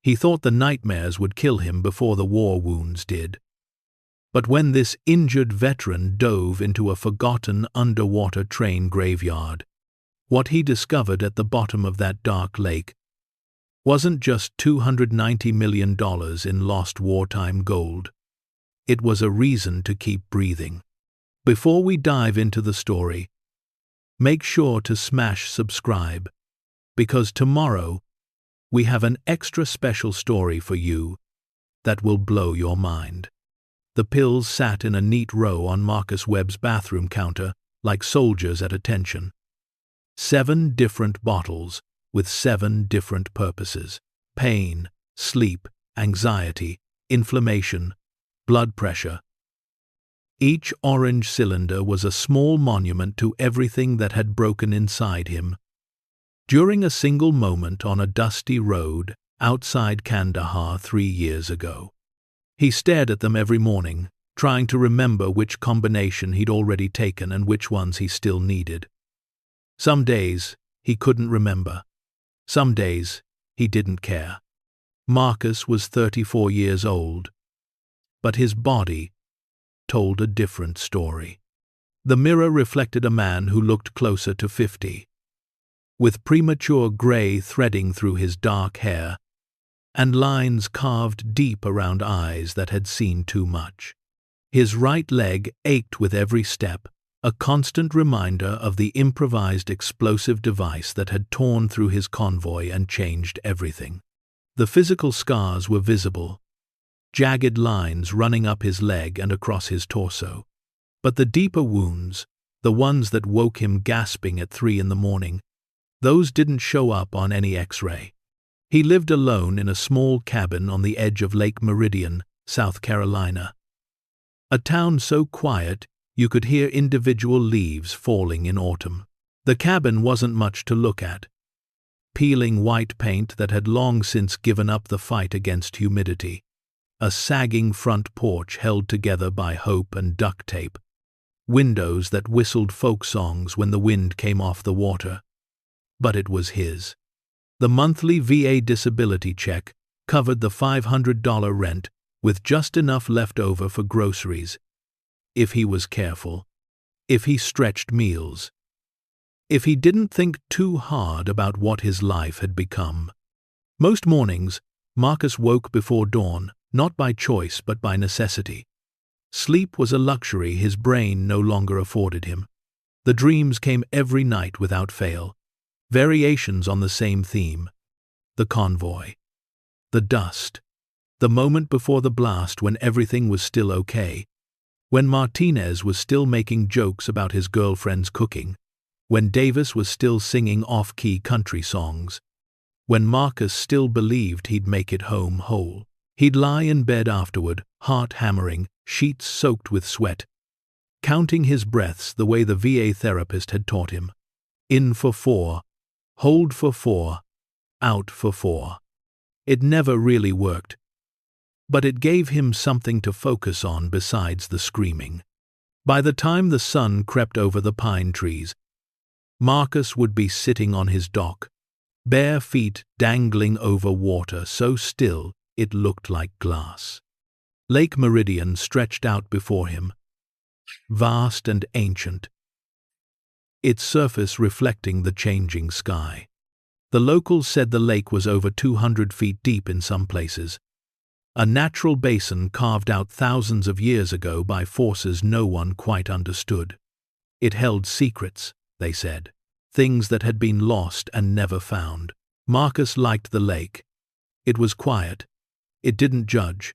He thought the nightmares would kill him before the war wounds did. But when this injured veteran dove into a forgotten underwater train graveyard, what he discovered at the bottom of that dark lake wasn't just $290 million in lost wartime gold. It was a reason to keep breathing. Before we dive into the story, make sure to smash subscribe, because tomorrow we have an extra special story for you that will blow your mind. The pills sat in a neat row on Marcus Webb's bathroom counter like soldiers at attention. 7 different bottles with 7 different purposes: pain, sleep, anxiety, inflammation, blood pressure. Each orange cylinder was a small monument to everything that had broken inside him. During a single moment on a dusty road outside Kandahar 3 years ago, he stared at them every morning, trying to remember which combination he'd already taken and which ones he still needed. Some days he couldn't remember. Some days he didn't care. Marcus was 34 years old, but his body told a different story. The mirror reflected a man who looked closer to 50, with premature gray threading through his dark hair and lines carved deep around eyes that had seen too much. His right leg ached with every step, a constant reminder of the improvised explosive device that had torn through his convoy and changed everything. The physical scars were visible, jagged lines running up his leg and across his torso. But the deeper wounds, the ones that woke him gasping at 3 in the morning, those didn't show up on any X-ray. He lived alone in a small cabin on the edge of Lake Meridian, South Carolina. A town so quiet you could hear individual leaves falling in autumn. The cabin wasn't much to look at. Peeling white paint that had long since given up the fight against humidity. A sagging front porch held together by hope and duct tape. Windows that whistled folk songs when the wind came off the water. But it was his. The monthly VA disability check covered the $500 rent with just enough left over for groceries. If he was careful. If he stretched meals. If he didn't think too hard about what his life had become. Most mornings, Marcus woke before dawn, not by choice but by necessity. Sleep was a luxury his brain no longer afforded him. The dreams came every night without fail. Variations on the same theme. The convoy. The dust. The moment before the blast when everything was still okay. When Martinez was still making jokes about his girlfriend's cooking. When Davis was still singing off-key country songs. When Marcus still believed he'd make it home whole. He'd lie in bed afterward, heart hammering, sheets soaked with sweat, counting his breaths the way the VA therapist had taught him. In for 4. Hold for 4, out for 4. It never really worked, but it gave him something to focus on besides the screaming. By the time the sun crept over the pine trees, Marcus would be sitting on his dock, bare feet dangling over water so still it looked like glass. Lake Meridian stretched out before him, vast and ancient, its surface reflecting the changing sky. The locals said the lake was over 200 feet deep in some places, a natural basin carved out thousands of years ago by forces no one quite understood. It held secrets, they said, things that had been lost and never found. Marcus liked the lake. It was quiet. It didn't judge.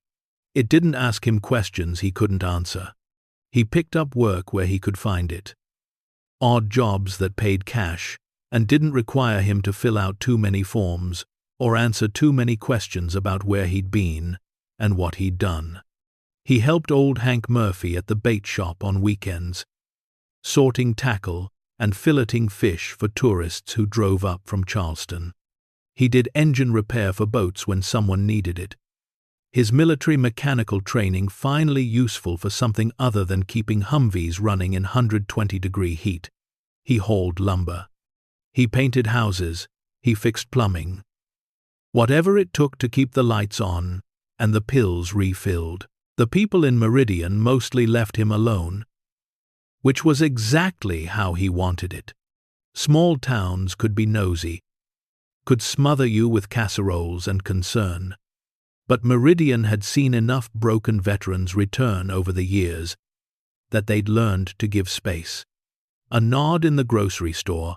It didn't ask him questions he couldn't answer. He picked up work where he could find it. Odd jobs that paid cash and didn't require him to fill out too many forms or answer too many questions about where he'd been and what he'd done. He helped old Hank Murphy at the bait shop on weekends, sorting tackle and filleting fish for tourists who drove up from Charleston. He did engine repair for boats when someone needed it. His military mechanical training finally useful for something other than keeping Humvees running in 120-degree heat. He hauled lumber. He painted houses. He fixed plumbing. Whatever it took to keep the lights on and the pills refilled. The people in Meridian mostly left him alone, which was exactly how he wanted it. Small towns could be nosy, could smother you with casseroles and concern. But Meridian had seen enough broken veterans return over the years that they'd learned to give space. A nod in the grocery store,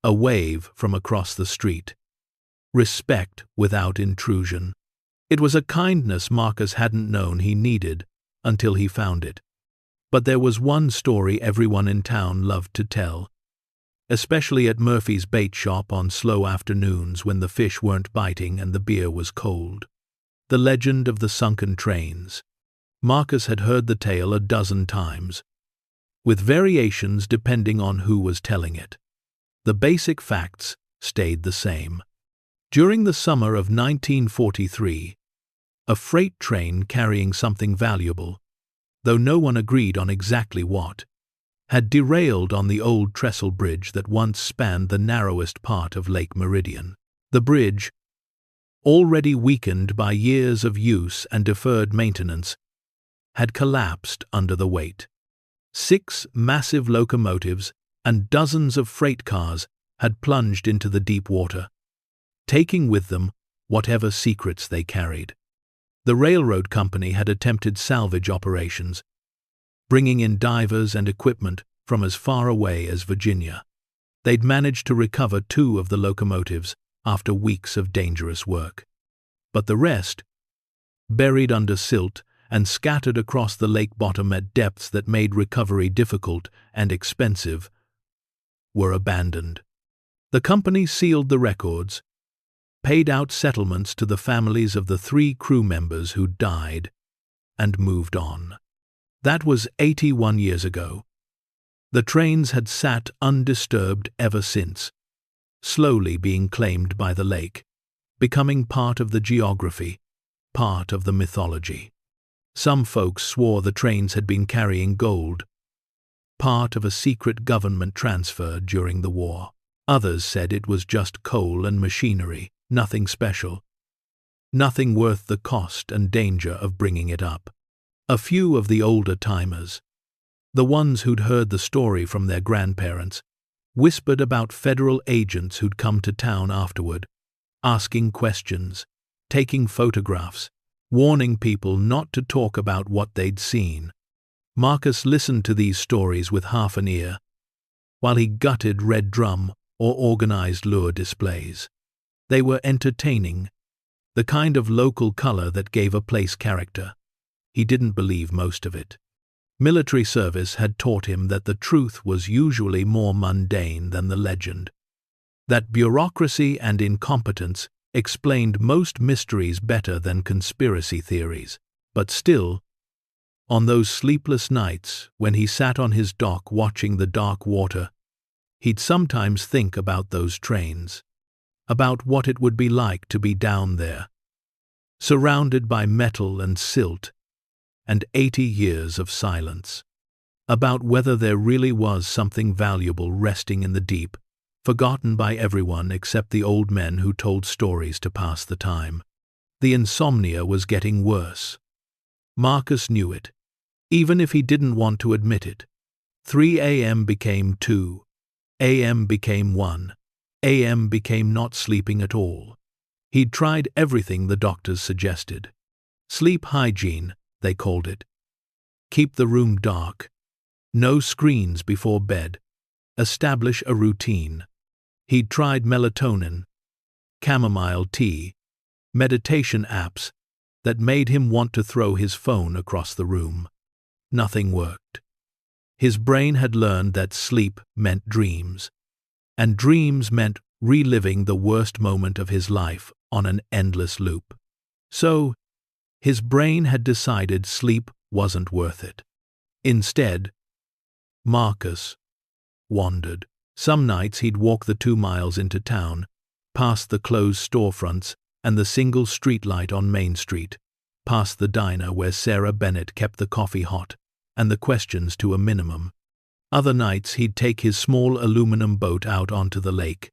a wave from across the street. Respect without intrusion. It was a kindness Marcus hadn't known he needed until he found it. But there was one story everyone in town loved to tell, especially at Murphy's bait shop on slow afternoons when the fish weren't biting and the beer was cold. The legend of the sunken trains. Marcus had heard the tale a dozen times, with variations depending on who was telling it. The basic facts stayed the same. During the summer of 1943, a freight train carrying something valuable, though no one agreed on exactly what, had derailed on the old trestle bridge that once spanned the narrowest part of Lake Meridian. The bridge, already weakened by years of use and deferred maintenance, had collapsed under the weight. 6 massive locomotives and dozens of freight cars had plunged into the deep water, taking with them whatever secrets they carried. The railroad company had attempted salvage operations, bringing in divers and equipment from as far away as Virginia. They'd managed to recover 2 of the locomotives after weeks of dangerous work. But the rest, buried under silt and scattered across the lake bottom at depths that made recovery difficult and expensive, were abandoned. The company sealed the records, paid out settlements to the families of the 3 crew members who died, and moved on. That was 81 years ago. The trains had sat undisturbed ever since, slowly being claimed by the lake, becoming part of the geography, part of the mythology. Some folks swore the trains had been carrying gold, part of a secret government transfer during the war. Others said it was just coal and machinery, nothing special, nothing worth the cost and danger of bringing it up. A few of the older timers, the ones who'd heard the story from their grandparents, whispered about federal agents who'd come to town afterward, asking questions, taking photographs, warning people not to talk about what they'd seen. Marcus listened to these stories with half an ear, while he gutted red drum or organized lure displays. They were entertaining, the kind of local color that gave a place character. He didn't believe most of it. Military service had taught him that the truth was usually more mundane than the legend, that bureaucracy and incompetence explained most mysteries better than conspiracy theories. But still, on those sleepless nights when he sat on his dock watching the dark water, he'd sometimes think about those trains, about what it would be like to be down there, surrounded by metal and silt, and 80 years of silence, about whether there really was something valuable resting in the deep, forgotten by everyone except the old men who told stories to pass the time. The insomnia was getting worse. Marcus knew it, even if he didn't want to admit it. 3 a.m. became 2, a.m. became 1, a.m. became not sleeping at all. He'd tried everything the doctors suggested. Sleep hygiene, they called it. Keep the room dark. No screens before bed. Establish a routine. He'd tried melatonin, chamomile tea, meditation apps that made him want to throw his phone across the room. Nothing worked. His brain had learned that sleep meant dreams, and dreams meant reliving the worst moment of his life on an endless loop. So, his brain had decided sleep wasn't worth it. Instead, Marcus wandered. Some nights he'd walk the 2 miles into town, past the closed storefronts and the single streetlight on Main Street, past the diner where Sarah Bennett kept the coffee hot and the questions to a minimum. Other nights he'd take his small aluminum boat out onto the lake,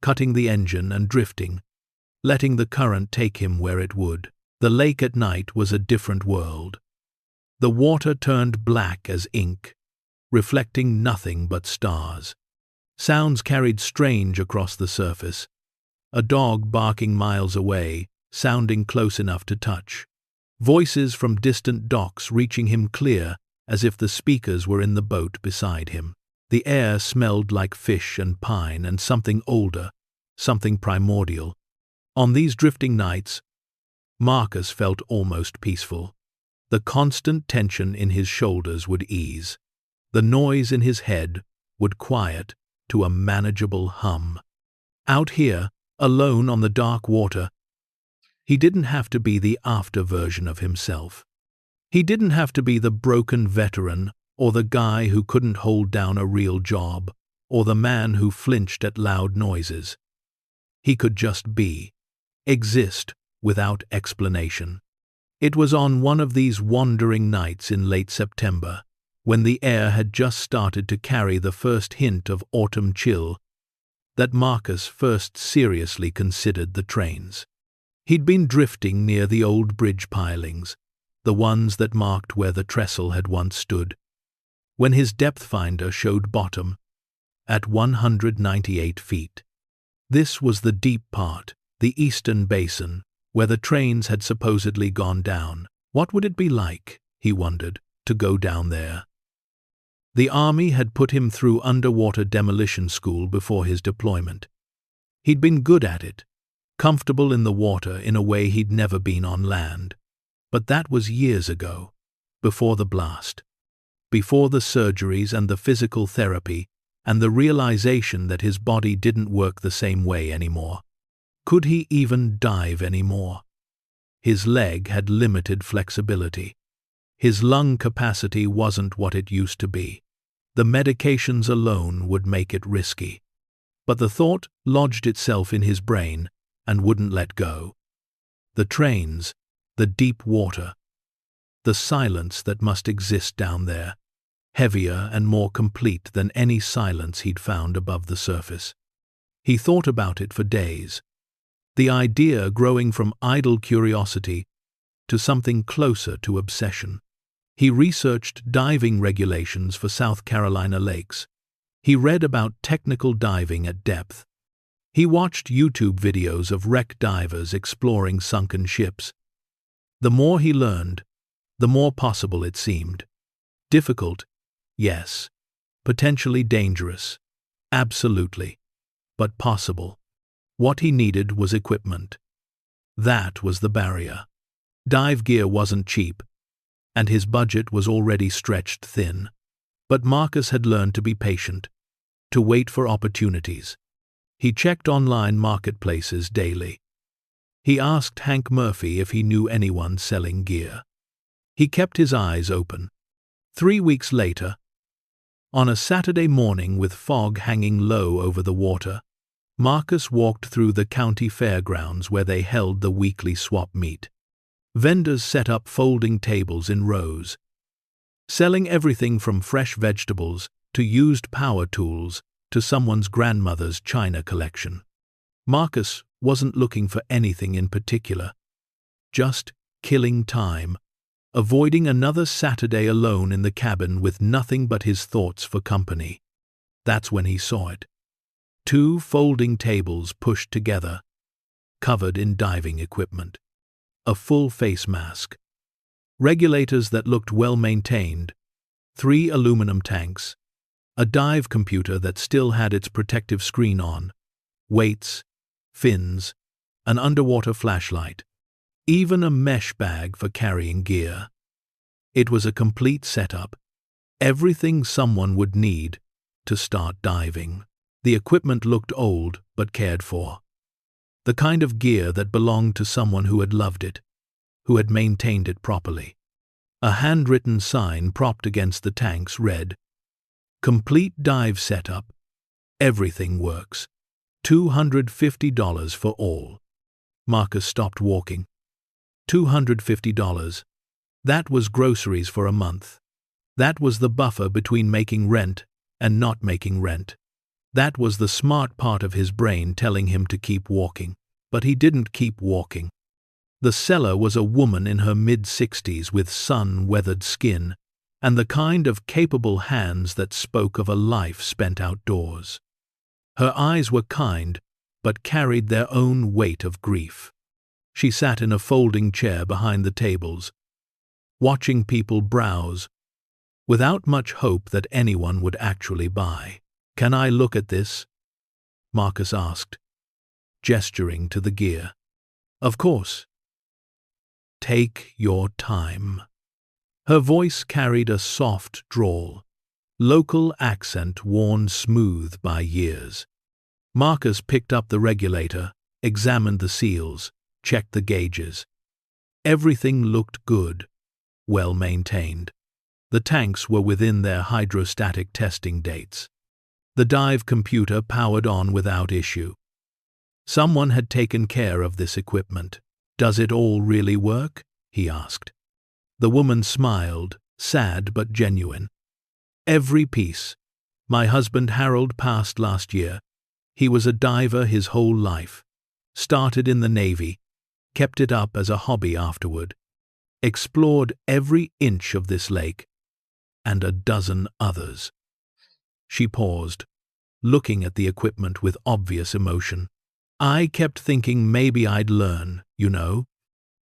cutting the engine and drifting, letting the current take him where it would. The lake at night was a different world. The water turned black as ink, reflecting nothing but stars. Sounds carried strange across the surface. A dog barking miles away, sounding close enough to touch. Voices from distant docks reaching him clear, as if the speakers were in the boat beside him. The air smelled like fish and pine and something older, something primordial. On these drifting nights, Marcus felt almost peaceful. The constant tension in his shoulders would ease. The noise in his head would quiet to a manageable hum. Out here, alone on the dark water, he didn't have to be the after version of himself. He didn't have to be the broken veteran, or the guy who couldn't hold down a real job, or the man who flinched at loud noises. He could just be, exist without explanation. It was on one of these wandering nights in late September, when the air had just started to carry the first hint of autumn chill, that Marcus first seriously considered the trains. He'd been drifting near the old bridge pilings, the ones that marked where the trestle had once stood, when his depth finder showed bottom at 198 feet. This was the deep part, the eastern basin, where the trains had supposedly gone down. What would it be like, he wondered, to go down there? The army had put him through underwater demolition school before his deployment. He'd been good at it, comfortable in the water in a way he'd never been on land. But that was years ago, before the blast, before the surgeries and the physical therapy, and the realization that his body didn't work the same way anymore. Could he even dive anymore? His leg had limited flexibility. His lung capacity wasn't what it used to be. The medications alone would make it risky. But the thought lodged itself in his brain and wouldn't let go. The trains, the deep water, the silence that must exist down there, heavier and more complete than any silence he'd found above the surface. He thought about it for days, the idea growing from idle curiosity to something closer to obsession. He researched diving regulations for South Carolina lakes. He read about technical diving at depth. He watched YouTube videos of wrecked divers exploring sunken ships. The more he learned, the more possible it seemed. Difficult, yes. Potentially dangerous, absolutely. But possible. What he needed was equipment. That was the barrier. Dive gear wasn't cheap, and his budget was already stretched thin. But Marcus had learned to be patient, to wait for opportunities. He checked online marketplaces daily. He asked Hank Murphy if he knew anyone selling gear. He kept his eyes open. 3 weeks later, on a Saturday morning with fog hanging low over the water, Marcus walked through the county fairgrounds where they held the weekly swap meet. Vendors set up folding tables in rows, selling everything from fresh vegetables to used power tools to someone's grandmother's china collection. Marcus wasn't looking for anything in particular, just killing time, avoiding another Saturday alone in the cabin with nothing but his thoughts for company. That's when he saw it. 2 folding tables pushed together, covered in diving equipment. A full face mask. Regulators that looked well maintained. 3 aluminum tanks. A dive computer that still had its protective screen on. Weights, fins, an underwater flashlight. Even a mesh bag for carrying gear. It was a complete setup. Everything someone would need to start diving. The equipment looked old but cared for. The kind of gear that belonged to someone who had loved it, who had maintained it properly. A handwritten sign propped against the tanks read, "Complete dive setup. Everything works. $250 for all." Marcus stopped walking. $250. That was groceries for a month. That was the buffer between making rent and not making rent. That was the smart part of his brain telling him to keep walking. But he didn't keep walking. The seller was a woman in her mid-60s with sun-weathered skin and the kind of capable hands that spoke of a life spent outdoors. Her eyes were kind, but carried their own weight of grief. She sat in a folding chair behind the tables, watching people browse, without much hope that anyone would actually buy. "Can I look at this?" Marcus asked, gesturing to the gear. "Of course." "Take your time." Her voice carried a soft drawl, local accent worn smooth by years. Marcus picked up the regulator, examined the seals, checked the gauges. Everything looked good, well maintained. The tanks were within their hydrostatic testing dates. The dive computer powered on without issue. Someone had taken care of this equipment. "Does it all really work?" he asked. The woman smiled, sad but genuine. "Every piece. My husband Harold passed last year. He was a diver his whole life. Started in the Navy, kept it up as a hobby afterward. Explored every inch of this lake, and a dozen others." She paused, looking at the equipment with obvious emotion. "I kept thinking maybe I'd learn, you know.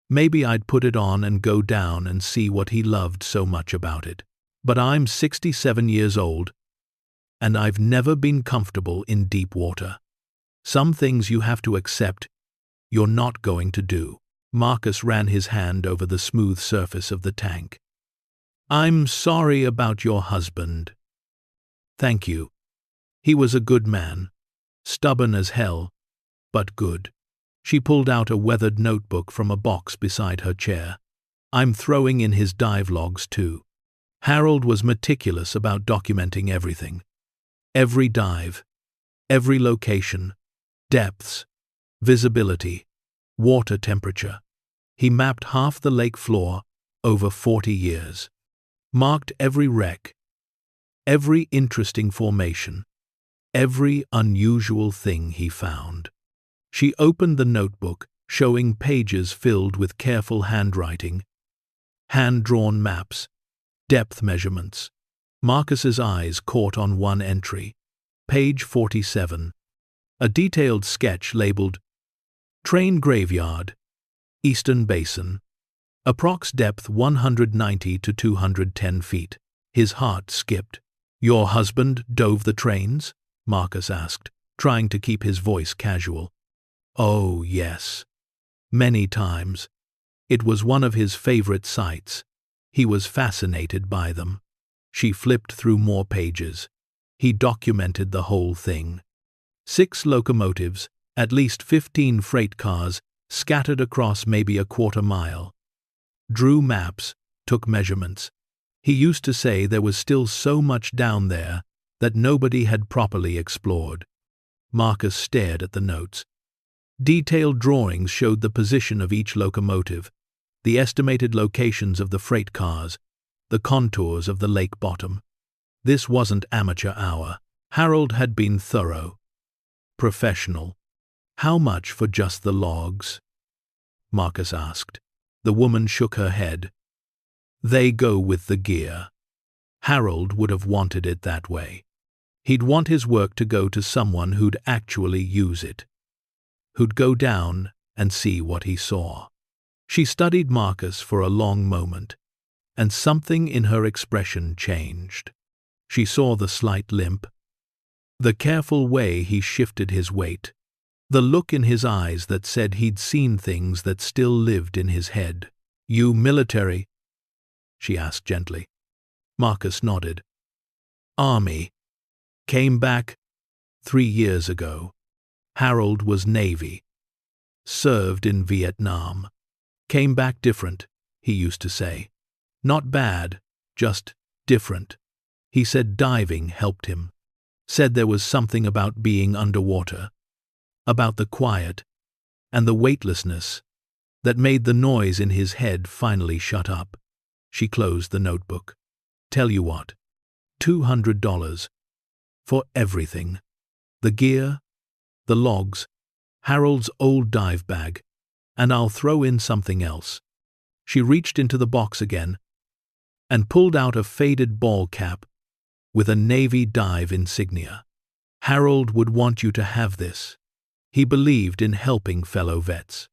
Maybe I'd put it on and go down and see what he loved so much about it. But I'm 67 years old, and I've never been comfortable in deep water. Some things you have to accept you're not going to do." Marcus ran his hand over the smooth surface of the tank. "I'm sorry about your husband." "Thank you. He was a good man. Stubborn as hell, but good." She pulled out a weathered notebook from a box beside her chair. "I'm throwing in his dive logs too. Harold was meticulous about documenting everything. Every dive, every location, depths, visibility, water temperature. He mapped half the lake floor over 40 years. Marked every wreck, every interesting formation, every unusual thing he found." She opened the notebook, showing pages filled with careful handwriting, hand-drawn maps, depth measurements. Marcus's eyes caught on one entry, page 47, a detailed sketch labeled "Train Graveyard, Eastern Basin, approx depth 190 to 210 feet. His heart skipped. "Your husband dove the trains?" Marcus asked, trying to keep his voice casual. "Oh, yes. Many times. It was one of his favorite sights. He was fascinated by them." She flipped through more pages. He documented the whole thing. 6 locomotives, at least 15 freight cars, scattered across maybe a quarter mile. Drew maps, took measurements. He used to say there was still so much down there that nobody had properly explored. Marcus stared at the notes. Detailed drawings showed the position of each locomotive, the estimated locations of the freight cars, the contours of the lake bottom. This wasn't amateur hour. Harold had been thorough, professional. "How much for just the logs?" Marcus asked. The woman shook her head. "They go with the gear. Harold would have wanted it that way. He'd want his work to go to someone who'd actually use it, who'd go down and see what he saw." She studied Marcus for a long moment, and something in her expression changed. She saw the slight limp, the careful way he shifted his weight, the look in his eyes that said he'd seen things that still lived in his head. "You military?" she asked gently. Marcus nodded. "Army. Came back 3 years ago. Harold was Navy. Served in Vietnam. Came back different, he used to say. Not bad, just different. He said diving helped him. Said there was something about being underwater, about the quiet and the weightlessness that made the noise in his head finally shut up." She closed the notebook. "Tell you what, $200 for everything. The gear, the logs, Harold's old dive bag, and I'll throw in something else. She reached into the box again and pulled out a faded ball cap with a Navy dive insignia. Harold would want you to have this. He believed in helping fellow vets.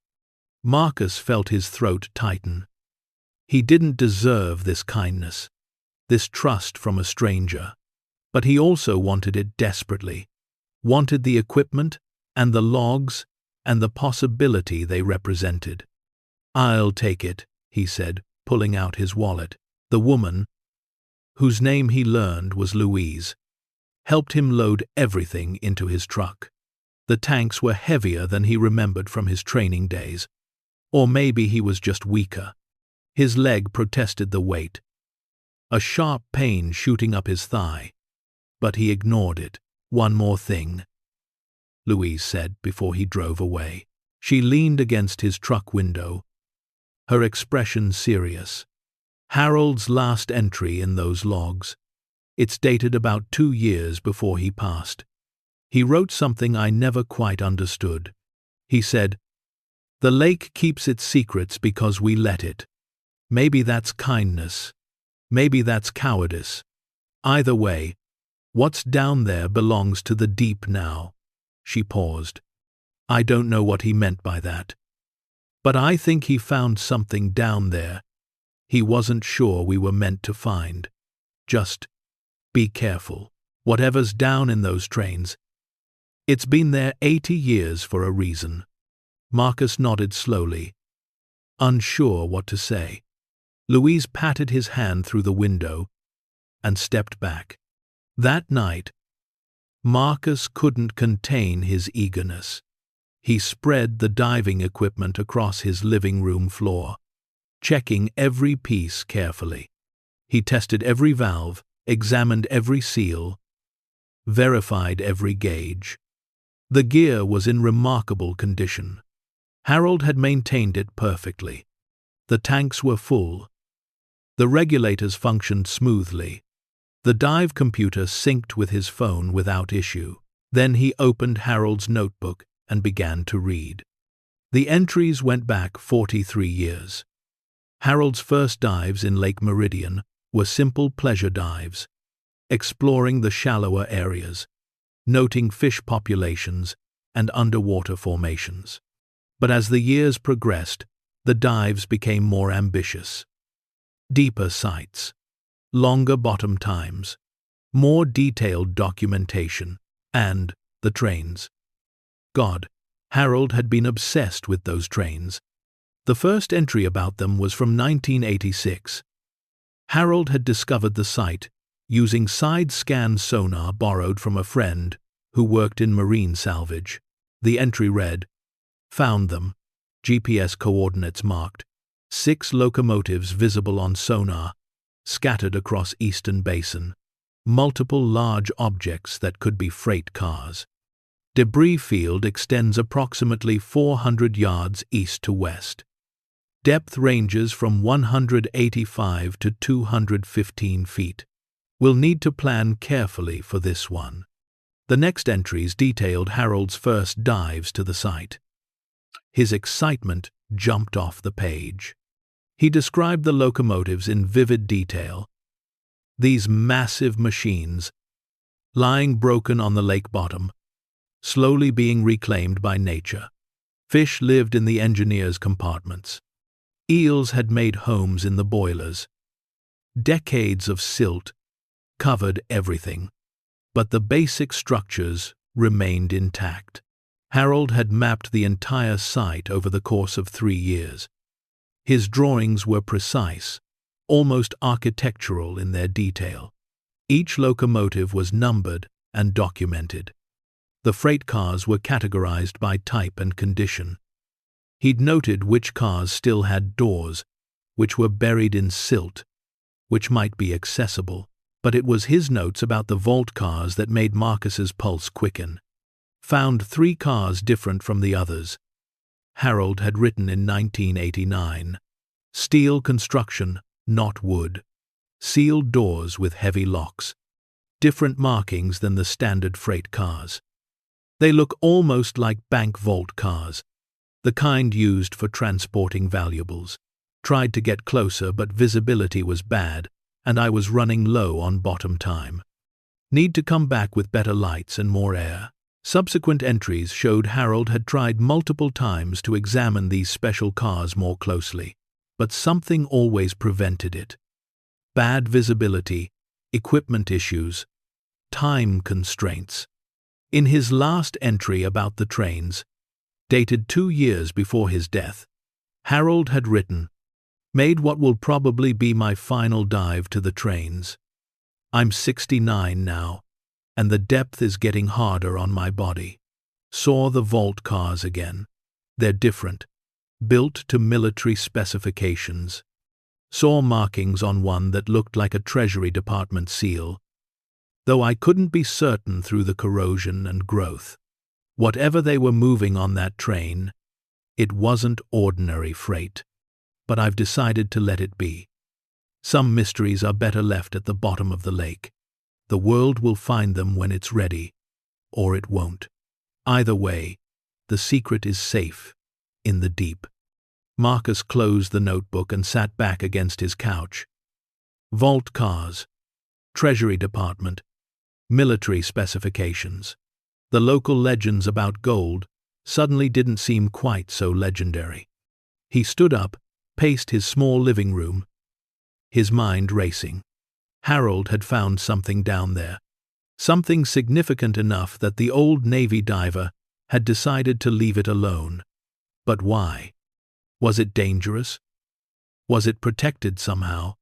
Marcus felt his throat tighten. He didn't deserve this kindness, this trust from a stranger. But he also wanted it desperately. Wanted the equipment and the logs and the possibility they represented. "I'll take it," he said, pulling out his wallet. The woman, whose name he learned was Louise, helped him load everything into his truck. The tanks were heavier than he remembered from his training days. Or maybe he was just weaker. His leg protested the weight, a sharp pain shooting up his thigh. But he ignored it. "One more thing," Louise said before he drove away. She leaned against his truck window, her expression serious. "Harold's last entry in those logs. It's dated about 2 years before he passed. He wrote something I never quite understood. He said, 'The lake keeps its secrets because we let it.' Maybe that's kindness. Maybe that's cowardice. Either way, what's down there belongs to the deep now." She paused. "I don't know what he meant by that. But I think he found something down there he wasn't sure we were meant to find. Just be careful. Whatever's down in those trains, it's been there 80 years for a reason." Marcus nodded slowly, unsure what to say. Louise patted his hand through the window and stepped back. That night, Marcus couldn't contain his eagerness. He spread the diving equipment across his living room floor, checking every piece carefully. He tested every valve, examined every seal, verified every gauge. The gear was in remarkable condition. Harold had maintained it perfectly. The tanks were full. The regulators functioned smoothly. The dive computer synced with his phone without issue. Then he opened Harold's notebook and began to read. The entries went back 43 years. Harold's first dives in Lake Meridian were simple pleasure dives, exploring the shallower areas, noting fish populations and underwater formations. But as the years progressed, the dives became more ambitious. Deeper sights, longer bottom times, more detailed documentation, and the trains. God, Harold had been obsessed with those trains. The first entry about them was from 1986. Harold had discovered the site using side-scan sonar borrowed from a friend who worked in marine salvage. The entry read, "Found them. GPS coordinates marked. 6 locomotives visible on sonar, scattered across Eastern Basin. Multiple large objects that could be freight cars. Debris field extends approximately 400 yards east to west. Depth ranges from 185 to 215 feet. We'll need to plan carefully for this one." The next entries detailed Harold's first dives to the site. His excitement jumped off the page. He described the locomotives in vivid detail. These massive machines, lying broken on the lake bottom, slowly being reclaimed by nature. Fish lived in the engineers' compartments. Eels had made homes in the boilers. Decades of silt covered everything, but the basic structures remained intact. Harold had mapped the entire site over the course of 3 years. His drawings were precise, almost architectural in their detail. Each locomotive was numbered and documented. The freight cars were categorized by type and condition. He'd noted which cars still had doors, which were buried in silt, which might be accessible. But it was his notes about the vault cars that made Marcus's pulse quicken. Found 3 cars different from the others. Harold had written in 1989. Steel construction, not wood. Sealed doors with heavy locks. Different markings than the standard freight cars. They look almost like bank vault cars, the kind used for transporting valuables. Tried to get closer, but visibility was bad, and I was running low on bottom time. Need to come back with better lights and more air. Subsequent entries showed Harold had tried multiple times to examine these special cars more closely, but something always prevented it. Bad visibility, equipment issues, time constraints. In his last entry about the trains, dated 2 years before his death, Harold had written, "Made what will probably be my final dive to the trains. I'm 69 now, and the depth is getting harder on my body. Saw the vault cars again. They're different, built to military specifications. Saw markings on one that looked like a Treasury Department seal, though I couldn't be certain through the corrosion and growth. Whatever they were moving on that train, it wasn't ordinary freight. But I've decided to let it be. Some mysteries are better left at the bottom of the lake. The world will find them when it's ready, or it won't. Either way, the secret is safe, in the deep." Marcus closed the notebook and sat back against his couch. Vault cars, Treasury Department, military specifications. The local legends about gold suddenly didn't seem quite so legendary. He stood up, paced his small living room, his mind racing. Harold had found something down there, something significant enough that the old Navy diver had decided to leave it alone. But why? Was it dangerous? Was it protected somehow?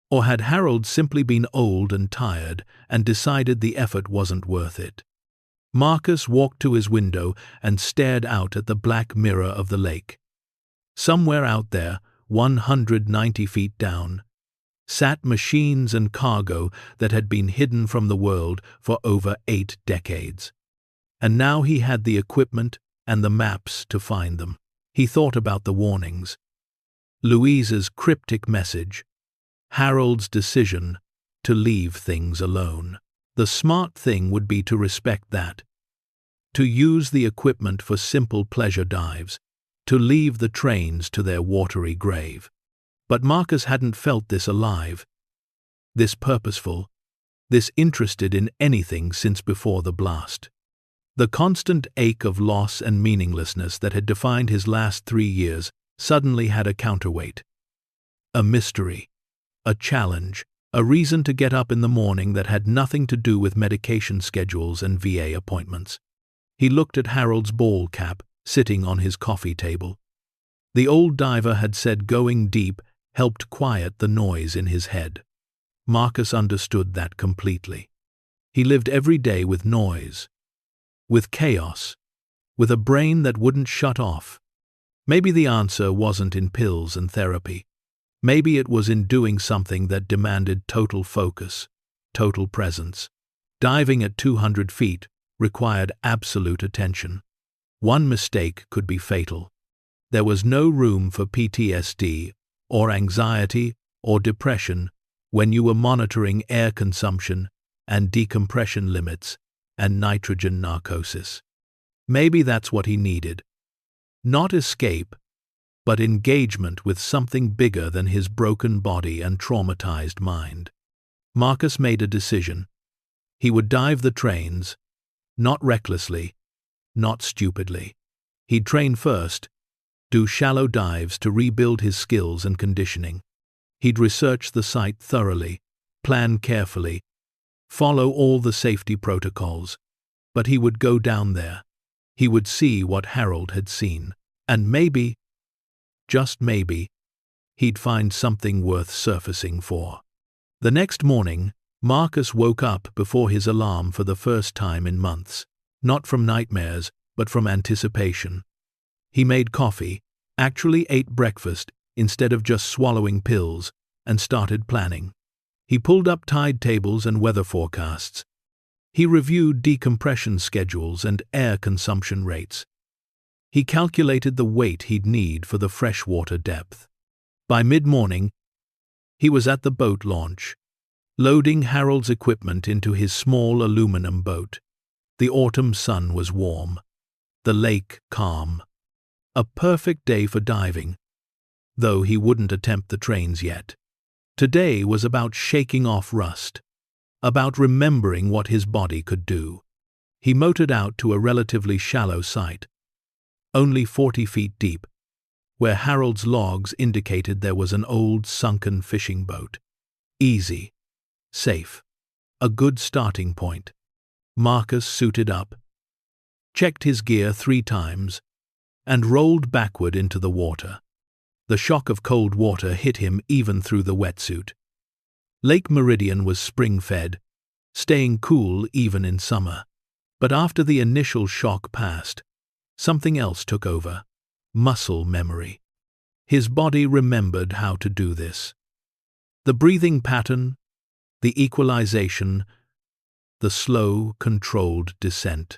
Or had Harold simply been old and tired and decided the effort wasn't worth it? Marcus walked to his window and stared out at the black mirror of the lake. Somewhere out there, 190 feet down, sat machines and cargo that had been hidden from the world for over 8 decades. And now he had the equipment and the maps to find them. He thought about the warnings, Louise's cryptic message, Harold's decision to leave things alone. The smart thing would be to respect that, to use the equipment for simple pleasure dives, to leave the trains to their watery grave. But Marcus hadn't felt this alive, this purposeful, this interested in anything since before the blast. The constant ache of loss and meaninglessness that had defined his last 3 years suddenly had a counterweight. A mystery, a challenge, a reason to get up in the morning that had nothing to do with medication schedules and VA appointments. He looked at Harold's ball cap sitting on his coffee table. The old diver had said going deep helped quiet the noise in his head. Marcus understood that completely. He lived every day with noise, with chaos, with a brain that wouldn't shut off. Maybe the answer wasn't in pills and therapy. Maybe it was in doing something that demanded total focus, total presence. Diving at 200 feet required absolute attention. One mistake could be fatal. There was no room for PTSD or anxiety or depression when you were monitoring air consumption and decompression limits and nitrogen narcosis. Maybe that's what he needed. Not escape, but engagement with something bigger than his broken body and traumatized mind. Marcus made a decision. He would dive the trains, not recklessly, not stupidly. He'd train first, do shallow dives to rebuild his skills and conditioning. He'd research the site thoroughly, plan carefully, follow all the safety protocols. But he would go down there. He would see what Harold had seen. And maybe, just maybe, he'd find something worth surfacing for. The next morning, Marcus woke up before his alarm for the first time in months. Not from nightmares, but from anticipation. He made coffee, actually ate breakfast instead of just swallowing pills, and started planning. He pulled up tide tables and weather forecasts. He reviewed decompression schedules and air consumption rates. He calculated the weight he'd need for the freshwater depth. By mid-morning, he was at the boat launch, loading Harold's equipment into his small aluminum boat. The autumn sun was warm, the lake calm. A perfect day for diving, though he wouldn't attempt the trains yet. Today was about shaking off rust, about remembering what his body could do. He motored out to a relatively shallow site, only 40 feet deep, where Harold's logs indicated there was an old sunken fishing boat. Easy, safe, a good starting point. Marcus suited up, checked his gear 3 times, and rolled backward into the water. The shock of cold water hit him even through the wetsuit. Lake Meridian was spring-fed, staying cool even in summer. But after the initial shock passed, something else took over: muscle memory. His body remembered how to do this. The breathing pattern, the equalization, the slow, controlled descent.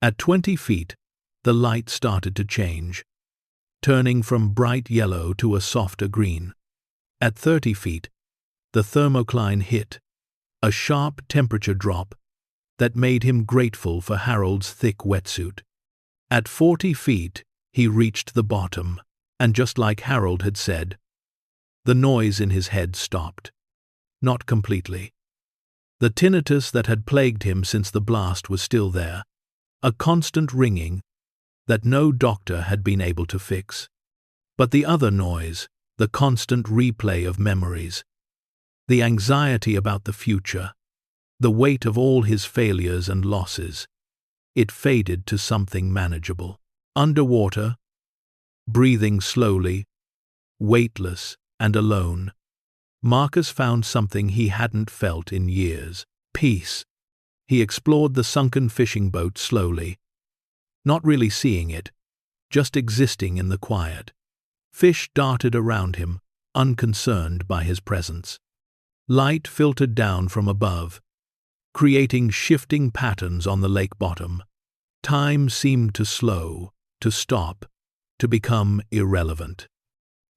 At 20 feet, the light started to change, turning from bright yellow to a softer green. At 30 feet, the thermocline hit, a sharp temperature drop that made him grateful for Harold's thick wetsuit. At 40 feet, he reached the bottom, and just like Harold had said, the noise in his head stopped. Not completely. The tinnitus that had plagued him since the blast was still there, a constant ringing that no doctor had been able to fix. But the other noise, the constant replay of memories, the anxiety about the future, the weight of all his failures and losses, it faded to something manageable. Underwater, breathing slowly, weightless and alone, Marcus found something he hadn't felt in years: peace. He explored the sunken fishing boat slowly, not really seeing it, just existing in the quiet. Fish darted around him, unconcerned by his presence. Light filtered down from above, creating shifting patterns on the lake bottom. Time seemed to slow, to stop, to become irrelevant.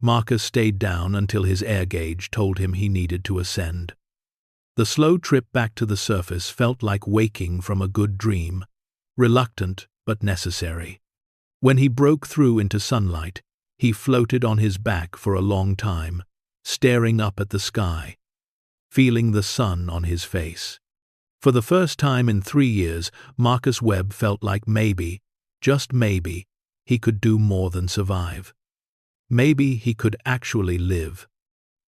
Marcus stayed down until his air gauge told him he needed to ascend. The slow trip back to the surface felt like waking from a good dream, reluctant but necessary. When he broke through into sunlight, he floated on his back for a long time, staring up at the sky, feeling the sun on his face. For the first time in 3 years, Marcus Webb felt like maybe, just maybe, he could do more than survive. Maybe he could actually live.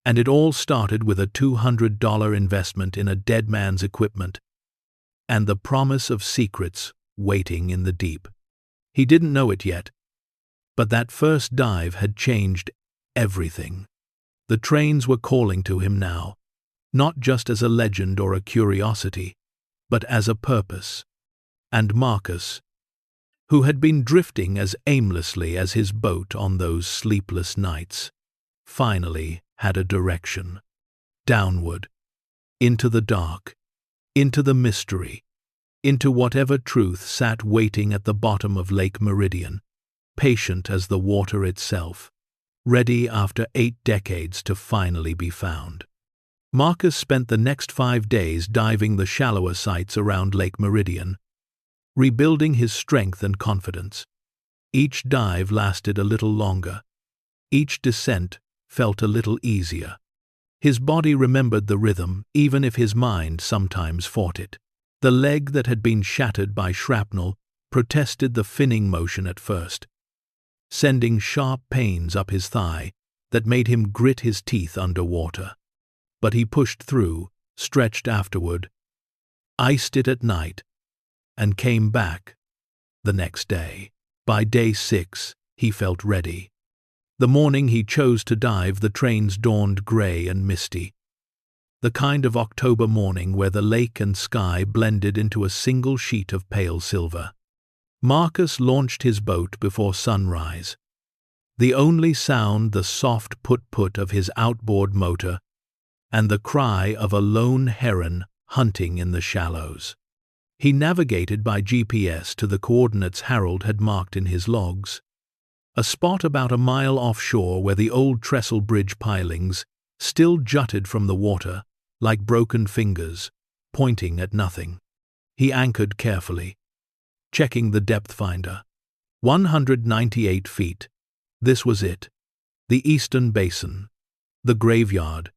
And it all started with a $200 investment in a dead man's equipment, and the promise of secrets waiting in the deep. He didn't know it yet, but that first dive had changed everything. The trains were calling to him now, not just as a legend or a curiosity, but as a purpose. And Marcus, who had been drifting as aimlessly as his boat on those sleepless nights, finally had a direction. Downward, into the dark, into the mystery, into whatever truth sat waiting at the bottom of Lake Meridian, patient as the water itself, ready after 8 decades to finally be found. Marcus spent the next 5 days diving the shallower sites around Lake Meridian, rebuilding his strength and confidence. Each dive lasted a little longer. Each descent felt a little easier. His body remembered the rhythm, even if his mind sometimes fought it. The leg that had been shattered by shrapnel protested the finning motion at first, sending sharp pains up his thigh that made him grit his teeth underwater. But he pushed through, stretched afterward, iced it at night, and came back the next day. By day 6, he felt ready. The morning he chose to dive, the trains dawned gray and misty. The kind of October morning where the lake and sky blended into a single sheet of pale silver. Marcus launched his boat before sunrise. The only sound the soft put-put of his outboard motor and the cry of a lone heron hunting in the shallows. He navigated by GPS to the coordinates Harold had marked in his logs, a spot about a mile offshore where the old trestle bridge pilings still jutted from the water like broken fingers, pointing at nothing. He anchored carefully, checking the depth finder. 198 feet. This was it. The eastern basin. The graveyard.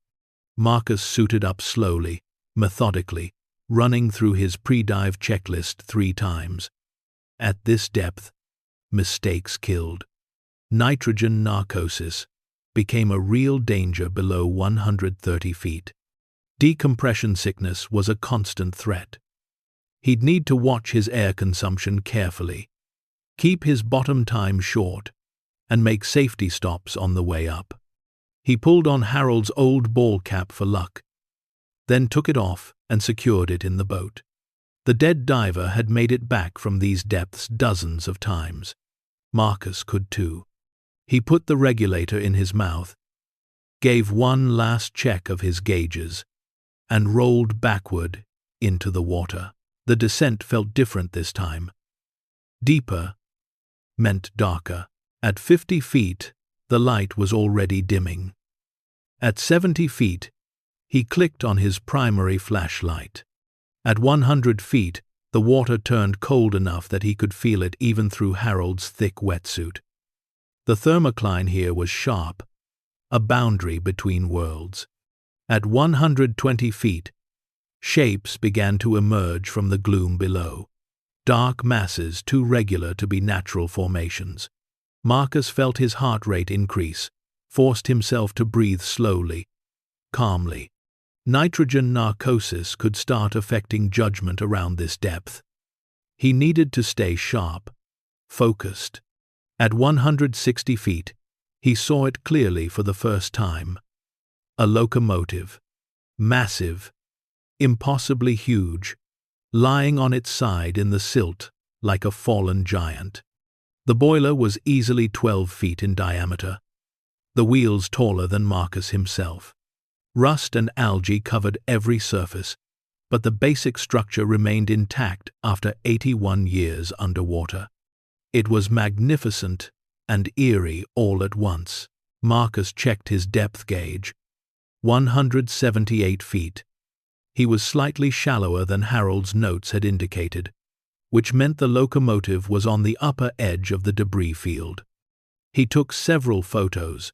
Marcus suited up slowly, methodically, running through his pre-dive checklist 3 times. At this depth, mistakes killed. Nitrogen narcosis became a real danger below 130 feet. Decompression sickness was a constant threat. He'd need to watch his air consumption carefully, keep his bottom time short, and make safety stops on the way up. He pulled on Harold's old ball cap for luck, then took it off and secured it in the boat. The dead diver had made it back from these depths dozens of times. Marcus could too. He put the regulator in his mouth, gave one last check of his gauges, and rolled backward into the water. The descent felt different this time. Deeper meant darker. At 50 feet, the light was already dimming. At 70 feet, he clicked on his primary flashlight. At 100 feet, the water turned cold enough that he could feel it even through Harold's thick wetsuit. The thermocline here was sharp, a boundary between worlds. At 120 feet, shapes began to emerge from the gloom below. Dark masses too regular to be natural formations. Marcus felt his heart rate increase, forced himself to breathe slowly, calmly. Nitrogen narcosis could start affecting judgment around this depth. He needed to stay sharp, focused. At 160 feet, he saw it clearly for the first time. A locomotive, massive, impossibly huge, lying on its side in the silt like a fallen giant. The boiler was easily 12 feet in diameter, the wheels taller than Marcus himself. Rust and algae covered every surface, but the basic structure remained intact after 81 years underwater. It was magnificent and eerie all at once. Marcus checked his depth gauge. 178 feet. He was slightly shallower than Harold's notes had indicated, which meant the locomotive was on the upper edge of the debris field. He took several photos,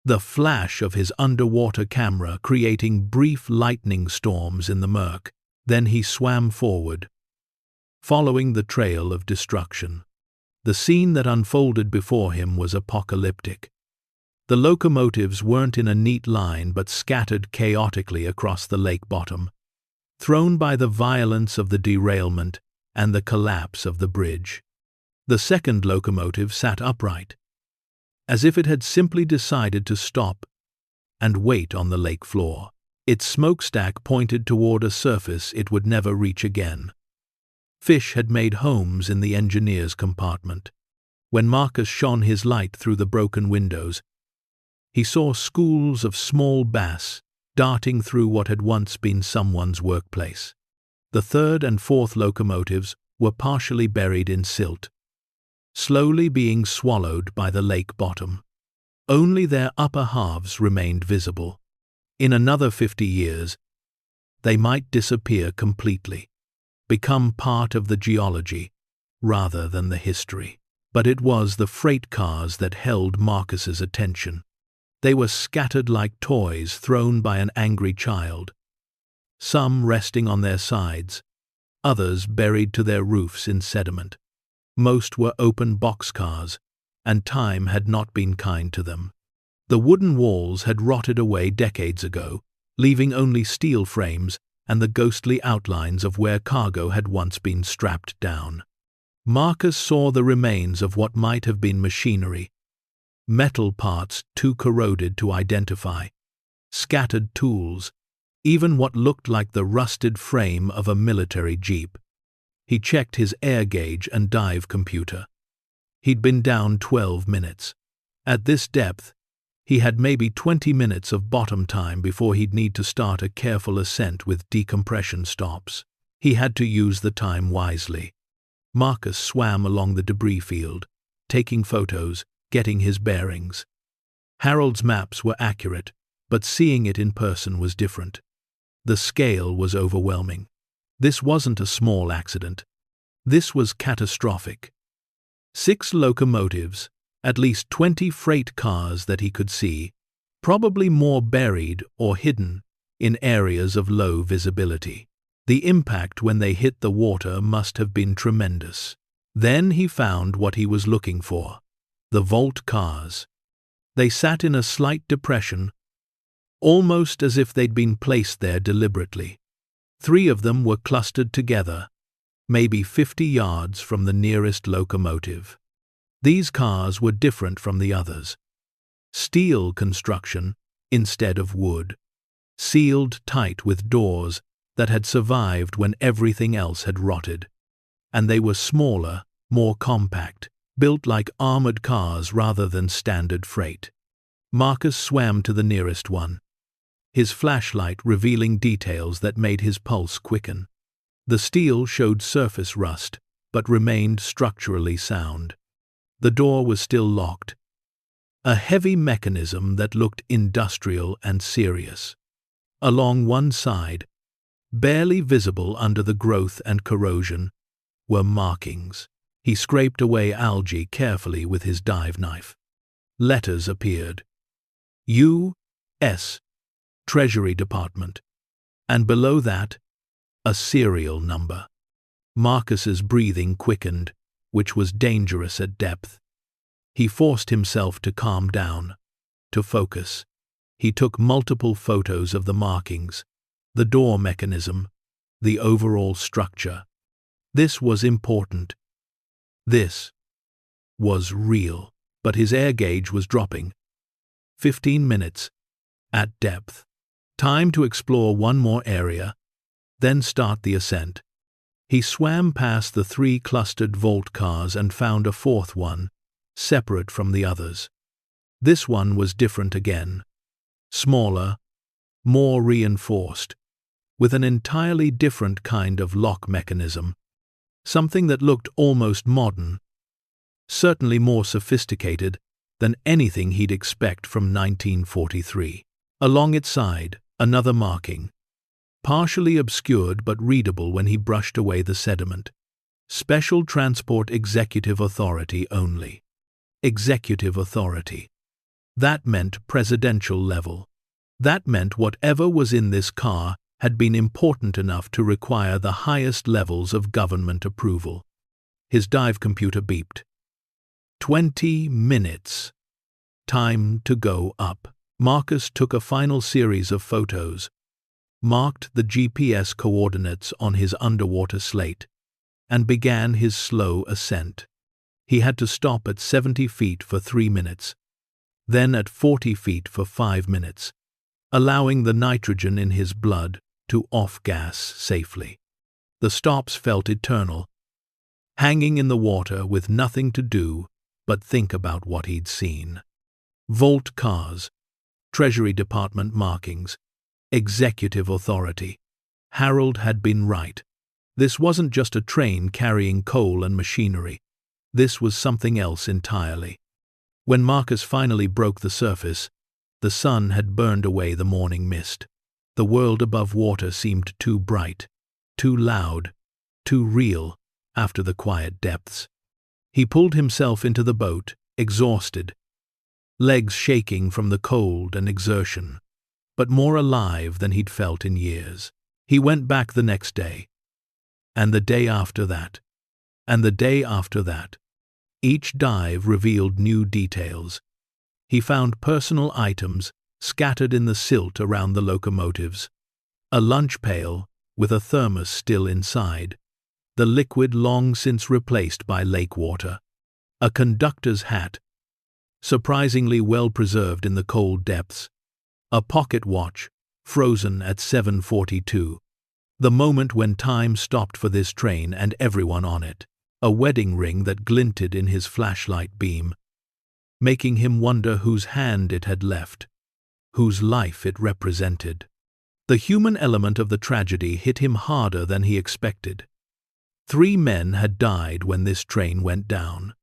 the flash of his underwater camera creating brief lightning storms in the murk. Then he swam forward, following the trail of destruction. The scene that unfolded before him was apocalyptic. The locomotives weren't in a neat line but scattered chaotically across the lake bottom, thrown by the violence of the derailment and the collapse of the bridge. The second locomotive sat upright, as if it had simply decided to stop and wait on the lake floor. Its smokestack pointed toward a surface it would never reach again. Fish had made homes in the engineer's compartment. When Marcus shone his light through the broken windows, he saw schools of small bass darting through what had once been someone's workplace. The third and fourth locomotives were partially buried in silt, slowly being swallowed by the lake bottom. Only their upper halves remained visible. In another 50 years, they might disappear completely, become part of the geology rather than the history. But it was the freight cars that held Marcus's attention. They were scattered like toys thrown by an angry child, some resting on their sides, others buried to their roofs in sediment. Most were open boxcars, and time had not been kind to them. The wooden walls had rotted away decades ago, leaving only steel frames and the ghostly outlines of where cargo had once been strapped down. Marcus saw the remains of what might have been machinery, metal parts too corroded to identify, scattered tools, even what looked like the rusted frame of a military jeep. He checked his air gauge and dive computer. He'd been down 12 minutes. At this depth, he had maybe 20 minutes of bottom time before he'd need to start a careful ascent with decompression stops. He had to use the time wisely. Marcus swam along the debris field, taking photos, getting his bearings. Harold's maps were accurate, but seeing it in person was different. The scale was overwhelming. This wasn't a small accident. This was catastrophic. 6 locomotives, at least 20 freight cars that he could see, probably more buried or hidden in areas of low visibility. The impact when they hit the water must have been tremendous. Then he found what he was looking for: the Volt cars. They sat in a slight depression, almost as if they'd been placed there deliberately. 3 of them were clustered together, maybe 50 yards from the nearest locomotive. These cars were different from the others. Steel construction instead of wood, sealed tight with doors that had survived when everything else had rotted. And they were smaller, more compact, built like armored cars rather than standard freight. Marcus swam to the nearest one, his flashlight revealing details that made his pulse quicken. The steel showed surface rust, but remained structurally sound. The door was still locked, a heavy mechanism that looked industrial and serious. Along one side, barely visible under the growth and corrosion, were markings. He scraped away algae carefully with his dive knife. Letters appeared. U.S. Treasury Department. And below that, a serial number. Marcus's breathing quickened, which was dangerous at depth. He forced himself to calm down, to focus. He took multiple photos of the markings, the door mechanism, the overall structure. This was important. This was real, but his air gauge was dropping. 15 minutes, at depth. Time to explore one more area, then start the ascent. He swam past the 3 clustered Volt cars and found a 4th one, separate from the others. This one was different again. Smaller, more reinforced, with an entirely different kind of lock mechanism. Something that looked almost modern, certainly more sophisticated than anything he'd expect from 1943. Along its side, another marking, partially obscured but readable when he brushed away the sediment. Special Transport Executive Authority only. Executive Authority. That meant presidential level. That meant whatever was in this car had been important enough to require the highest levels of government approval. His dive computer beeped. 20 minutes. Time to go up. Marcus took a final series of photos, marked the GPS coordinates on his underwater slate, and began his slow ascent. He had to stop at 70 feet for 3 minutes, then at 40 feet for 5 minutes, allowing the nitrogen in his blood to off-gas safely. The stops felt eternal, hanging in the water with nothing to do but think about what he'd seen. Volt cars, Treasury Department markings, executive authority. Harold had been right. This wasn't just a train carrying coal and machinery. This was something else entirely. When Marcus finally broke the surface, the sun had burned away the morning mist. The world above water seemed too bright, too loud, too real after the quiet depths. He pulled himself into the boat, exhausted, legs shaking from the cold and exertion, but more alive than he'd felt in years. He went back the next day, and the day after that, and the day after that. Each dive revealed new details. He found personal items scattered in the silt around the locomotives, a lunch pail with a thermos still inside, the liquid long since replaced by lake water, a conductor's hat, surprisingly well preserved in the cold depths, a pocket watch, frozen at 7:42, the moment when time stopped for this train and everyone on it, a wedding ring that glinted in his flashlight beam, making him wonder whose hand it had left, whose life it represented. The human element of the tragedy hit him harder than he expected. 3 men had died when this train went down.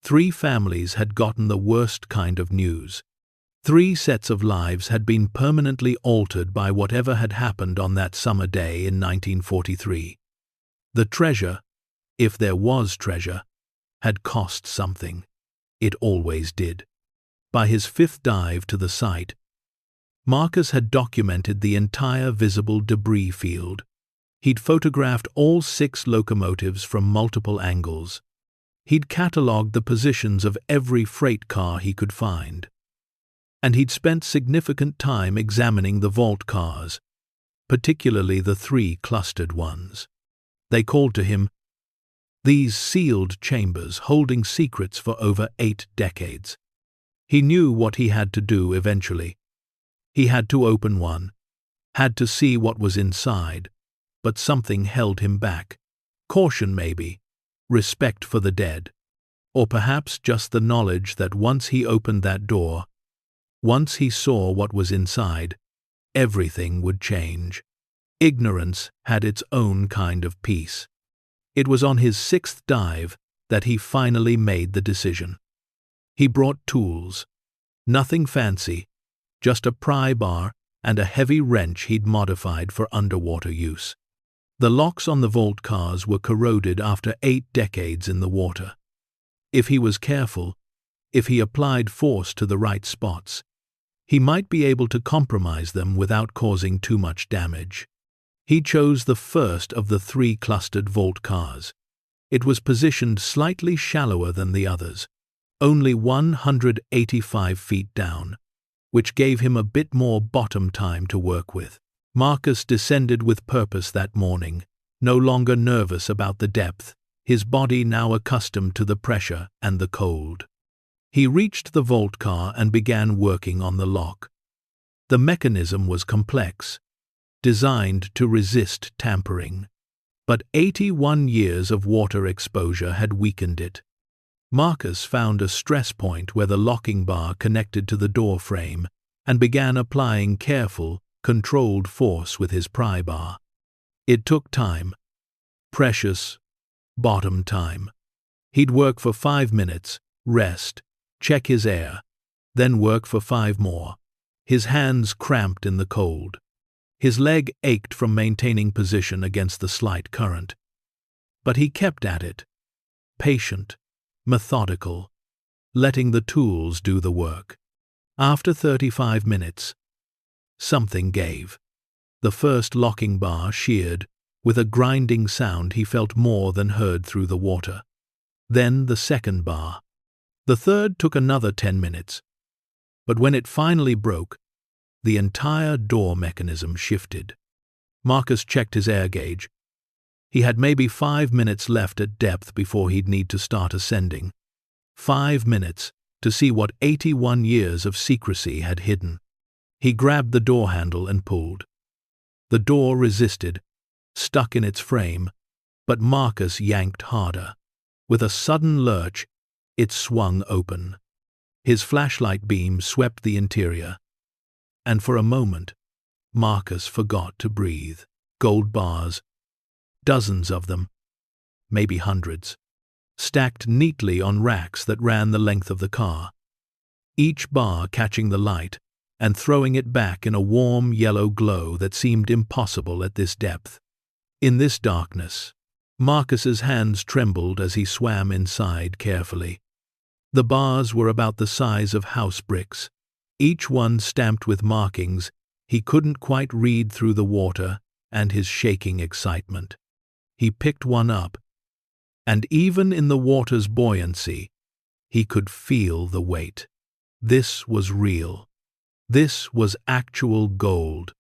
3 families had gotten the worst kind of news. 3 sets of lives had been permanently altered by whatever had happened on that summer day in 1943. The treasure, if there was treasure, had cost something. It always did. By his fifth dive to the site, Marcus had documented the entire visible debris field. He'd photographed all 6 locomotives from multiple angles. He'd catalogued the positions of every freight car he could find. And he'd spent significant time examining the vault cars, particularly the 3 clustered ones. They called to him, these sealed chambers holding secrets for over 8 decades. He knew what he had to do eventually. He had to open one, had to see what was inside, but something held him back. Caution maybe, respect for the dead, or perhaps just the knowledge that once he opened that door, once he saw what was inside, everything would change. Ignorance had its own kind of peace. It was on his 6th dive that he finally made the decision. He brought tools. Nothing fancy, just a pry bar and a heavy wrench he'd modified for underwater use. The locks on the vault cars were corroded after 8 decades in the water. If he was careful, if he applied force to the right spots, he might be able to compromise them without causing too much damage. He chose the first of the 3 clustered vault cars. It was positioned slightly shallower than the others, only 185 feet down, which gave him a bit more bottom time to work with. Marcus descended with purpose that morning, no longer nervous about the depth, his body now accustomed to the pressure and the cold. He reached the vault car and began working on the lock. The mechanism was complex, designed to resist tampering, but 81 years of water exposure had weakened it. Marcus found a stress point where the locking bar connected to the door frame and began applying careful, controlled force with his pry bar. It took time, precious, bottom time. He'd work for 5 minutes, rest, check his air, then work for 5 more. His hands cramped in the cold. His leg ached from maintaining position against the slight current. But he kept at it, patient, methodical, letting the tools do the work. After 35 minutes, something gave. The first locking bar sheared. With a grinding sound he felt more than heard through the water. Then the second bar. The third took another 10 minutes. But when it finally broke, the entire door mechanism shifted. Marcus checked his air gauge. He had maybe 5 minutes left at depth before he'd need to start ascending. 5 minutes to see what 81 years of secrecy had hidden. He grabbed the door handle and pulled. The door resisted, stuck in its frame, but Marcus yanked harder. With a sudden lurch, it swung open. His flashlight beam swept the interior, and for a moment, Marcus forgot to breathe. Gold bars, dozens of them, maybe hundreds, stacked neatly on racks that ran the length of the car, each bar catching the light and throwing it back in a warm yellow glow that seemed impossible at this depth. In this darkness, Marcus's hands trembled as he swam inside carefully. The bars were about the size of house bricks, each one stamped with markings he couldn't quite read through the water and his shaking excitement. He picked one up, and even in the water's buoyancy, he could feel the weight. This was real. This was actual gold.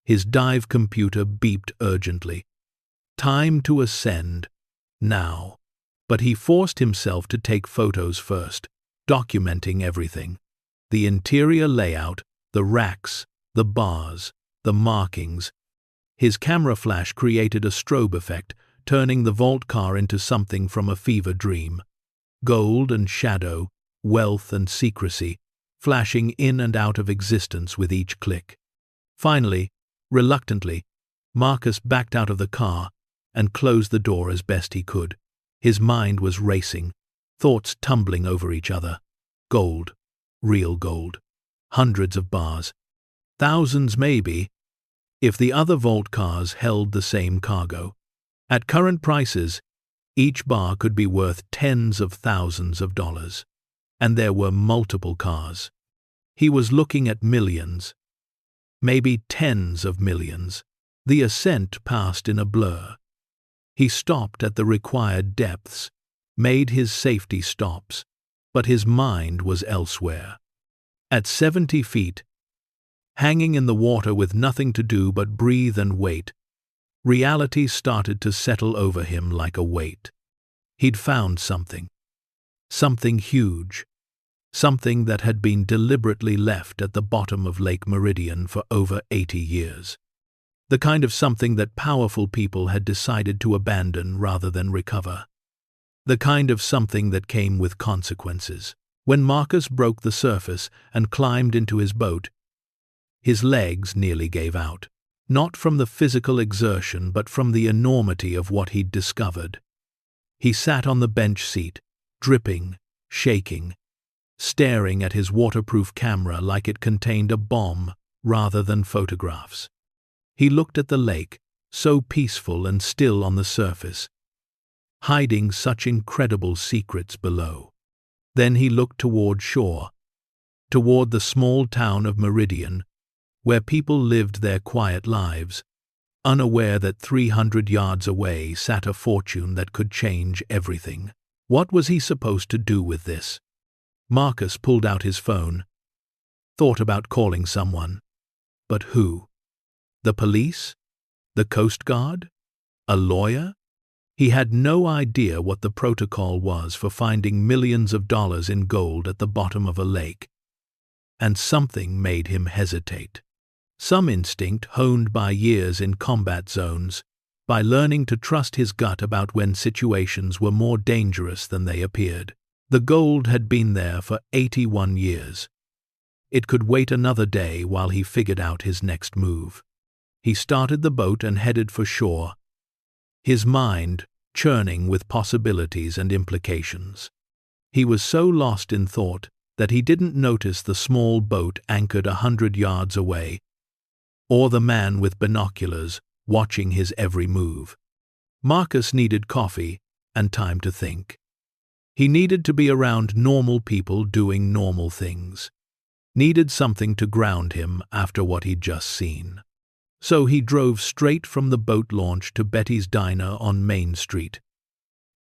His dive computer beeped urgently. Time to ascend, now. But he forced himself to take photos first, documenting everything. The interior layout, the racks, the bars, the markings. His camera flash created a strobe effect, turning the vault car into something from a fever dream. Gold and shadow, wealth and secrecy, flashing in and out of existence with each click. Finally, reluctantly, Marcus backed out of the car and closed the door as best he could. His mind was racing, thoughts tumbling over each other. Gold, real gold, hundreds of bars, thousands maybe, if the other vault cars held the same cargo. At current prices, Each bar could be worth tens of thousands of dollars. And there were multiple cars. He was looking at millions, maybe tens of millions. The ascent passed in a blur. He stopped at the required depths, made his safety stops, but his mind was elsewhere. At 70 feet, hanging in the water with nothing to do but breathe and wait, reality started to settle over him like a weight. He'd found something. Something huge. Something that had been deliberately left at the bottom of Lake Meridian for over 80 years. The kind of something that powerful people had decided to abandon rather than recover. The kind of something that came with consequences. When Marcus broke the surface and climbed into his boat, his legs nearly gave out. Not from the physical exertion, but from the enormity of what he'd discovered. He sat on the bench seat, dripping, shaking, staring at his waterproof camera like it contained a bomb rather than photographs. He looked at the lake, so peaceful and still on the surface, hiding such incredible secrets below. Then he looked toward shore, toward the small town of Meridian, where people lived their quiet lives, unaware that 300 yards away sat a fortune that could change everything. What was he supposed to do with this? Marcus pulled out his phone, thought about calling someone. But who? The police? The Coast Guard? A lawyer? He had no idea what the protocol was for finding millions of dollars in gold at the bottom of a lake. And something made him hesitate. Some instinct honed by years in combat zones, by learning to trust his gut about when situations were more dangerous than they appeared. The gold had been there for 81 years. It could wait another day while he figured out his next move. He started the boat and headed for shore, his mind churning with possibilities and implications. He was so lost in thought that he didn't notice the small boat anchored 100 yards away, or the man with binoculars watching his every move. Marcus needed coffee and time to think. He needed to be around normal people doing normal things. Needed something to ground him after what he'd just seen. So he drove straight from the boat launch to Betty's Diner on Main Street.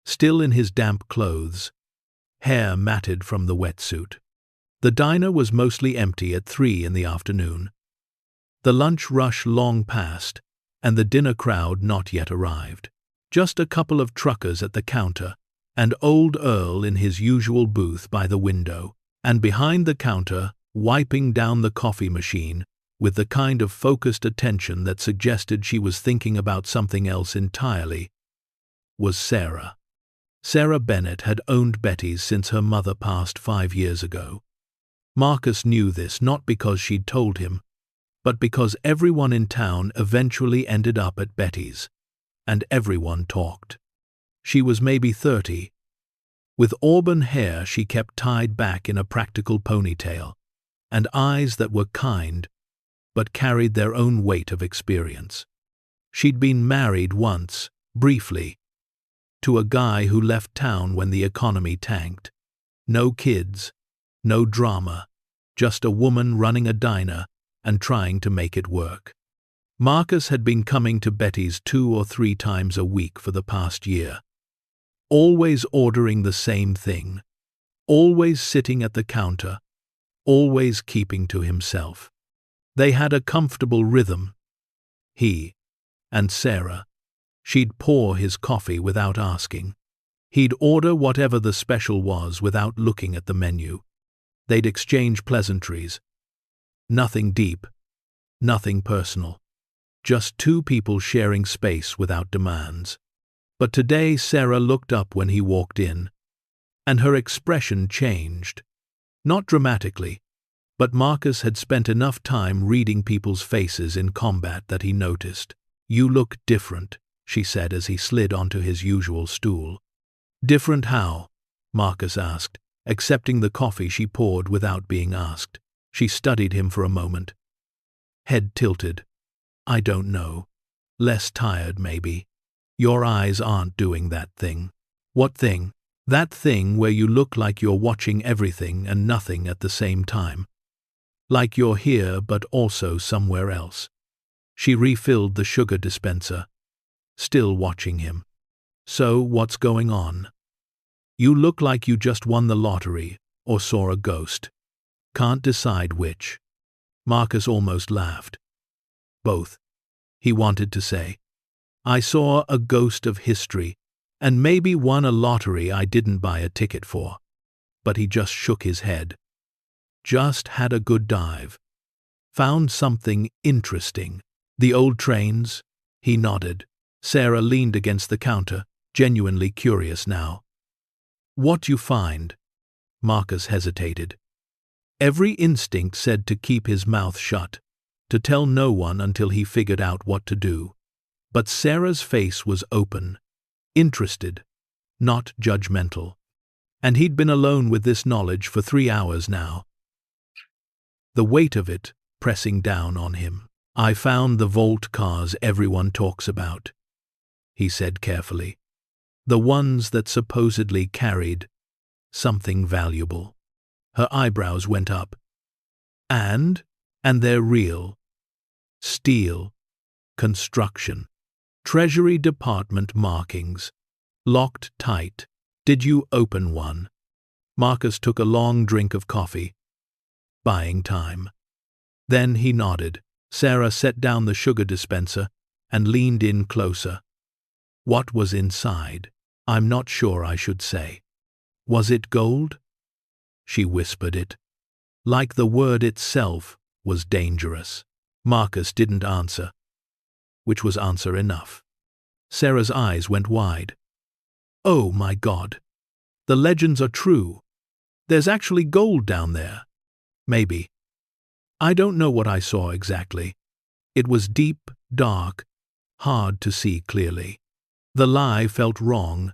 Still in his damp clothes, hair matted from the wetsuit. The diner was mostly empty at 3 in the afternoon. The lunch rush long past, and the dinner crowd not yet arrived. Just a couple of truckers at the counter, and old Earl in his usual booth by the window, and behind the counter, wiping down the coffee machine, with the kind of focused attention that suggested she was thinking about something else entirely, was Sarah. Sarah Bennett had owned Betty's since her mother passed 5 years ago. Marcus knew this not because she'd told him, but because everyone in town eventually ended up at Betty's, and everyone talked. She was maybe 30. With auburn hair she kept tied back in a practical ponytail, and eyes that were kind, but carried their own weight of experience. She'd been married once, briefly, to a guy who left town when the economy tanked. No kids, no drama, just a woman running a diner and trying to make it work. Marcus had been coming to Betty's 2 or 3 times a week for the past year. Always ordering the same thing, always sitting at the counter, always keeping to himself. They had a comfortable rhythm. He and Sarah. She'd pour his coffee without asking. He'd order whatever the special was without looking at the menu. They'd exchange pleasantries. Nothing deep, nothing personal. Just 2 people sharing space without demands. But today Sarah looked up when he walked in, and her expression changed. Not dramatically, but Marcus had spent enough time reading people's faces in combat that he noticed. "You look different," she said as he slid onto his usual stool. "Different how?" Marcus asked, accepting the coffee she poured without being asked. She studied him for a moment. Head tilted. "I don't know. Less tired, maybe. Your eyes aren't doing that thing." What thing? That thing where you look like you're watching everything and nothing at the same time. Like you're here but also somewhere else. She refilled the sugar dispenser, still watching him. So, what's going on? You look like you just won the lottery or saw a ghost. Can't decide which. Marcus almost laughed. Both, he wanted to say. I saw a ghost of history, and maybe won a lottery I didn't buy a ticket for. But he just shook his head. Just had a good dive. Found something interesting. The old trains? He nodded. Sarah leaned against the counter, genuinely curious now. What you find? Marcus hesitated. Every instinct said to keep his mouth shut, to tell no one until he figured out what to do. But Sarah's face was open, interested, not judgmental. And he'd been alone with this knowledge for 3 hours now. The weight of it pressing down on him. I found the vault cars everyone talks about, he said carefully. The ones that supposedly carried something valuable. Her eyebrows went up. And they're real. Steel. Construction. Treasury Department markings. Locked tight. Did you open one? Marcus took a long drink of coffee. Buying time. Then he nodded. Sarah set down the sugar dispenser and leaned in closer. What was inside? I'm not sure I should say. Was it gold? She whispered it. Like the word itself was dangerous. Marcus didn't answer, which was answer enough. Sarah's eyes went wide. Oh my God. The legends are true. There's actually gold down there. Maybe. I don't know what I saw exactly. It was deep, dark, hard to see clearly. The lie felt wrong,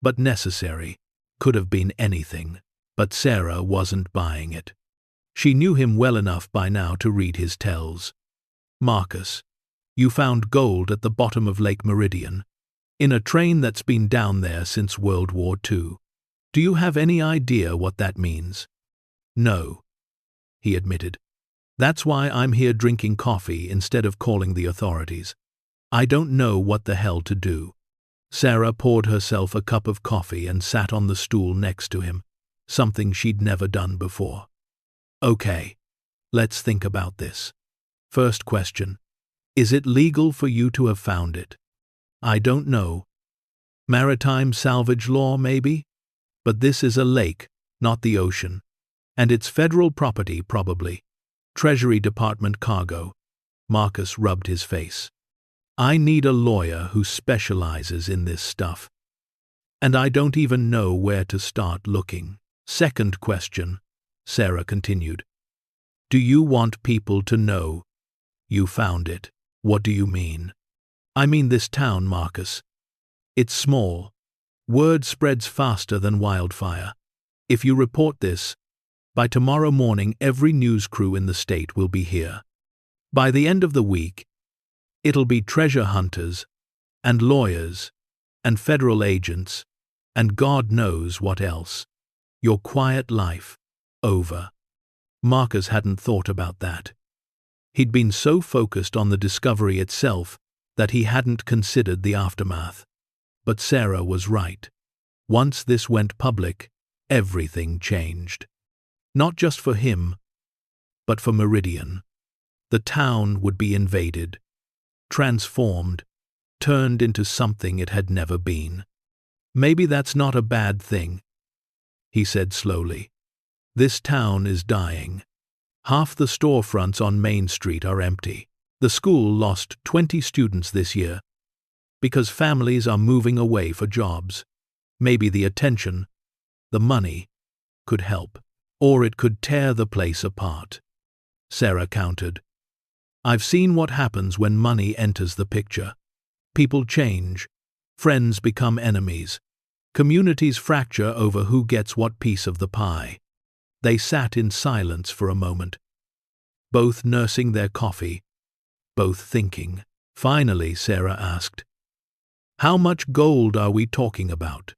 but necessary. Could have been anything. But Sarah wasn't buying it. She knew him well enough by now to read his tells. Marcus, you found gold at the bottom of Lake Meridian, in a train that's been down there since World War II. Do you have any idea what that means? No, he admitted. That's why I'm here drinking coffee instead of calling the authorities. I don't know what the hell to do. Sarah poured herself a cup of coffee and sat on the stool next to him, something she'd never done before. Okay, let's think about this. First question. Is it legal for you to have found it? I don't know. Maritime salvage law, maybe? But this is a lake, not the ocean. And it's federal property, probably. Treasury Department cargo. Marcus rubbed his face. I need a lawyer who specializes in this stuff. And I don't even know where to start looking. Second question, Sarah continued. Do you want people to know you found it? What do you mean? I mean this town, Marcus. It's small. Word spreads faster than wildfire. If you report this, by tomorrow morning every news crew in the state will be here. By the end of the week, it'll be treasure hunters, and lawyers, and federal agents, and God knows what else. Your quiet life, over. Marcus hadn't thought about that. He'd been so focused on the discovery itself that he hadn't considered the aftermath. But Sarah was right. Once this went public, everything changed. Not just for him, but for Meridian. The town would be invaded, transformed, turned into something it had never been. Maybe that's not a bad thing, he said slowly. This town is dying. Half the storefronts on Main Street are empty. The school lost 20 students this year because families are moving away for jobs. Maybe the attention, the money, could help. Or it could tear the place apart. Sarah countered. I've seen what happens when money enters the picture. People change. Friends become enemies. Communities fracture over who gets what piece of the pie. They sat in silence for a moment, both nursing their coffee, both thinking. Finally, Sarah asked, how much gold are we talking about?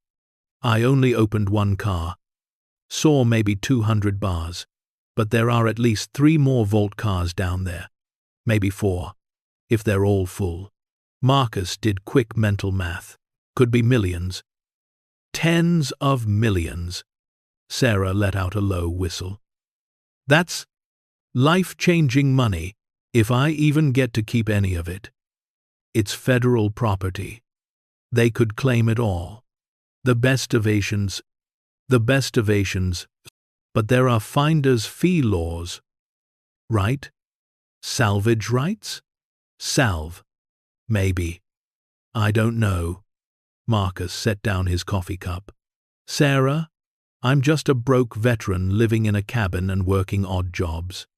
I only opened one car. Saw maybe 200 bars. But there are at least 3 more vault cars down there. Maybe 4. If they're all full. Marcus did quick mental math. Could be millions. Tens of millions. Sarah let out a low whistle. That's life-changing money, if I even get to keep any of it. It's federal property. They could claim it all. The best ovations, but there are finder's fee laws. Right? Salvage rights? Salve. Maybe. I don't know. Marcus set down his coffee cup. Sarah, I'm just a broke veteran living in a cabin and working odd jobs.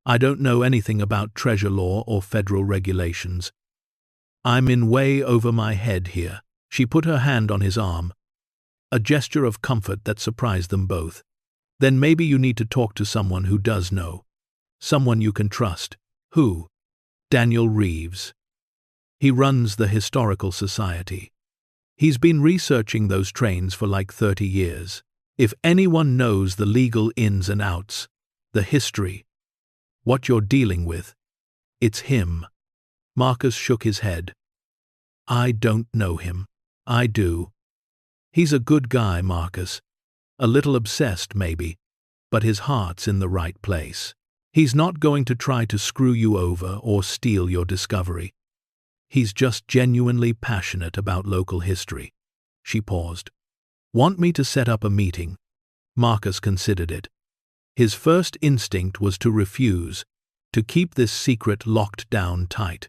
I don't know anything about treasure law or federal regulations. I'm in way over my head here. She put her hand on his arm, a gesture of comfort that surprised them both. Then maybe you need to talk to someone who does know. Someone you can trust. Who? Daniel Reeves. He runs the Historical Society. He's been researching those trains for like 30 years. If anyone knows the legal ins and outs, the history, what you're dealing with, it's him. Marcus shook his head. I don't know him. I do. He's a good guy, Marcus. A little obsessed, maybe, but his heart's in the right place. He's not going to try to screw you over or steal your discovery. He's just genuinely passionate about local history. She paused. Want me to set up a meeting? Marcus considered it. His first instinct was to refuse, to keep this secret locked down tight.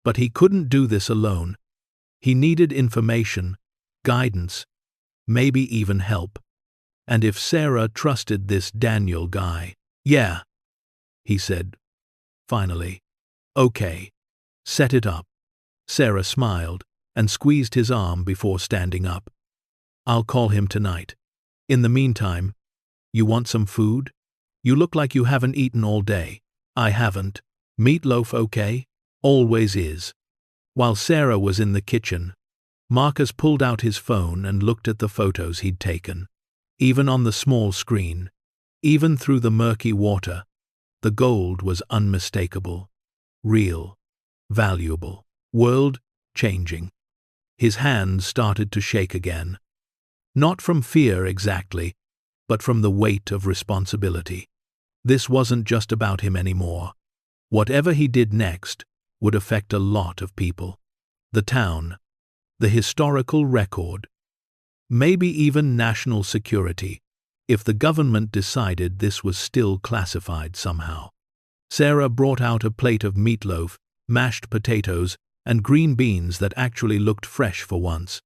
But he couldn't do this alone. He needed information, guidance, maybe even help. And if Sarah trusted this Daniel guy, yeah, he said, finally. Okay, set it up. Sarah smiled and squeezed his arm before standing up. I'll call him tonight. In the meantime, you want some food? You look like you haven't eaten all day. I haven't. Meatloaf okay? Always is. While Sarah was in the kitchen, Marcus pulled out his phone and looked at the photos he'd taken. Even on the small screen, even through the murky water, the gold was unmistakable, real, valuable, world-changing. His hands started to shake again. Not from fear exactly, but from the weight of responsibility. This wasn't just about him anymore. Whatever he did next would affect a lot of people. The town, the historical record, maybe even national security, if the government decided this was still classified somehow. Sarah brought out a plate of meatloaf, mashed potatoes, and green beans that actually looked fresh for once.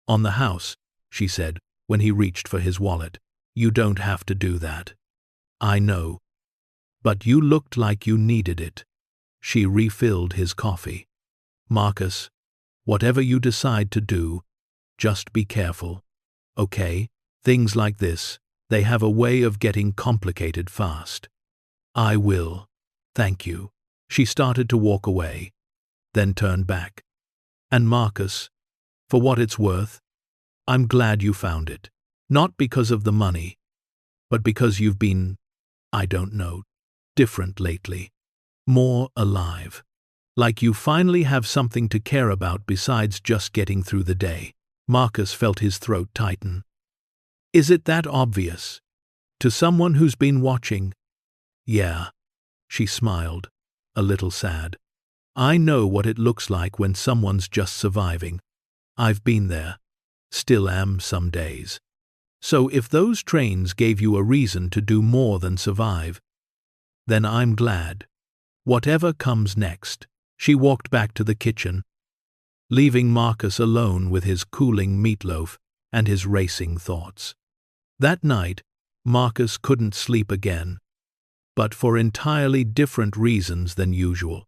On the house, she said, when he reached for his wallet. You don't have to do that. I know. But you looked like you needed it. She refilled his coffee. Marcus, whatever you decide to do, just be careful. Okay? Things like this, they have a way of getting complicated fast. I will. Thank you. She started to walk away, then turned back. And Marcus, for what it's worth, I'm glad you found it. Not because of the money, but because you've been, I don't know, different lately. More alive. Like you finally have something to care about besides just getting through the day. Marcus felt his throat tighten. Is it that obvious? To someone who's been watching? Yeah. She smiled, a little sad. I know what it looks like when someone's just surviving. I've been there. Still am some days. So if those trains gave you a reason to do more than survive, then I'm glad. Whatever comes next. She walked back to the kitchen, leaving Marcus alone with his cooling meatloaf and his racing thoughts. That night, Marcus couldn't sleep again, but for entirely different reasons than usual.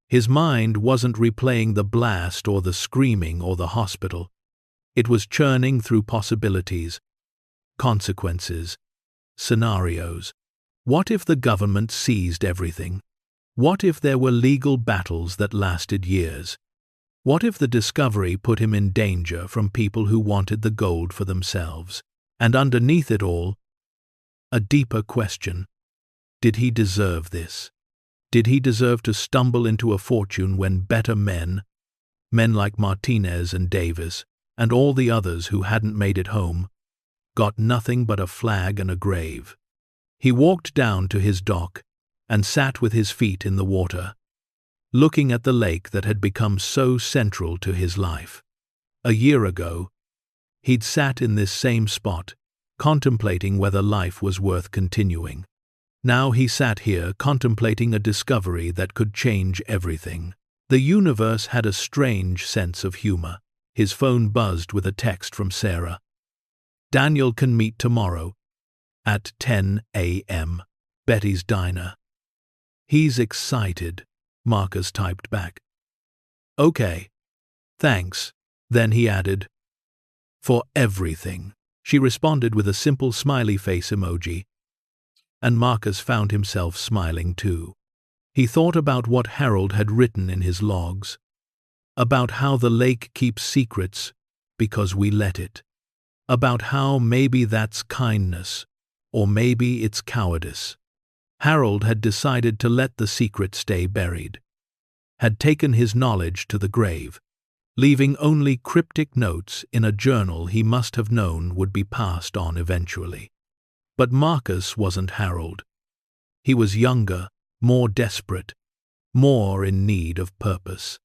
His mind wasn't replaying the blast or the screaming or the hospital. It was churning through possibilities, consequences, scenarios. What if the government seized everything? What if there were legal battles that lasted years? What if the discovery put him in danger from people who wanted the gold for themselves? And underneath it all, a deeper question. Did he deserve this? Did he deserve to stumble into a fortune when better men like Martinez and Davis, and all the others who hadn't made it home, got nothing but a flag and a grave? He walked down to his dock and sat with his feet in the water, looking at the lake that had become so central to his life. A year ago, he'd sat in this same spot, contemplating whether life was worth continuing. Now he sat here contemplating a discovery that could change everything. The universe had a strange sense of humor. His phone buzzed with a text from Sarah. "Daniel can meet tomorrow at 10 a.m. Betty's Diner." "He's excited," Marcus typed back. "Okay. Thanks." Then he added, "For everything." She responded with a simple smiley face emoji, and Marcus found himself smiling too. He thought about what Harold had written in his logs, about how the lake keeps secrets because we let it, about how maybe that's kindness, or maybe it's cowardice. Harold had decided to let the secret stay buried, had taken his knowledge to the grave, leaving only cryptic notes in a journal he must have known would be passed on eventually. But Marcus wasn't Harold. He was younger, more desperate, more in need of purpose.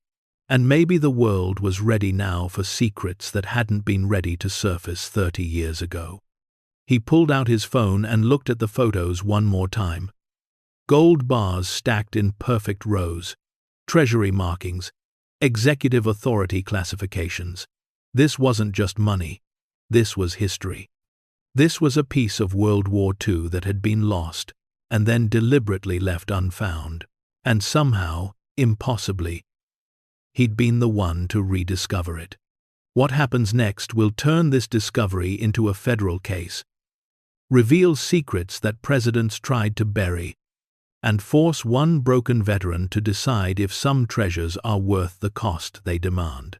And maybe the world was ready now for secrets that hadn't been ready to surface 30 years ago. He pulled out his phone and looked at the photos one more time. Gold bars stacked in perfect rows, treasury markings, executive authority classifications. This wasn't just money. This was history. This was a piece of World War II that had been lost and then deliberately left unfound. And somehow, impossibly, he'd been the one to rediscover it. What happens next will turn this discovery into a federal case, reveal secrets that presidents tried to bury, and force one broken veteran to decide if some treasures are worth the cost they demand.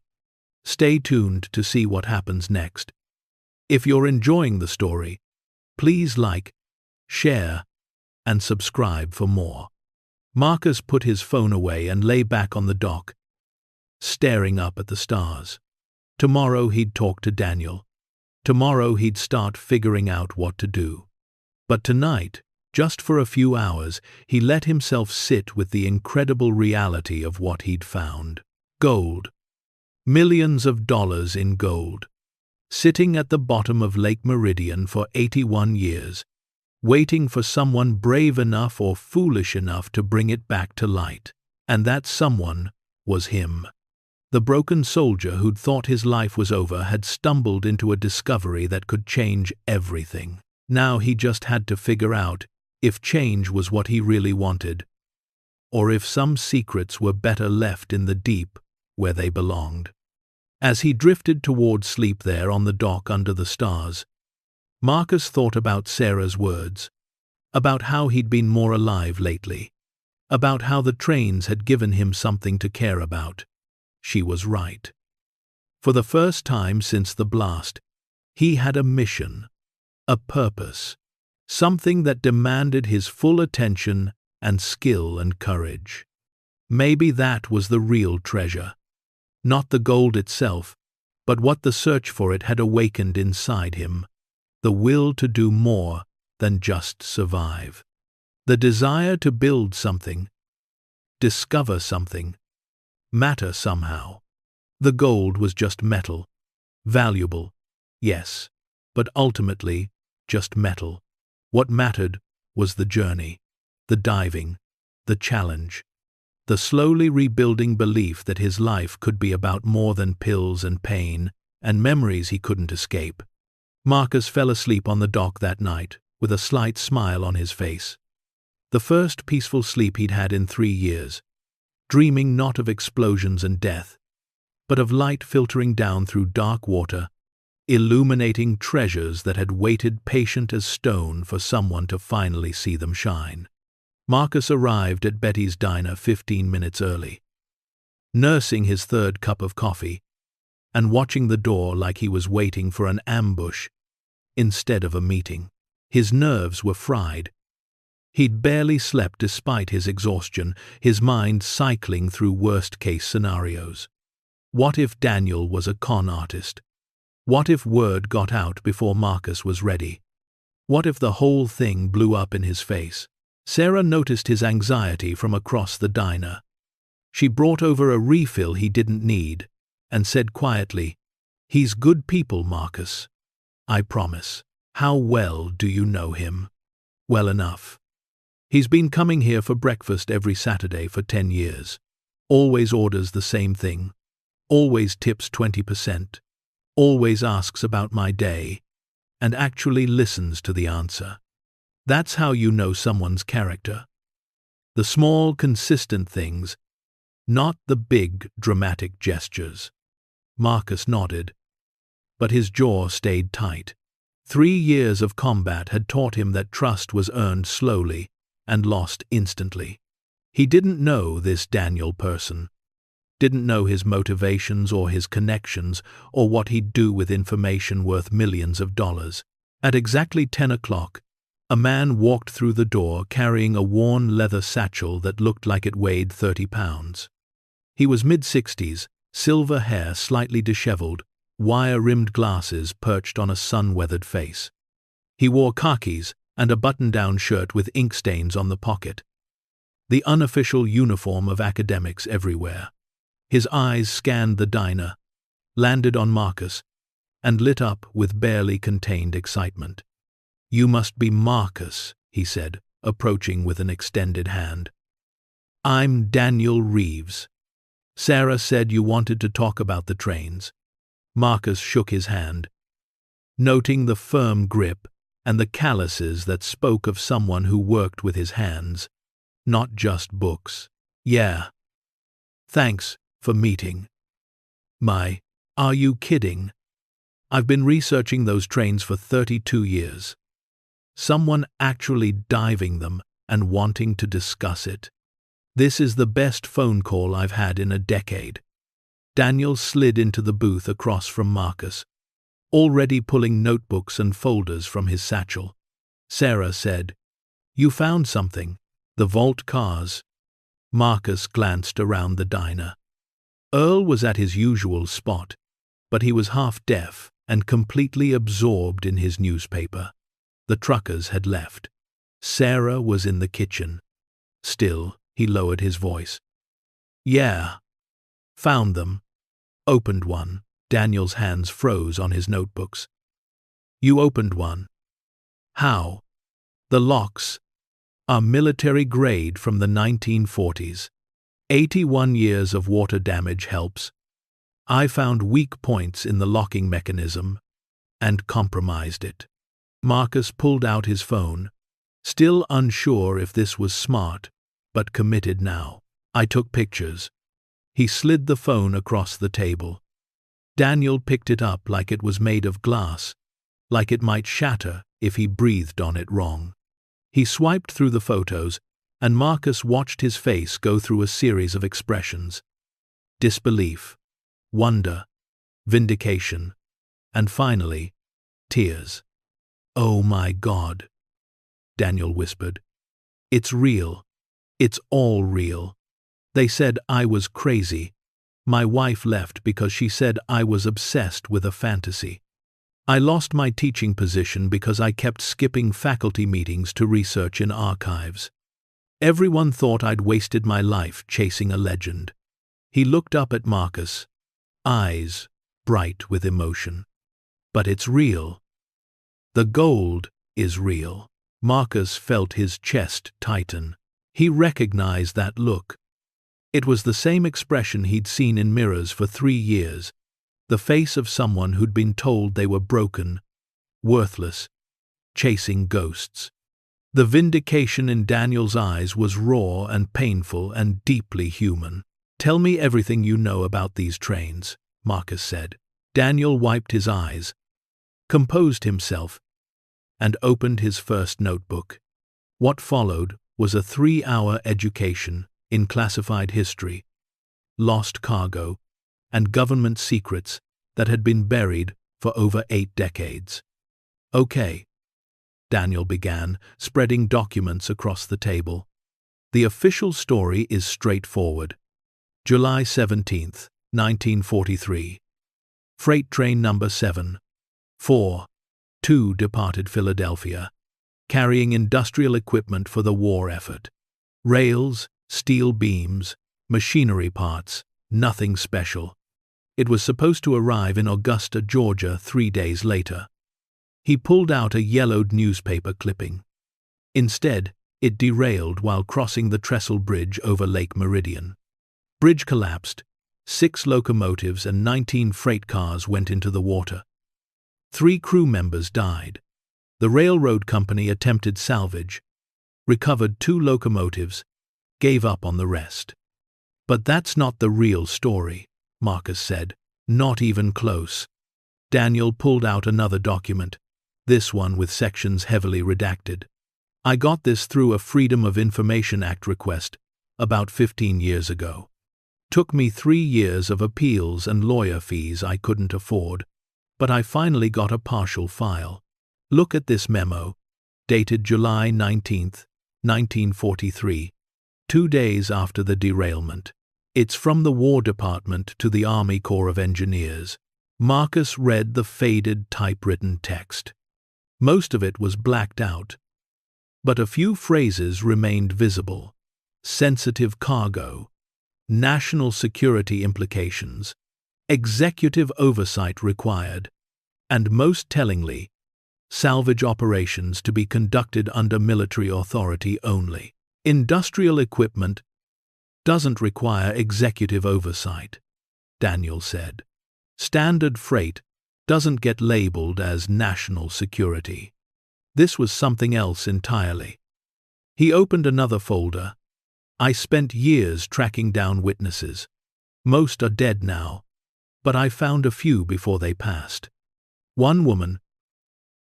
Stay tuned to see what happens next. If you're enjoying the story, please like, share, and subscribe for more. Marcus put his phone away and lay back on the dock, staring up at the stars. Tomorrow he'd talk to Daniel. Tomorrow he'd start figuring out what to do. But tonight, just for a few hours, he let himself sit with the incredible reality of what he'd found. Gold. Millions of dollars in gold. Sitting at the bottom of Lake Meridian for 81 years, waiting for someone brave enough or foolish enough to bring it back to light. And that someone was him. The broken soldier who'd thought his life was over had stumbled into a discovery that could change everything. Now he just had to figure out if change was what he really wanted, or if some secrets were better left in the deep where they belonged. As he drifted toward sleep there on the dock under the stars, Marcus thought about Sarah's words, about how he'd been more alive lately, about how the trains had given him something to care about. She was right. For the first time since the blast, he had a mission, a purpose, something that demanded his full attention and skill and courage. Maybe that was the real treasure. Not the gold itself, but what the search for it had awakened inside him. The will to do more than just survive. The desire to build something, discover something, matter somehow. The gold was just metal. Valuable, yes, but ultimately just metal. What mattered was the journey, the diving, the challenge, the slowly rebuilding belief that his life could be about more than pills and pain and memories he couldn't escape. Marcus fell asleep on the dock that night, with a slight smile on his face. The first peaceful sleep he'd had in 3 years, dreaming not of explosions and death, but of light filtering down through dark water, illuminating treasures that had waited patient as stone for someone to finally see them shine. Marcus arrived at Betty's Diner 15 minutes early. nursing his third cup of coffee, and watching the door like he was waiting for an ambush instead of a meeting. His nerves were fried. He'd barely slept despite his exhaustion, his mind cycling through worst-case scenarios. What if Daniel was a con artist? What if word got out before Marcus was ready? What if the whole thing blew up in his face? Sarah noticed his anxiety from across the diner. She brought over a refill he didn't need and said quietly, "He's good people, Marcus. I promise." "How well do you know him?" "Well enough. He's been coming here for breakfast every Saturday for 10 years. Always orders the same thing. Always tips 20%. Always asks about my day, and actually listens to the answer. That's how you know someone's character. The small, consistent things, not the big, dramatic gestures." Marcus nodded, but his jaw stayed tight. 3 years of combat had taught him that trust was earned slowly and lost instantly. He didn't know this Daniel person, didn't know his motivations or his connections or what he'd do with information worth millions of dollars. At exactly 10 o'clock, a man walked through the door carrying a worn leather satchel that looked like it weighed 30 pounds. He was mid-60s, silver hair slightly disheveled, wire-rimmed glasses perched on a sun-weathered face. He wore khakis and a button-down shirt with ink stains on the pocket. The unofficial uniform of academics everywhere. His eyes scanned the diner, landed on Marcus, and lit up with barely contained excitement. "You must be Marcus," he said, approaching with an extended hand. "I'm Daniel Reeves. Sarah said you wanted to talk about the trains." Marcus shook his hand, noting the firm grip and the calluses that spoke of someone who worked with his hands, not just books. "Yeah. Thanks for meeting." Are you kidding? I've been researching those trains for 32 years. Someone actually diving them and wanting to discuss it. This is the best phone call I've had in a decade." Daniel slid into the booth across from Marcus, already pulling notebooks and folders from his satchel. Sarah said, "You found something. The vault cars." Marcus glanced around the diner. Earl was at his usual spot, but he was half-deaf and completely absorbed in his newspaper. The truckers had left. Sarah was in the kitchen. Still, he lowered his voice. "Yeah. Found them. Opened one." Daniel's hands froze on his notebooks. "You opened one? How?" "The locks are military grade from the 1940s. 81 years of water damage helps. I found weak points in the locking mechanism and compromised it." Marcus pulled out his phone, still unsure if this was smart, but committed now. "I took pictures." He slid the phone across the table. Daniel picked it up like it was made of glass, like it might shatter if he breathed on it wrong. He swiped through the photos, and Marcus watched his face go through a series of expressions. Disbelief, wonder, vindication, and finally, tears. "Oh my God," Daniel whispered. "It's real. It's all real. They said I was crazy. My wife left because she said I was obsessed with a fantasy. I lost my teaching position because I kept skipping faculty meetings to research in archives. Everyone thought I'd wasted my life chasing a legend." He looked up at Marcus, eyes bright with emotion. "But it's real. The gold is real." Marcus felt his chest tighten. He recognized that look. It was the same expression he'd seen in mirrors for 3 years, the face of someone who'd been told they were broken, worthless, chasing ghosts. The vindication in Daniel's eyes was raw and painful and deeply human. "Tell me everything you know about these trains," Marcus said. Daniel wiped his eyes, composed himself, and opened his first notebook. What followed was a 3-hour education in classified history, lost cargo, and government secrets that had been buried for over 8 decades. Okay, Daniel began, spreading documents across the table. The official story is straightforward. July 17, 1943. Freight train number 742 departed Philadelphia, carrying industrial equipment for the war effort. Rails, steel beams, machinery parts, nothing special. It was supposed to arrive in Augusta, Georgia 3 days later. He pulled out a yellowed newspaper clipping. Instead, it derailed while crossing the trestle bridge over Lake Meridian. Bridge collapsed. 6 locomotives and 19 freight cars went into the water. 3 crew members died. The railroad company attempted salvage, recovered 2 locomotives, gave up on the rest. But that's not the real story, Marcus said. Not even close. Daniel pulled out another document, this one with sections heavily redacted. I got this through a Freedom of Information Act request about 15 years ago. Took me 3 years of appeals and lawyer fees I couldn't afford, but I finally got a partial file. Look at this memo, dated July 19, 1943, 2 days after the derailment. It's from the War Department to the Army Corps of Engineers. Marcus read the faded typewritten text. Most of it was blacked out, but a few phrases remained visible. Sensitive cargo, national security implications, executive oversight required, and most tellingly, salvage operations to be conducted under military authority only. Industrial equipment doesn't require executive oversight, Daniel said. Standard freight doesn't get labeled as national security. This was something else entirely. He opened another folder. I spent years tracking down witnesses. Most are dead now, but I found a few before they passed. One woman,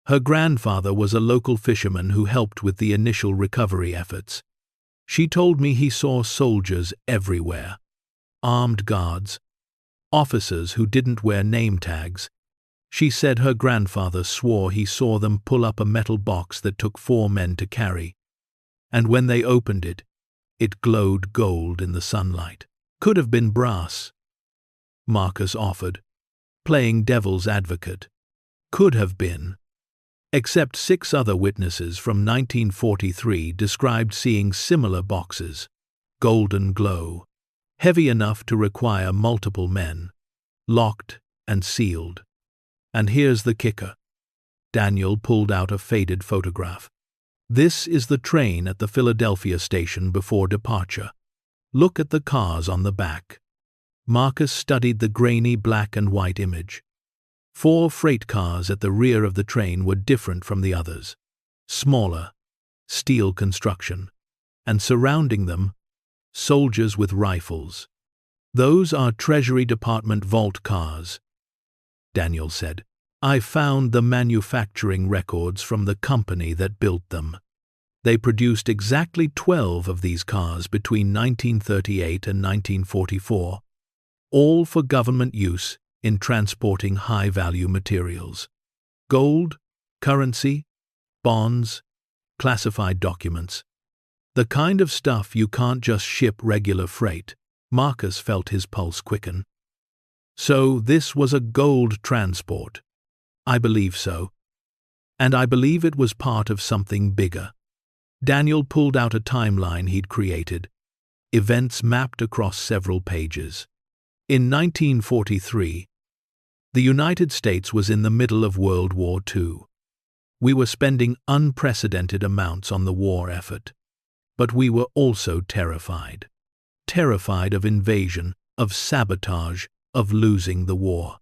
her grandfather was a local fisherman who helped with the initial recovery efforts. She told me he saw soldiers everywhere, armed guards, officers who didn't wear name tags. She said her grandfather swore he saw them pull up a metal box that took 4 men to carry, and when they opened it, it glowed gold in the sunlight. Could have been brass, Marcus offered, playing devil's advocate. Could have been. Except 6 other witnesses from 1943 described seeing similar boxes. Golden glow. Heavy enough to require multiple men. Locked and sealed. And here's the kicker. Daniel pulled out a faded photograph. This is the train at the Philadelphia station before departure. Look at the cars on the back. Marcus studied the grainy black and white image. 4 freight cars at the rear of the train were different from the others. Smaller, steel construction, and surrounding them, soldiers with rifles. Those are Treasury Department vault cars, Daniel said. I found the manufacturing records from the company that built them. They produced exactly 12 of these cars between 1938 and 1944, all for government use in transporting high-value materials. Gold, currency, bonds, classified documents. The kind of stuff you can't just ship regular freight. Marcus felt his pulse quicken. So this was a gold transport. I believe so. And I believe it was part of something bigger. Daniel pulled out a timeline he'd created, events mapped across several pages. In 1943, the United States was in the middle of World War II. We were spending unprecedented amounts on the war effort. But we were also terrified. Terrified of invasion, of sabotage, of losing the war.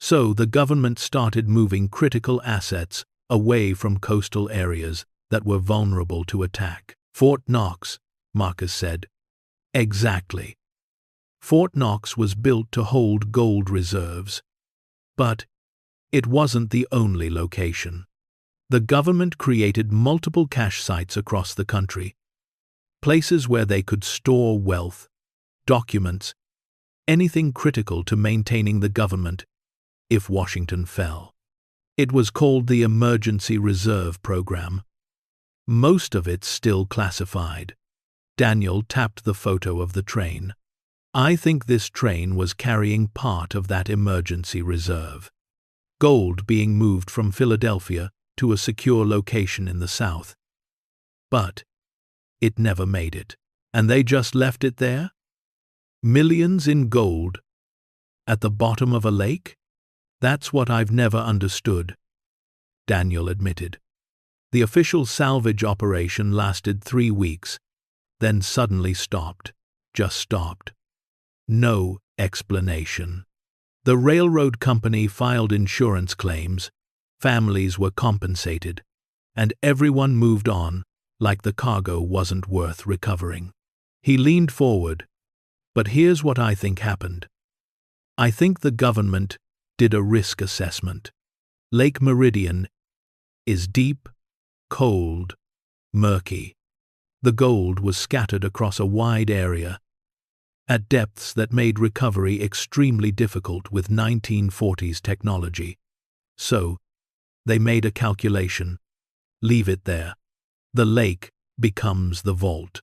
So the government started moving critical assets away from coastal areas that were vulnerable to attack. Fort Knox, Marcus said. Exactly. Fort Knox was built to hold gold reserves. But it wasn't the only location. The government created multiple cache sites across the country, places where they could store wealth, documents, anything critical to maintaining the government if Washington fell. It was called the Emergency Reserve Program. Most of it's still classified. Daniel tapped the photo of the train. I think this train was carrying part of that emergency reserve. Gold being moved from Philadelphia to a secure location in the South. But it never made it. And they just left it there? Millions in gold at the bottom of a lake? That's what I've never understood, Daniel admitted. The official salvage operation lasted 3 weeks, then suddenly stopped. Just stopped. No explanation. The railroad company filed insurance claims, families were compensated, and everyone moved on like the cargo wasn't worth recovering. He leaned forward. But here's what I think happened. I think the government did a risk assessment. Lake Meridian is deep, cold, murky. The gold was scattered across a wide area, at depths that made recovery extremely difficult with 1940s technology. So, they made a calculation. Leave it there. The lake becomes the vault.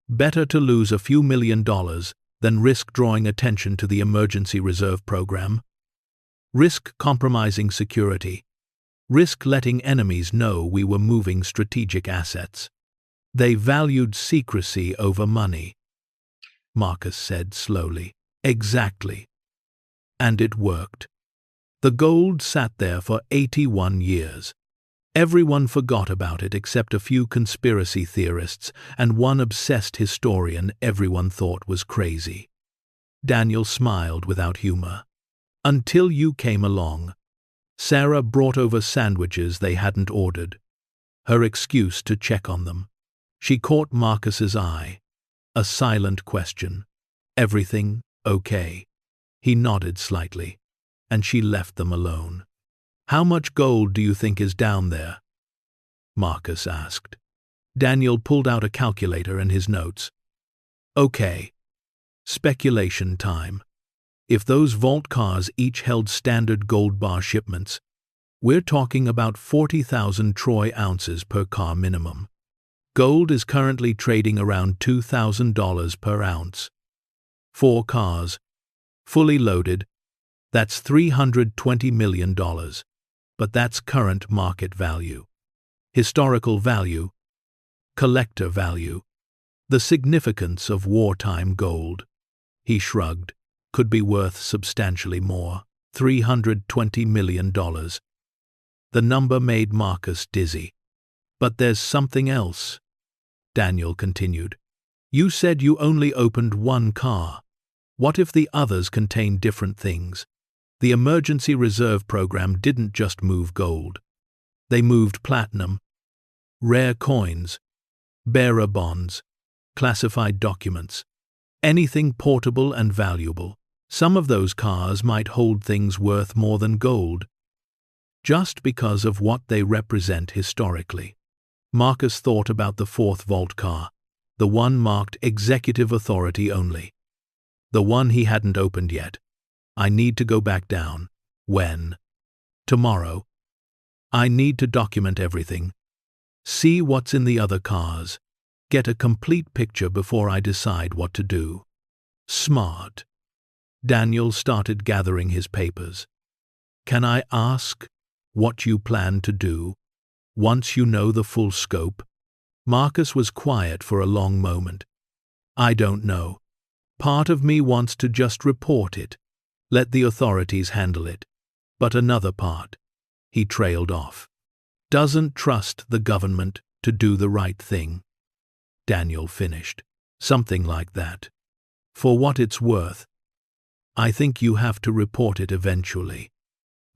Better to lose a few $1 million than risk drawing attention to the Emergency Reserve Program. Risk compromising security. Risk letting enemies know we were moving strategic assets. They valued secrecy over money, Marcus said slowly. Exactly. And it worked. The gold sat there for 81 years. Everyone forgot about it except a few conspiracy theorists and one obsessed historian everyone thought was crazy. Daniel smiled without humor. Until you came along. Sarah brought over sandwiches they hadn't ordered. Her excuse to check on them. She caught Marcus's eye. A silent question. Everything okay? He nodded slightly, and she left them alone. How much gold do you think is down there? Marcus asked. Daniel pulled out a calculator and his notes. Okay. Speculation time. If those vault cars each held standard gold bar shipments, we're talking about 40,000 troy ounces per car minimum. Gold is currently trading around $2,000 per ounce. 4 cars, fully loaded, that's $320 million. But that's current market value. Historical value. Collector value. The significance of wartime gold. He shrugged. Could be worth substantially more. $320 million. The number made Marcus dizzy. But there's something else, Daniel continued. You said you only opened 1 car. What if the others contain different things? The Emergency Reserve Program didn't just move gold. They moved platinum, rare coins, bearer bonds, classified documents, anything portable and valuable. Some of those cars might hold things worth more than gold, just because of what they represent historically. Marcus thought about the 4th vault car, the one marked Executive Authority Only. The one he hadn't opened yet. I need to go back down. When? Tomorrow. I need to document everything. See what's in the other cars. Get a complete picture before I decide what to do. Smart. Daniel started gathering his papers. Can I ask what you plan to do once you know the full scope? Marcus was quiet for a long moment. I don't know. Part of me wants to just report it. Let the authorities handle it. But another part, he trailed off, doesn't trust the government to do the right thing. Daniel finished. Something like that. For what it's worth, I think you have to report it eventually.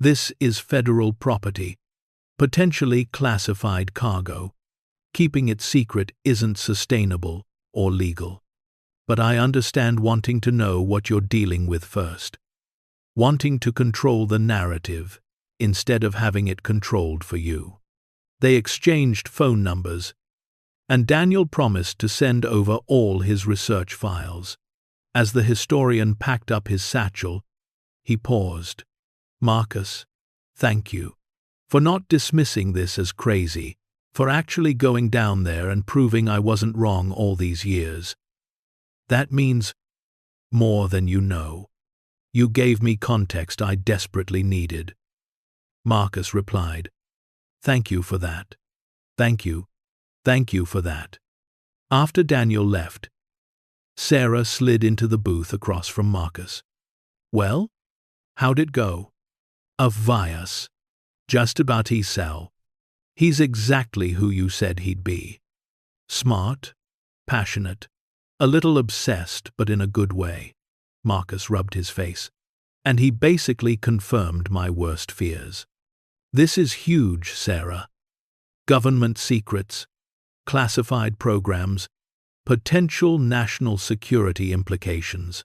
This is federal property, potentially classified cargo. Keeping it secret isn't sustainable or legal. But I understand wanting to know what you're dealing with first. Wanting to control the narrative instead of having it controlled for you. They exchanged phone numbers, and Daniel promised to send over all his research files. As the historian packed up his satchel, he paused. "Marcus, thank you. For not dismissing this as crazy, for actually going down there and proving I wasn't wrong all these years. That means more than you know. You gave me context I desperately needed." Marcus replied, "Thank you for that. Thank you. Thank you for that." After Daniel left, Sarah slid into the booth across from Marcus. "Well, how'd it go?" "Of Vias. Just about he sell. He's exactly who you said he'd be. Smart, passionate, a little obsessed, but in a good way." Marcus rubbed his face. "And he basically confirmed my worst fears. This is huge, Sarah. Government secrets, classified programs, potential national security implications.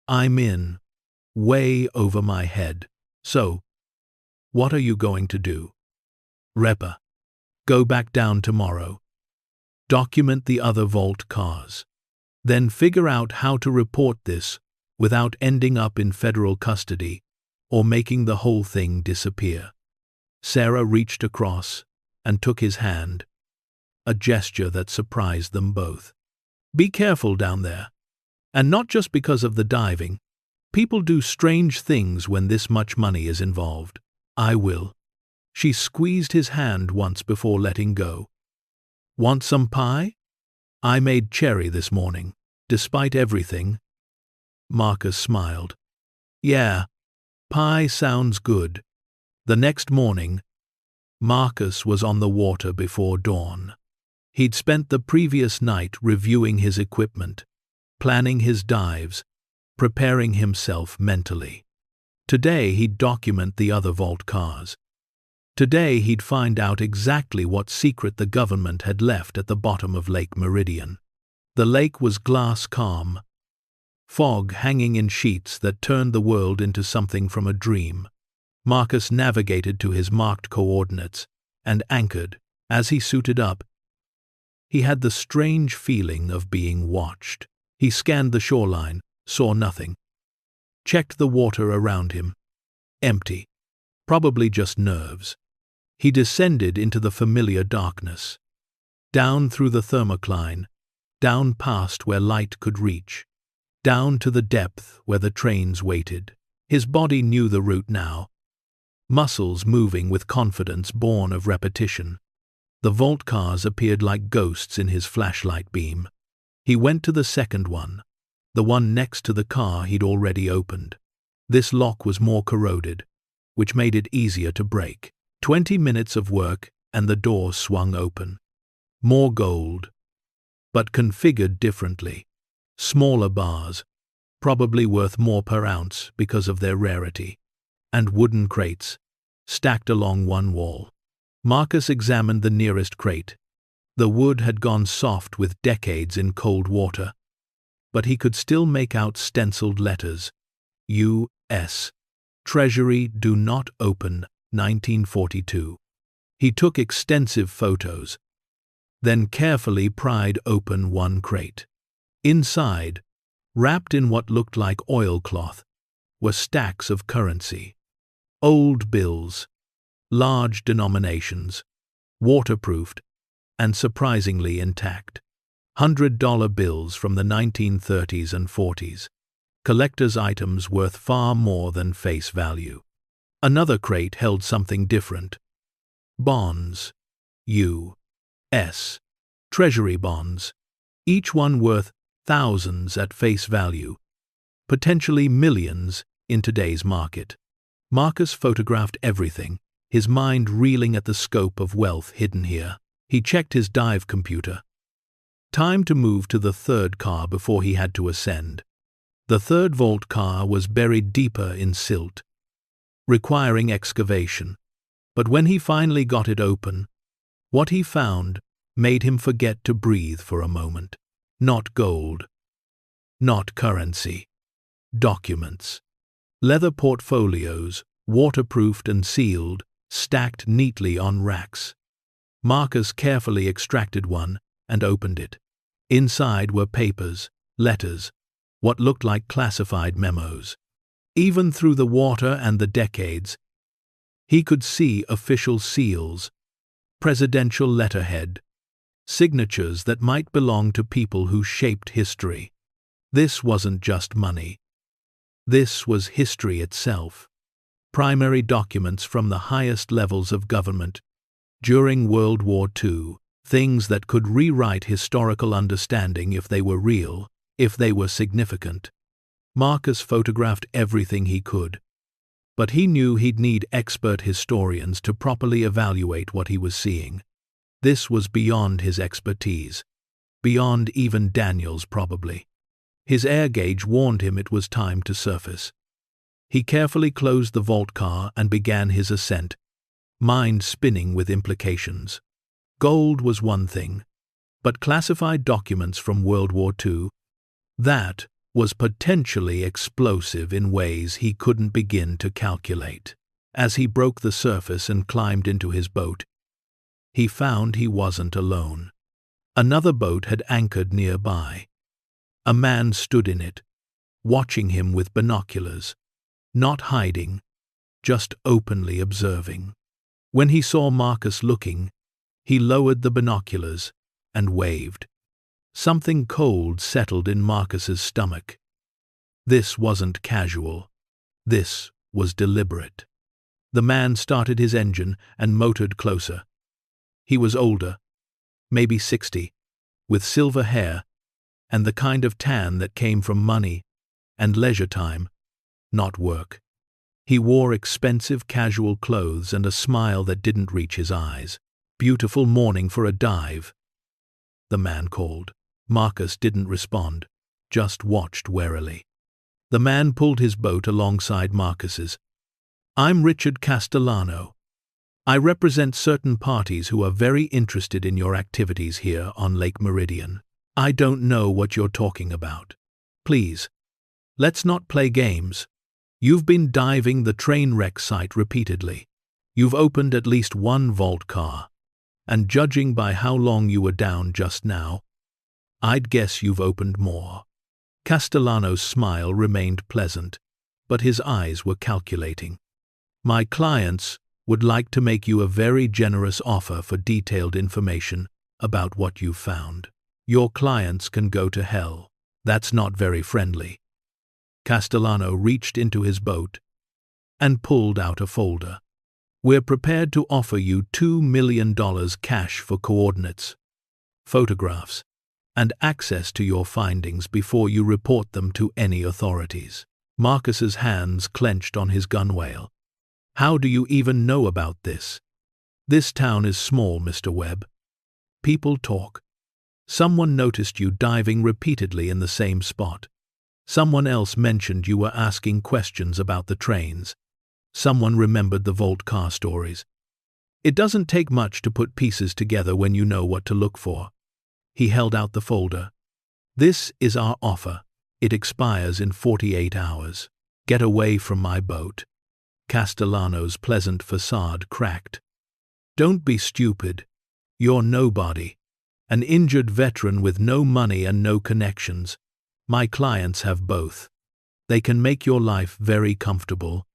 I'm in, way over my head. So, what are you going to do?" "Repa. Go back down tomorrow. Document the other vault cars. Then figure out how to report this without ending up in federal custody or making the whole thing disappear." Sarah reached across and took his hand, a gesture that surprised them both. "Be careful down there. And not just because of the diving. People do strange things when this much money is involved." "I will." She squeezed his hand once before letting go. "Want some pie? I made cherry this morning, despite everything." Marcus smiled. "Yeah, pie sounds good." The next morning, Marcus was on the water before dawn. He'd spent the previous night reviewing his equipment, planning his dives, preparing himself mentally. Today he'd document the other vault cars. Today he'd find out exactly what secret the government had left at the bottom of Lake Meridian. The lake was glass calm, fog hanging in sheets that turned the world into something from a dream. Marcus navigated to his marked coordinates and anchored. As he suited up, he had the strange feeling of being watched. He scanned the shoreline, saw nothing. Checked the water around him. Empty. Probably just nerves. He descended into the familiar darkness. Down through the thermocline, down past where light could reach, down to the depth where the trains waited. His body knew the route now, muscles moving with confidence born of repetition. The vault cars appeared like ghosts in his flashlight beam. He went to the second one, the one next to the car he'd already opened. This lock was more corroded, which made it easier to break. 20 minutes of work and the door swung open. More gold, but configured differently. Smaller bars, probably worth more per ounce because of their rarity, and wooden crates, stacked along one wall. Marcus examined the nearest crate. The wood had gone soft with decades in cold water, but he could still make out stenciled letters. U.S. Treasury Do Not Open, 1942. He took extensive photos, then carefully pried open one crate. Inside, wrapped in what looked like oilcloth, were stacks of currency. Old bills, large denominations, waterproofed, and surprisingly intact. $100 bills from the 1930s and 40s. Collector's items worth far more than face value. Another crate held something different. Bonds. U.S. Treasury bonds. Each one worth thousands at face value, potentially millions in today's market. Marcus photographed everything, his mind reeling at the scope of wealth hidden here. He checked his dive computer. Time to move to the third car before he had to ascend. The third vault car was buried deeper in silt, requiring excavation. But when he finally got it open, what he found made him forget to breathe for a moment. Not gold. Not currency. Documents. Leather portfolios, waterproofed and sealed, stacked neatly on racks. Marcus carefully extracted one and opened it. Inside were papers, letters, what looked like classified memos. Even through the water and the decades, he could see official seals, presidential letterhead, signatures that might belong to people who shaped history. This wasn't just money. This was history itself. Primary documents from the highest levels of government during World War II, things that could rewrite historical understanding if they were real, if they were significant. Marcus photographed everything he could, but he knew he'd need expert historians to properly evaluate what he was seeing. This was beyond his expertise, beyond even Daniel's probably. His air gauge warned him it was time to surface. He carefully closed the vault car and began his ascent, mind spinning with implications. Gold was one thing, but classified documents from World War II, that was potentially explosive in ways he couldn't begin to calculate. As he broke the surface and climbed into his boat, he found he wasn't alone. Another boat had anchored nearby. A man stood in it, watching him with binoculars, not hiding, just openly observing. When he saw Marcus looking, he lowered the binoculars and waved. Something cold settled in Marcus's stomach. This wasn't casual. This was deliberate. The man started his engine and motored closer. He was older, maybe 60, with silver hair and the kind of tan that came from money and leisure time, not work. He wore expensive casual clothes and a smile that didn't reach his eyes. "Beautiful morning for a dive," the man called. Marcus didn't respond, just watched warily. The man pulled his boat alongside Marcus's. "I'm Richard Castellano. I represent certain parties who are very interested in your activities here on Lake Meridian. I don't know what you're talking about. Please, let's not play games. You've been diving the train wreck site repeatedly. You've opened at least one vault car, and judging by how long you were down just now, I'd guess you've opened more." Castellano's smile remained pleasant, but his eyes were calculating. "My clients would like to make you a very generous offer for detailed information about what you've found. Your clients can go to hell. That's not very friendly." Castellano reached into his boat and pulled out a folder. "We're prepared to offer you $2 million cash for coordinates, photographs, and access to your findings before you report them to any authorities." Marcus's hands clenched on his gunwale. "How do you even know about this? This town is small, Mr. Webb. People talk. Someone noticed you diving repeatedly in the same spot. Someone else mentioned you were asking questions about the trains. Someone remembered the vault car stories. It doesn't take much to put pieces together when you know what to look for." He held out the folder. "This is our offer. It expires in 48 hours. Get away from my boat." Castellano's pleasant facade cracked. "Don't be stupid. You're nobody. An injured veteran with no money and no connections. My clients have both. They can make your life very comfortable,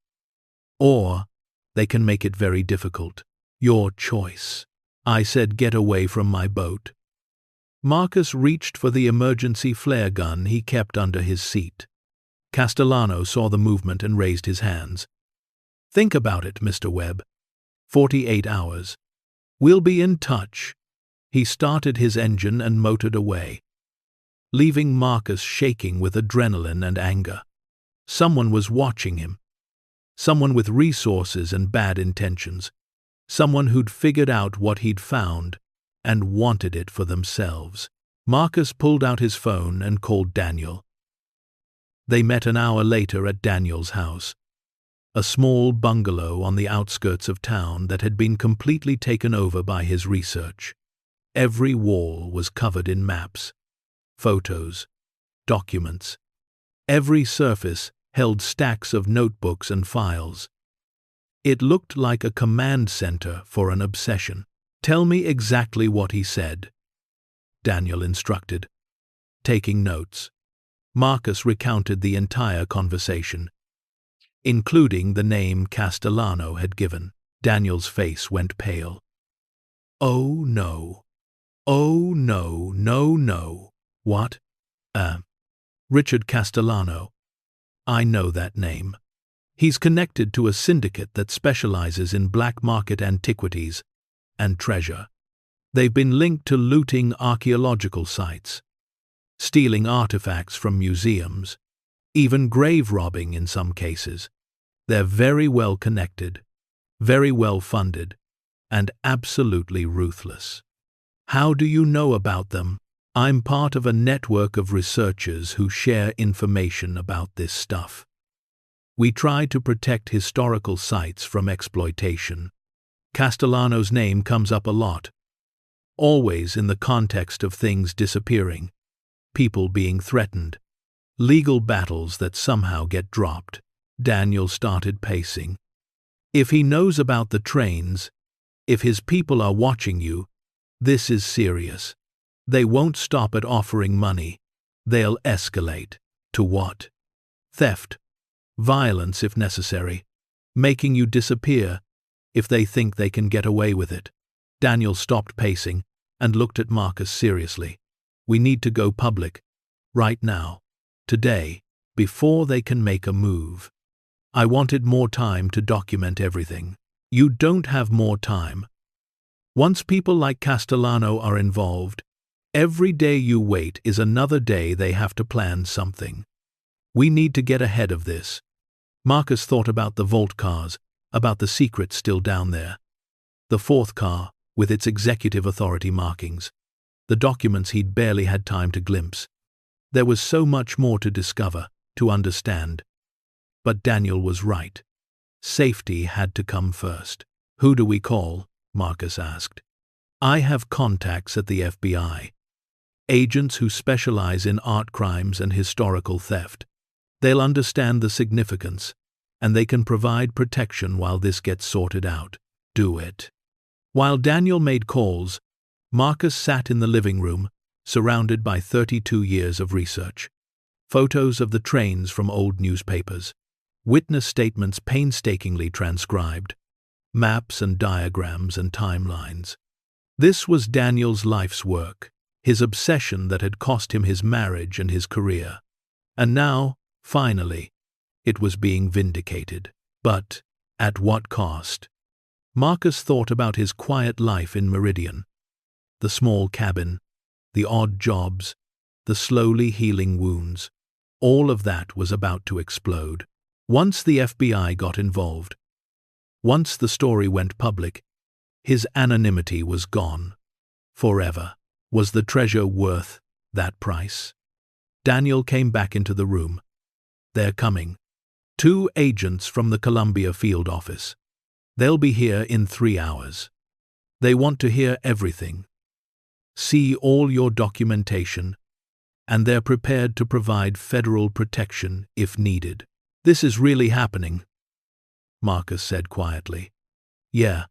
or they can make it very difficult. Your choice." I said, "Get away from my boat." Marcus reached for the emergency flare gun he kept under his seat. Castellano saw the movement and raised his hands. "Think about it, Mr. Webb. 48 hours. We'll be in touch." He started his engine and motored away, leaving Marcus shaking with adrenaline and anger. Someone was watching him. Someone with resources and bad intentions. Someone who'd figured out what he'd found and wanted it for themselves. Marcus pulled out his phone and called Daniel. They met an hour later at Daniel's house, a small bungalow on the outskirts of town that had been completely taken over by his research. Every wall was covered in maps, photos, documents. Every surface held stacks of notebooks and files. It looked like a command center for an obsession. "Tell me exactly what he said," Daniel instructed, taking notes. Marcus recounted the entire conversation, including the name Castellano had given. Daniel's face went pale. Oh no. Oh no, no, no. What? Richard Castellano. I know that name. He's connected to a syndicate that specializes in black market antiquities and treasure. They've been linked to looting archaeological sites, stealing artifacts from museums, even grave robbing in some cases. They're very well connected, very well funded, and absolutely ruthless. How do you know about them? I'm part of a network of researchers who share information about this stuff. We try to protect historical sites from exploitation. Castellano's name comes up a lot, always in the context of things disappearing, people being threatened, legal battles that somehow get dropped. Daniel started pacing. If he knows about the trains, if his people are watching you, this is serious. They won't stop at offering money. They'll escalate. To what? Theft. Violence if necessary. Making you disappear if they think they can get away with it. Daniel stopped pacing and looked at Marcus seriously. We need to go public. Right now. Today. Before they can make a move. I wanted more time to document everything. You don't have more time. Once people like Castellano are involved, every day you wait is another day they have to plan something. We need to get ahead of this. Marcus thought about the vault cars, about the secret still down there. The fourth car, with its executive authority markings. The documents he'd barely had time to glimpse. There was so much more to discover, to understand. But Daniel was right. Safety had to come first. Who do we call? Marcus asked. I have contacts at the FBI. Agents who specialize in art crimes and historical theft. They'll understand the significance, and they can provide protection while this gets sorted out. Do it. While Daniel made calls, Marcus sat in the living room, surrounded by 32 years of research. Photos of the trains from old newspapers. Witness statements painstakingly transcribed. Maps and diagrams and timelines. This was Daniel's life's work, his obsession that had cost him his marriage and his career. And now, finally, it was being vindicated. But at what cost? Marcus thought about his quiet life in Meridian. The small cabin, the odd jobs, the slowly healing wounds. All of that was about to explode. Once the FBI got involved, once the story went public, his anonymity was gone. Forever. Was the treasure worth that price? Daniel came back into the room. They're coming. 2 agents from the Columbia field office. They'll be here in 3 hours. They want to hear everything. See all your documentation, and they're prepared to provide federal protection if needed. This is really happening, Marcus said quietly. Yeah,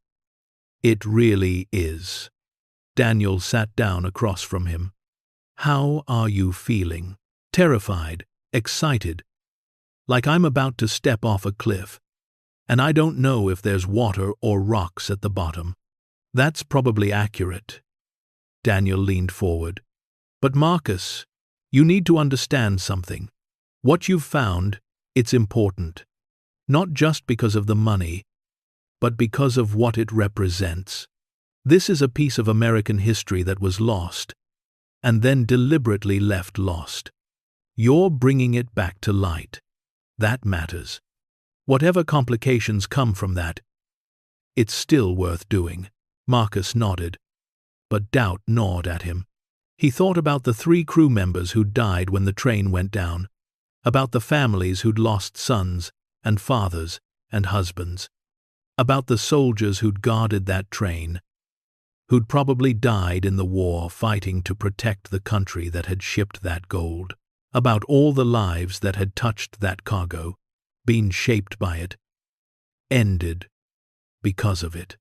it really is. Daniel sat down across from him. How are you feeling? Terrified, excited, like I'm about to step off a cliff, and I don't know if there's water or rocks at the bottom. That's probably accurate. Daniel leaned forward. But Marcus, you need to understand something. What you've found, it's important. Not just because of the money, but because of what it represents. This is a piece of American history that was lost, and then deliberately left lost. You're bringing it back to light. That matters. Whatever complications come from that, it's still worth doing. Marcus nodded, but doubt gnawed at him. He thought about the 3 crew members who'd died when the train went down, about the families who'd lost sons and fathers and husbands, about the soldiers who'd guarded that train, who'd probably died in the war fighting to protect the country that had shipped that gold, about all the lives that had touched that cargo, been shaped by it, ended because of it.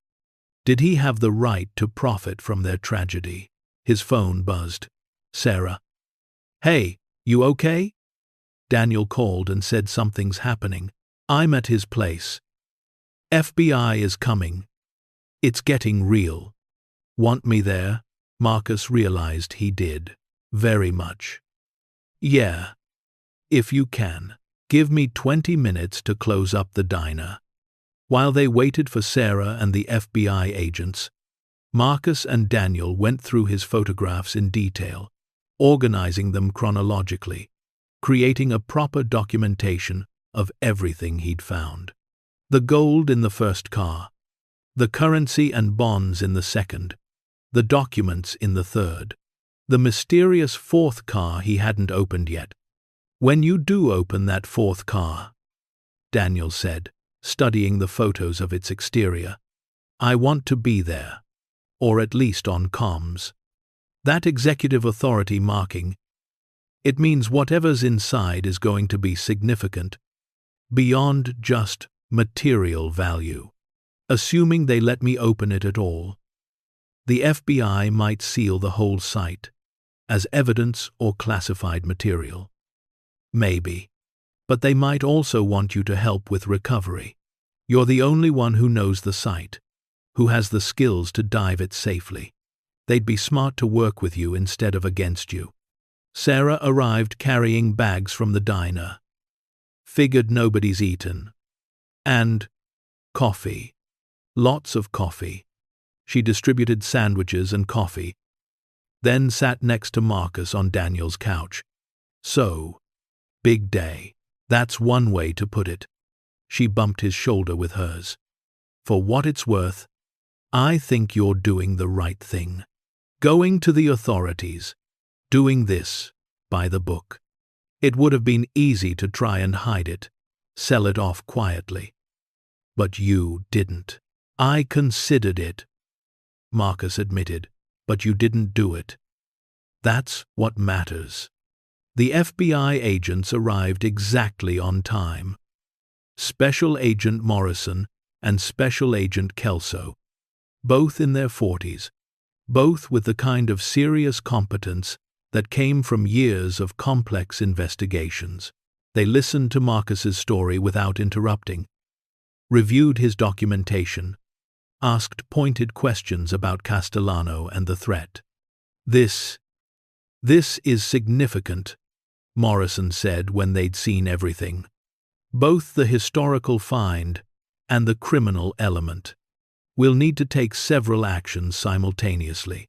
Did he have the right to profit from their tragedy? His phone buzzed. Sarah. Hey, you okay? Daniel called and said something's happening. I'm at his place. FBI is coming. It's getting real. Want me there? Marcus realized he did. Very much. Yeah. If you can. Give me 20 minutes to close up the diner. While they waited for Sarah and the FBI agents, Marcus and Daniel went through his photographs in detail, organizing them chronologically, creating a proper documentation of everything he'd found. The gold in the first car, the currency and bonds in the second, the documents in the third, the mysterious fourth car he hadn't opened yet. When you do open that fourth car, Daniel said, studying the photos of its exterior, I want to be there, or at least on comms. That executive authority marking, it means whatever's inside is going to be significant, beyond just material value. Assuming they let me open it at all, the FBI might seal the whole site as evidence or classified material. Maybe. But they might also want you to help with recovery. You're the only one who knows the site, who has the skills to dive it safely. They'd be smart to work with you instead of against you. Sarah arrived carrying bags from the diner. Figured nobody's eaten. And coffee. Lots of coffee. She distributed sandwiches and coffee, then sat next to Marcus on Daniel's couch. So, big day. That's one way to put it. She bumped his shoulder with hers. For what it's worth, I think you're doing the right thing. Going to the authorities. Doing this by the book. It would have been easy to try and hide it, sell it off quietly. But you didn't. I considered it, Marcus admitted, but you didn't do it. That's what matters. The FBI agents arrived exactly on time. Special Agent Morrison and Special Agent Kelso, both in their 40s, both with the kind of serious competence that came from years of complex investigations. They listened to Marcus's story without interrupting, reviewed his documentation, asked pointed questions about Castellano and the threat. This is significant, Morrison said when they'd seen everything. Both the historical find and the criminal element. We'll need to take several actions simultaneously.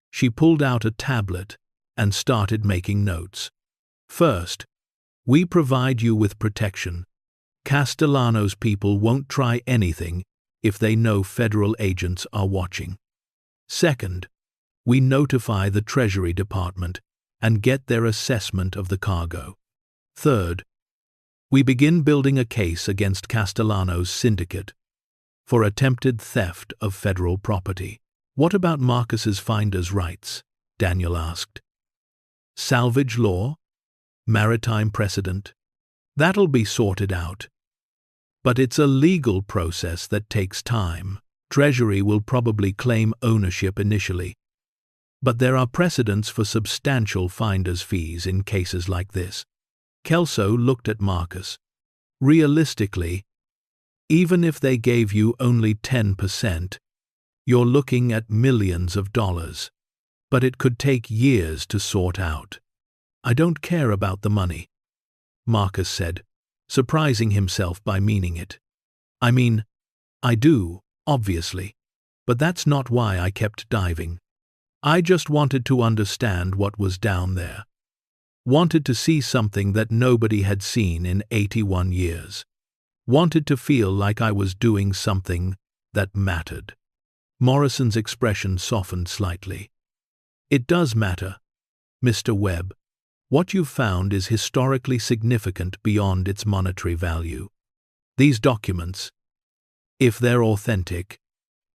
She pulled out a tablet and started making notes. First, we provide you with protection. Castellano's people won't try anything if they know federal agents are watching. Second, we notify the Treasury Department and get their assessment of the cargo. Third, we begin building a case against Castellano's syndicate for attempted theft of federal property. What about Marcus's finder's rights? Daniel asked. Salvage law? Maritime precedent? That'll be sorted out. But it's a legal process that takes time. Treasury will probably claim ownership initially. But there are precedents for substantial finder's fees in cases like this. Kelso looked at Marcus. Realistically, even if they gave you only 10%, you're looking at millions of dollars. But it could take years to sort out. I don't care about the money, Marcus said, surprising himself by meaning it. I mean, I do, obviously, but that's not why I kept diving. I just wanted to understand what was down there. Wanted to see something that nobody had seen in 81 years. Wanted to feel like I was doing something that mattered. Morrison's expression softened slightly. It does matter, Mr. Webb. What you've found is historically significant beyond its monetary value. These documents, if they're authentic,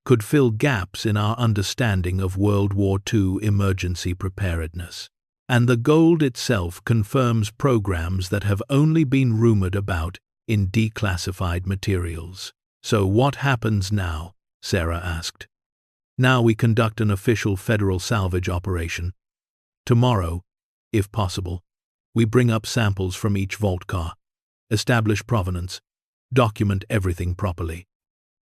could fill gaps in our understanding of World War II emergency preparedness. And the gold itself confirms programs that have only been rumored about in declassified materials. So what happens now? Sarah asked. Now we conduct an official federal salvage operation. Tomorrow, if possible, We bring up samples from each vault car, establish provenance, document everything properly.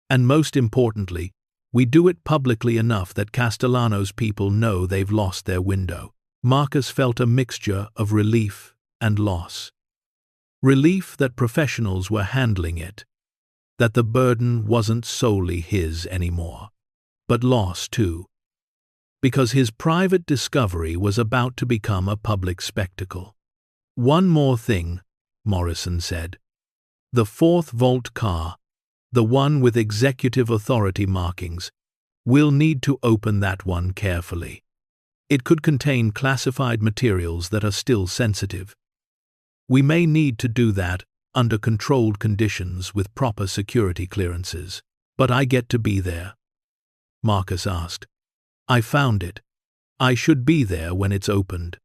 And most importantly, we do it publicly enough that Castellano's people know they've lost their window. Marcus felt a mixture of relief and loss. Relief that professionals were handling it, that the burden wasn't solely his anymore. But loss, too, because his private discovery was about to become a public spectacle. "One more thing," Morrison said. "The fourth vault car, the one with executive authority markings, we'll need to open that one carefully. It could contain classified materials that are still sensitive. We may need to do that under controlled conditions with proper security clearances. But I get to be there?" Marcus asked. "I found it. I should be there when it's opened."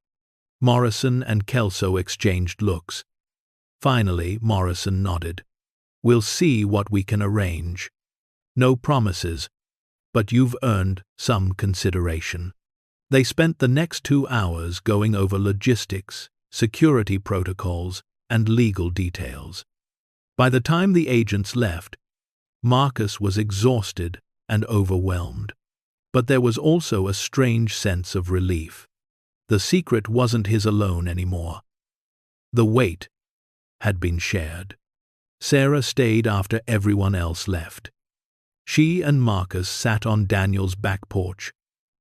Morrison and Kelso exchanged looks. Finally, Morrison nodded. "We'll see what we can arrange. No promises, but you've earned some consideration." They spent the next 2 hours going over logistics, security protocols, and legal details. By the time the agents left, Marcus was exhausted and overwhelmed. But there was also a strange sense of relief. The secret wasn't his alone anymore. The weight had been shared. Sarah stayed after everyone else left. She and Marcus sat on Daniel's back porch,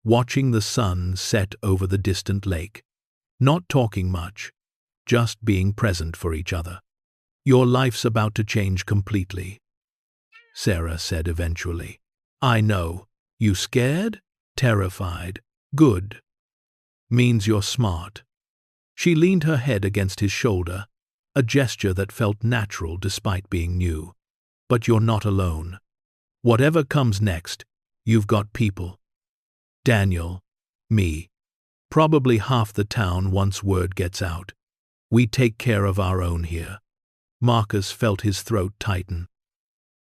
watching the sun set over the distant lake, not talking much, just being present for each other. "Your life's about to change completely," Sarah said eventually. "I know. You scared? Terrified? Good. Means you're smart." She leaned her head against his shoulder, a gesture that felt natural despite being new. "But you're not alone. Whatever comes next, you've got people. Daniel, me, probably half the town once word gets out. We take care of our own here." Marcus felt his throat tighten.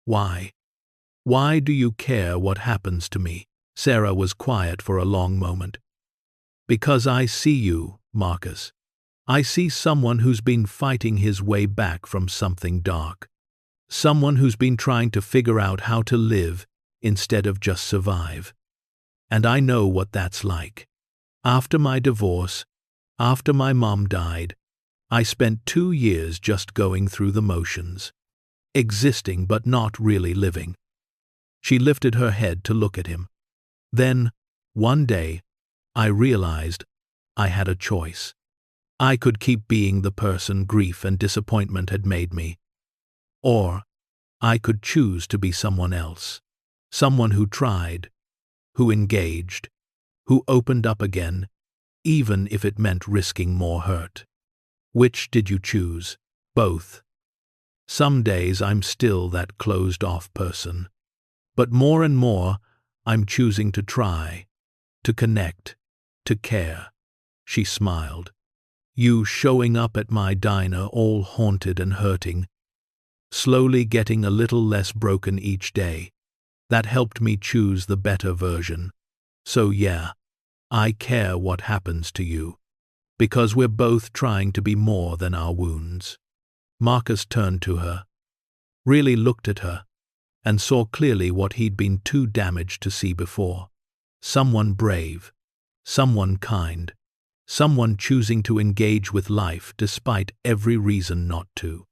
"Why? Why do you care what happens to me?" Sarah was quiet for a long moment. "Because I see you, Marcus. I see someone who's been fighting his way back from something dark. Someone who's been trying to figure out how to live instead of just survive. And I know what that's like. After my divorce, after my mom died, I spent 2 years just going through the motions. Existing but not really living." She lifted her head to look at him. "Then, one day, I realized I had a choice. I could keep being the person grief and disappointment had made me. Or I could choose to be someone else. Someone who tried, who engaged, who opened up again, even if it meant risking more hurt." "Which did you choose?" "Both. Some days I'm still that closed-off person. But more and more, I'm choosing to try, to connect, to care." She smiled. "You showing up at my diner all haunted and hurting, slowly getting a little less broken each day, that helped me choose the better version. So yeah, I care what happens to you, because we're both trying to be more than our wounds." Marcus turned to her, really looked at her, and saw clearly what he'd been too damaged to see before. Someone brave, someone kind, someone choosing to engage with life despite every reason not to.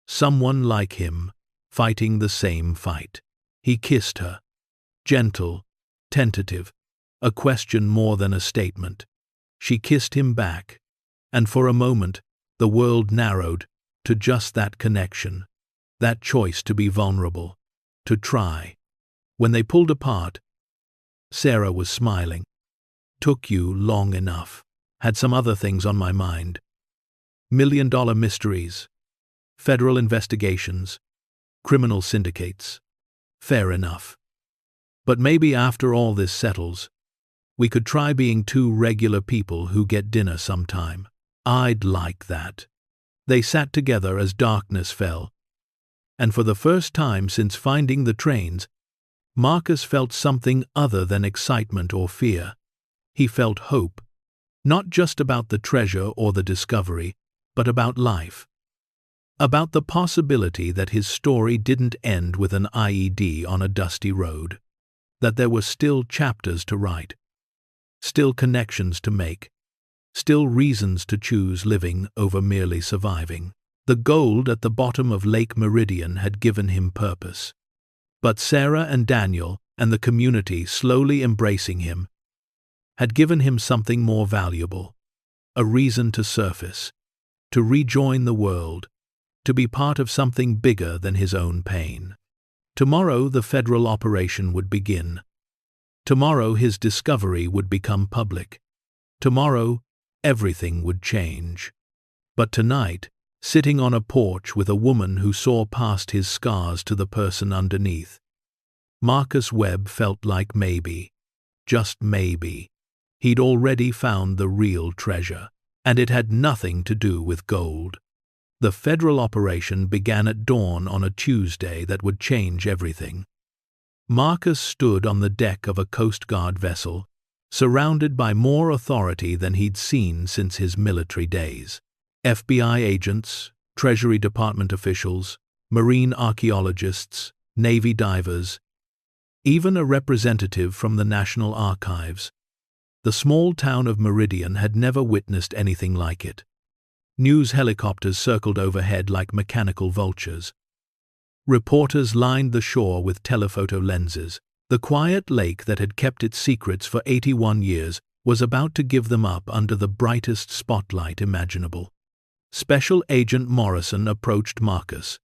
Someone like him, fighting the same fight. He kissed her. Gentle, tentative, a question more than a statement. She kissed him back, and for a moment, the world narrowed to just that connection, that choice to be vulnerable, to try. When they pulled apart, Sarah was smiling. "Took you long enough. Had some other things on my mind. $1 million mysteries, federal investigations, criminal syndicates. Fair enough. But maybe after all this settles, we could try being 2 regular people who get dinner sometime. I'd like that." They sat together as darkness fell, and for the first time since finding the trains, Marcus felt something other than excitement or fear. He felt hope, not just about the treasure or the discovery, but about life. About the possibility that his story didn't end with an IED on a dusty road. That there were still chapters to write. Still connections to make. Still reasons to choose living over merely surviving. The gold at the bottom of Lake Meridian had given him purpose. But Sarah and Daniel, and the community slowly embracing him, had given him something more valuable. A reason to surface. To rejoin the world. To be part of something bigger than his own pain. Tomorrow the federal operation would begin. Tomorrow his discovery would become public. Tomorrow everything would change. But tonight, sitting on a porch with a woman who saw past his scars to the person underneath, Marcus Webb felt like maybe, just maybe, he'd already found the real treasure, and it had nothing to do with gold. The federal operation began at dawn on a Tuesday that would change everything. Marcus stood on the deck of a Coast Guard vessel, surrounded by more authority than he'd seen since his military days. FBI agents, Treasury Department officials, marine archaeologists, Navy divers, even a representative from the National Archives. The small town of Meridian had never witnessed anything like it. News helicopters circled overhead like mechanical vultures. Reporters lined the shore with telephoto lenses. The quiet lake that had kept its secrets for 81 years was about to give them up under the brightest spotlight imaginable. Special Agent Morrison approached Marcus,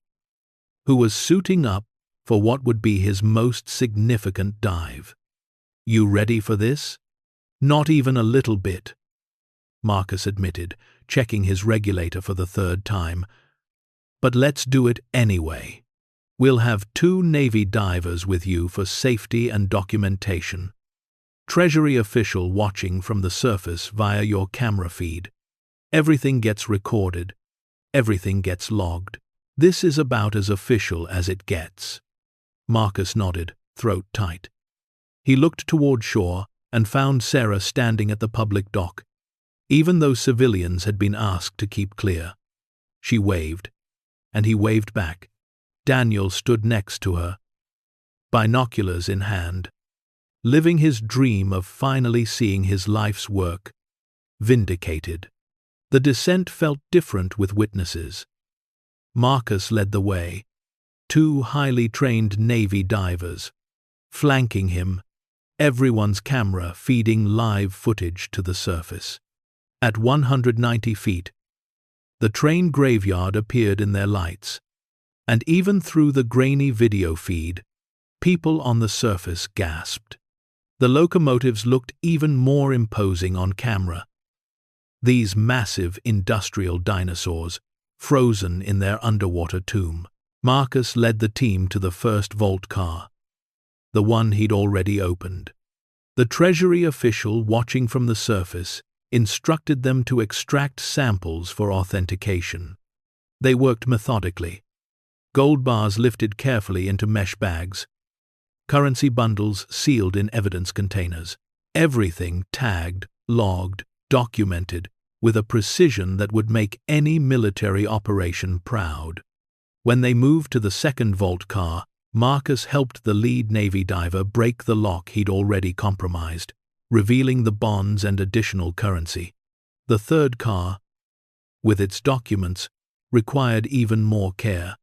who was suiting up for what would be his most significant dive. "You ready for this?" "Not even a little bit," Marcus admitted, checking his regulator for the third time. "But let's do it anyway. We'll have 2 Navy divers with you for safety and documentation. Treasury official watching from the surface via your camera feed. Everything gets recorded. Everything gets logged. This is about as official as it gets." Marcus nodded, throat tight. He looked toward shore and found Sarah standing at the public dock, even though civilians had been asked to keep clear. She waved, and he waved back. Daniel stood next to her, binoculars in hand, living his dream of finally seeing his life's work vindicated. The descent felt different with witnesses. Marcus led the way, 2 highly trained Navy divers, flanking him, everyone's camera feeding live footage to the surface. At 190 feet, the train graveyard appeared in their lights, and even through the grainy video feed, people on the surface gasped. The locomotives looked even more imposing on camera. These massive industrial dinosaurs, frozen in their underwater tomb. Marcus led the team to the first vault car, the one he'd already opened. The Treasury official watching from the surface instructed them to extract samples for authentication. They worked methodically. Gold bars lifted carefully into mesh bags, currency bundles sealed in evidence containers, everything tagged, logged, documented, with a precision that would make any military operation proud. When they moved to the second vault car, Marcus helped the lead Navy diver break the lock he'd already compromised, revealing the bonds and additional currency. The third car, with its documents, required even more care.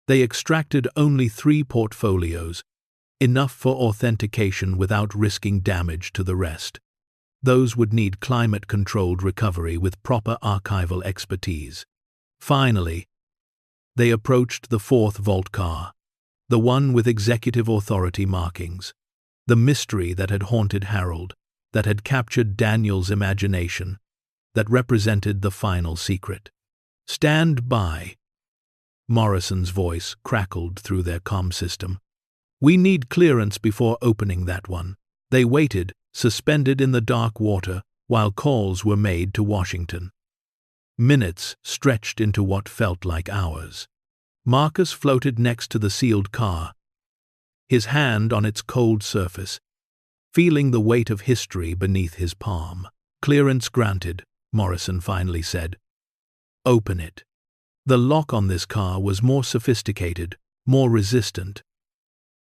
They extracted only 3 portfolios, enough for authentication without risking damage to the rest. Those would need climate-controlled recovery with proper archival expertise. Finally, they approached the 4th vault car, the one with executive authority markings, the mystery that had haunted Harold, that had captured Daniel's imagination, that represented the final secret. "Stand by," Morrison's voice crackled through their comm system. "We need clearance before opening that one." They waited, suspended in the dark water, while calls were made to Washington. Minutes stretched into what felt like hours. Marcus floated next to the sealed car, his hand on its cold surface, feeling the weight of history beneath his palm. "Clearance granted," Morrison finally said. Open it. The lock on this car was more sophisticated, more resistant.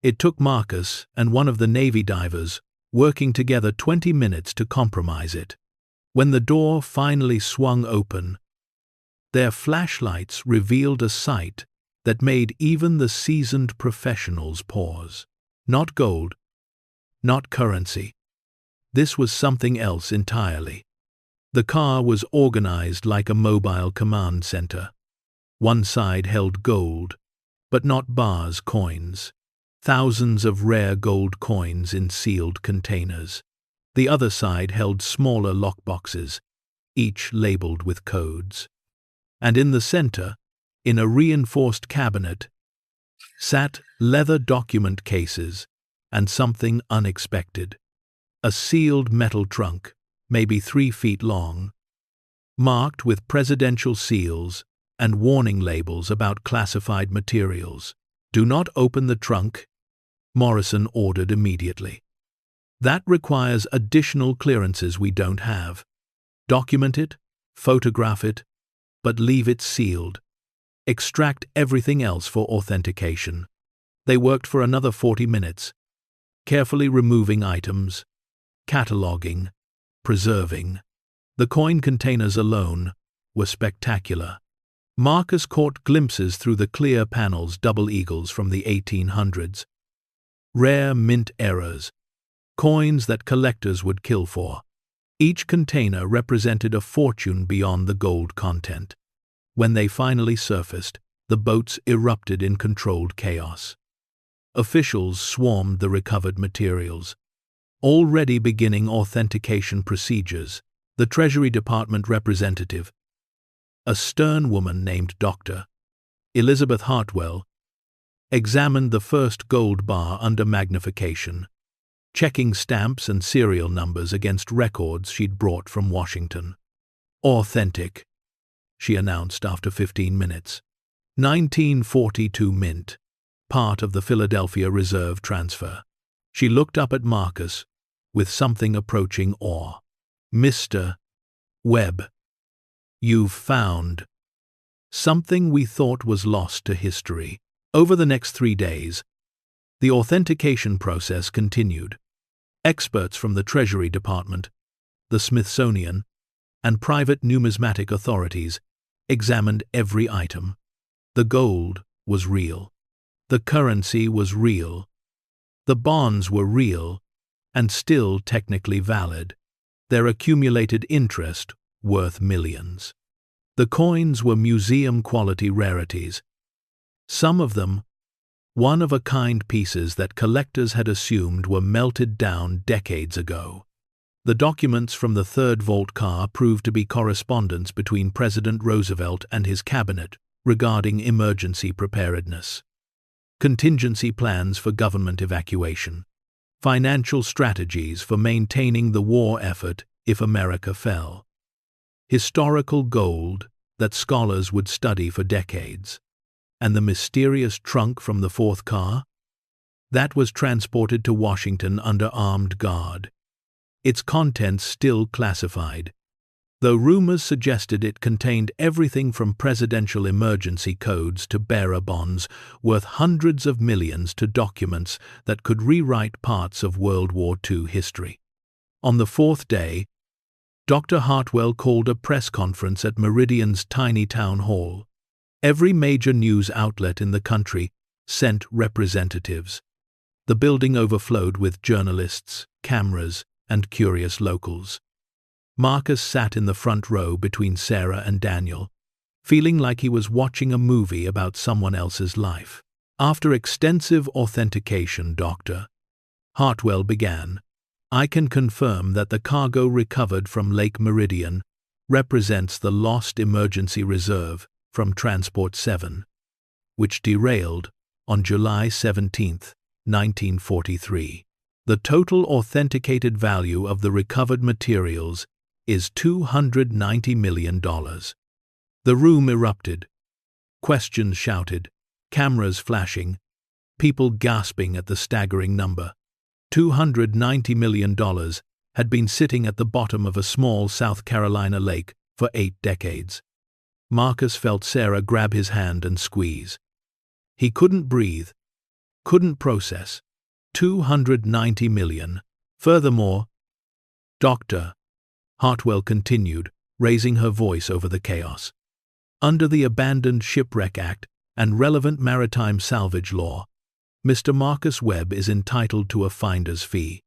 It took Marcus and one of the Navy divers working together 20 minutes to compromise it. When the door finally swung open, their flashlights revealed a sight that made even the seasoned professionals pause. Not gold, not currency. This was something else entirely. The car was organized like a mobile command center. One side held gold, but not bars, coins. Thousands of rare gold coins in sealed containers. The other side held smaller lockboxes, each labeled with codes. And in the center, in a reinforced cabinet, sat leather document cases and something unexpected. A sealed metal trunk, maybe 3 feet long, marked with presidential seals and warning labels about classified materials. "Do not open the trunk," Morrison ordered immediately. "That requires additional clearances we don't have. Document it, photograph it, but leave it sealed. Extract everything else for authentication." They worked for another 40 minutes, carefully removing items, cataloging, preserving. The coin containers alone were spectacular. Marcus caught glimpses through the clear panels, double eagles from the 1800s. Rare mint errors, coins that collectors would kill for. Each container represented a fortune beyond the gold content. When they finally surfaced, the boats erupted in controlled chaos. Officials swarmed the recovered materials, already beginning authentication procedures. The Treasury Department representative, a stern woman named Dr. Elizabeth Hartwell, examined the first gold bar under magnification, checking stamps and serial numbers against records she'd brought from Washington. "Authentic," she announced after 15 minutes. 1942 mint, part of the Philadelphia Reserve transfer. She looked up at Marcus with something approaching awe. "Mr. Webb, you've found something we thought was lost to history." Over the next 3 days, the authentication process continued. Experts from the Treasury Department, the Smithsonian, and private numismatic authorities examined every item. The gold was real. The currency was real. The bonds were real and still technically valid. Their accumulated interest worth millions. The coins were museum-quality rarities. Some of them, one-of-a-kind pieces that collectors had assumed were melted down decades ago. The documents from the third vault car proved to be correspondence between President Roosevelt and his cabinet regarding emergency preparedness, contingency plans for government evacuation, financial strategies for maintaining the war effort if America fell, historical gold that scholars would study for decades. And the mysterious trunk from the fourth car? That was transported to Washington under armed guard. Its contents still classified, though rumors suggested it contained everything from presidential emergency codes to bearer bonds worth hundreds of millions to documents that could rewrite parts of World War II history. On the fourth day, Dr. Hartwell called a press conference at Meridian's tiny town hall. Every major news outlet in the country sent representatives. The building overflowed with journalists, cameras, and curious locals. Marcus sat in the front row between Sarah and Daniel, feeling like he was watching a movie about someone else's life. After extensive authentication, Dr. Hartwell began, "I can confirm that the cargo recovered from Lake Meridian represents the lost emergency reserve from Transport 7, which derailed on July 17, 1943. The total authenticated value of the recovered materials is $290 million. The room erupted. Questions shouted, cameras flashing, people gasping at the staggering number. $290 million had been sitting at the bottom of a small South Carolina lake for 8 decades. Marcus felt Sarah grab his hand and squeeze. He couldn't breathe, couldn't process. 290 million. Furthermore, Dr. Hartwell continued, raising her voice over the chaos. Under the Abandoned Shipwreck Act and relevant maritime salvage law, Mr. Marcus Webb is entitled to a finder's fee.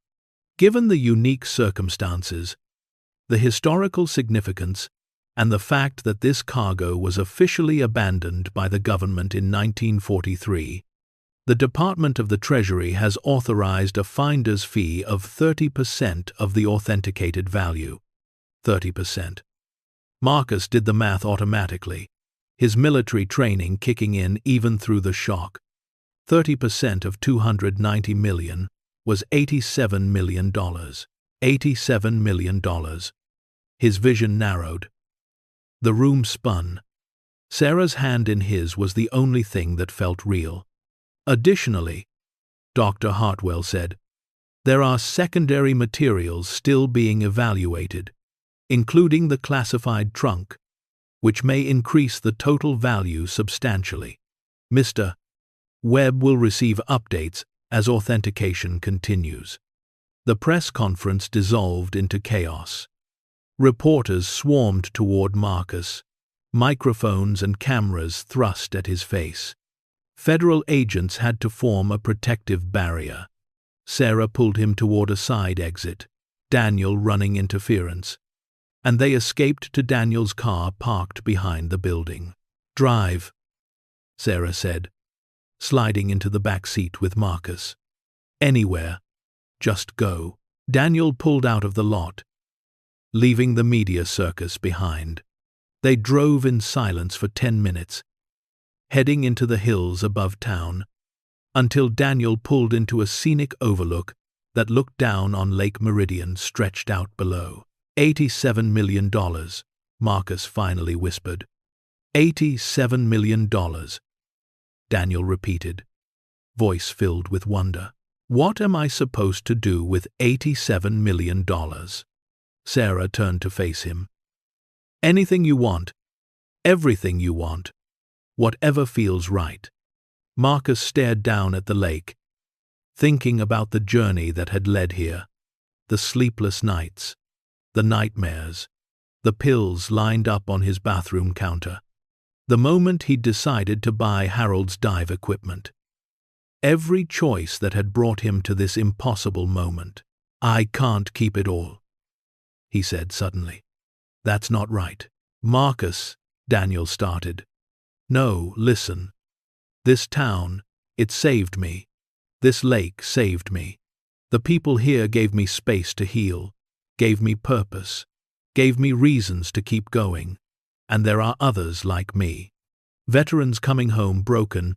Given the unique circumstances, the historical significance, and the fact that this cargo was officially abandoned by the government in 1943, the Department of the Treasury has authorized a finder's fee of 30% of the authenticated value. 30%. Marcus did the math automatically, his military training kicking in even through the shock. 30% of 290 million was $87 million. $87 million. His vision narrowed. The room spun. Sarah's hand in his was the only thing that felt real. Additionally, Dr. Hartwell said, there are secondary materials still being evaluated, including the classified trunk, which may increase the total value substantially. Mr. Webb will receive updates as authentication continues. The press conference dissolved into chaos. Reporters swarmed toward Marcus, microphones and cameras thrust at his face. Federal agents had to form a protective barrier. Sarah pulled him toward a side exit, Daniel running interference, and they escaped to Daniel's car parked behind the building. Drive, Sarah said, sliding into the back seat with Marcus. Anywhere, just go. Daniel pulled out of the lot, leaving the media circus behind. They drove in silence for 10 minutes, heading into the hills above town, until Daniel pulled into a scenic overlook that looked down on Lake Meridian stretched out below. $87 million, Marcus finally whispered. $87 million, Daniel repeated, voice filled with wonder. What am I supposed to do with $87 million? Sarah turned to face him. Anything you want, everything you want, whatever feels right. Marcus stared down at the lake, thinking about the journey that had led here, the sleepless nights, the nightmares, the pills lined up on his bathroom counter, the moment he'd decided to buy Harold's dive equipment. Every choice that had brought him to this impossible moment. I can't keep it all, he said suddenly. That's not right. Marcus, Daniel started. No, listen. This town, it saved me. This lake saved me. The people here gave me space to heal, gave me purpose, gave me reasons to keep going. And there are others like me. Veterans coming home broken,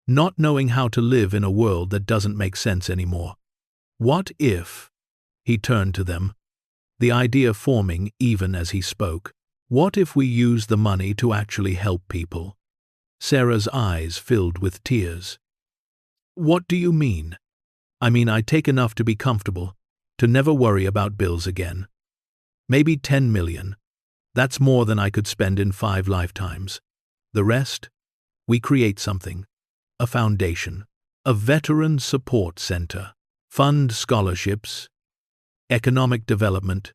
not knowing how to live in a world that doesn't make sense anymore. What if? He turned to them, the idea forming even as he spoke. What if we use the money to actually help people? Sarah's eyes filled with tears. What do you mean? I mean, I take enough to be comfortable, to never worry about bills again. Maybe 10 million. That's more than I could spend in 5 lifetimes. The rest? We create something. A foundation. A veteran support center. Fund scholarships. Economic development.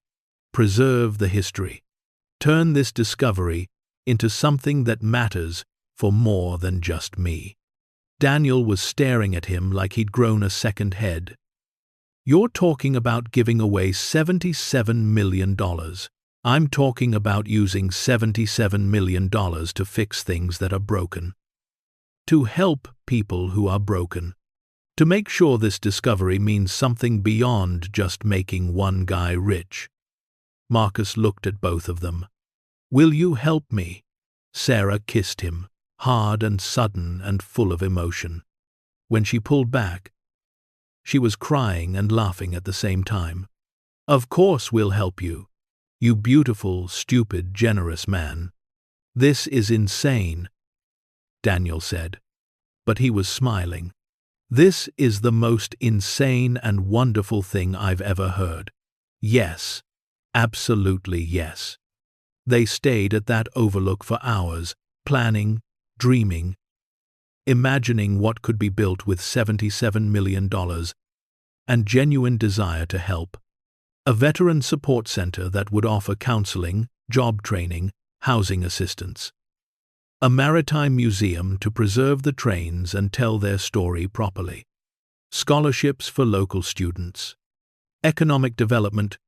Preserve the history. Turn this discovery into something that matters for more than just me. Daniel was staring at him like he'd grown a second head. You're talking about giving away $77 million. I'm talking about using $77 million to fix things that are broken. To help people who are broken. To make sure this discovery means something beyond just making one guy rich. Marcus looked at both of them. Will you help me? Sarah kissed him, hard and sudden and full of emotion. When she pulled back, she was crying and laughing at the same time. Of course we'll help you. You beautiful, stupid, generous man. This is insane, Daniel said. But he was smiling. This is the most insane and wonderful thing I've ever heard. Yes, absolutely yes. They stayed at that overlook for hours, planning, dreaming, imagining what could be built with $77 million, and genuine desire to help. A veteran support center that would offer counseling, job training, housing assistance. A maritime museum to preserve the trains and tell their story properly. Scholarships for local students. Economic development.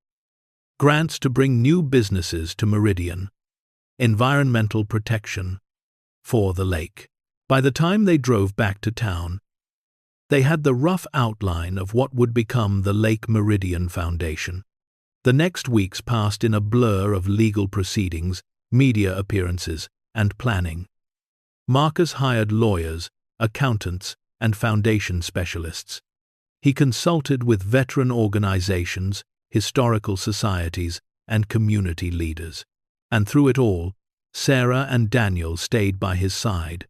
Grants to bring new businesses to Meridian. Environmental protection. For the lake. By the time they drove back to town, they had the rough outline of what would become the Lake Meridian Foundation. The next weeks passed in a blur of legal proceedings, media appearances, and planning. Marcus hired lawyers, accountants, and foundation specialists. He consulted with veteran organizations, historical societies, and community leaders. And through it all, Sarah and Daniel stayed by his side,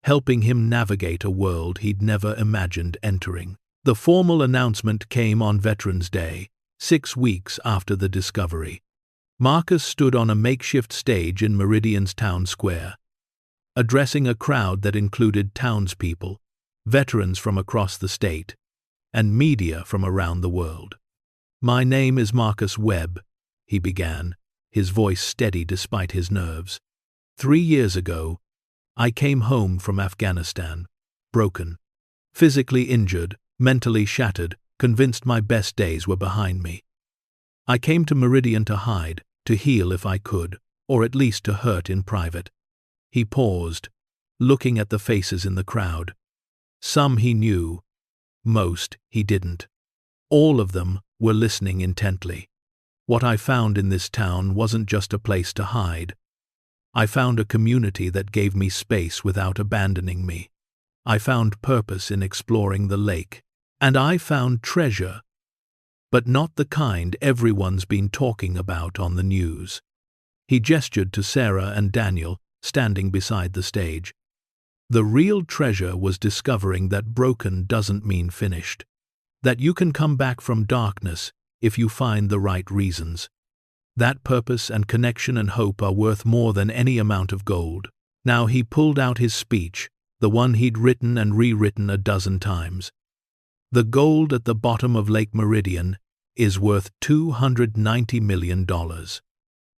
helping him navigate a world he'd never imagined entering. The formal announcement came on Veterans Day, 6 weeks after the discovery. Marcus stood on a makeshift stage in Meridian's town square, addressing a crowd that included townspeople, veterans from across the state, and media from around the world. "My name is Marcus Webb," he began, his voice steady despite his nerves. 3 years ago, I came home from Afghanistan, broken, physically injured, mentally shattered, convinced my best days were behind me. I came to Meridian to hide, to heal if I could, or at least to hurt in private. He paused, looking at the faces in the crowd. Some he knew, most he didn't. All of them were listening intently. What I found in this town wasn't just a place to hide. I found a community that gave me space without abandoning me. I found purpose in exploring the lake. And I found treasure, but not the kind everyone's been talking about on the news. He gestured to Sarah and Daniel, standing beside the stage. The real treasure was discovering that broken doesn't mean finished. That you can come back from darkness if you find the right reasons. That purpose and connection and hope are worth more than any amount of gold. Now he pulled out his speech, the one he'd written and rewritten a dozen times. The gold at the bottom of Lake Meridian is worth $290 million.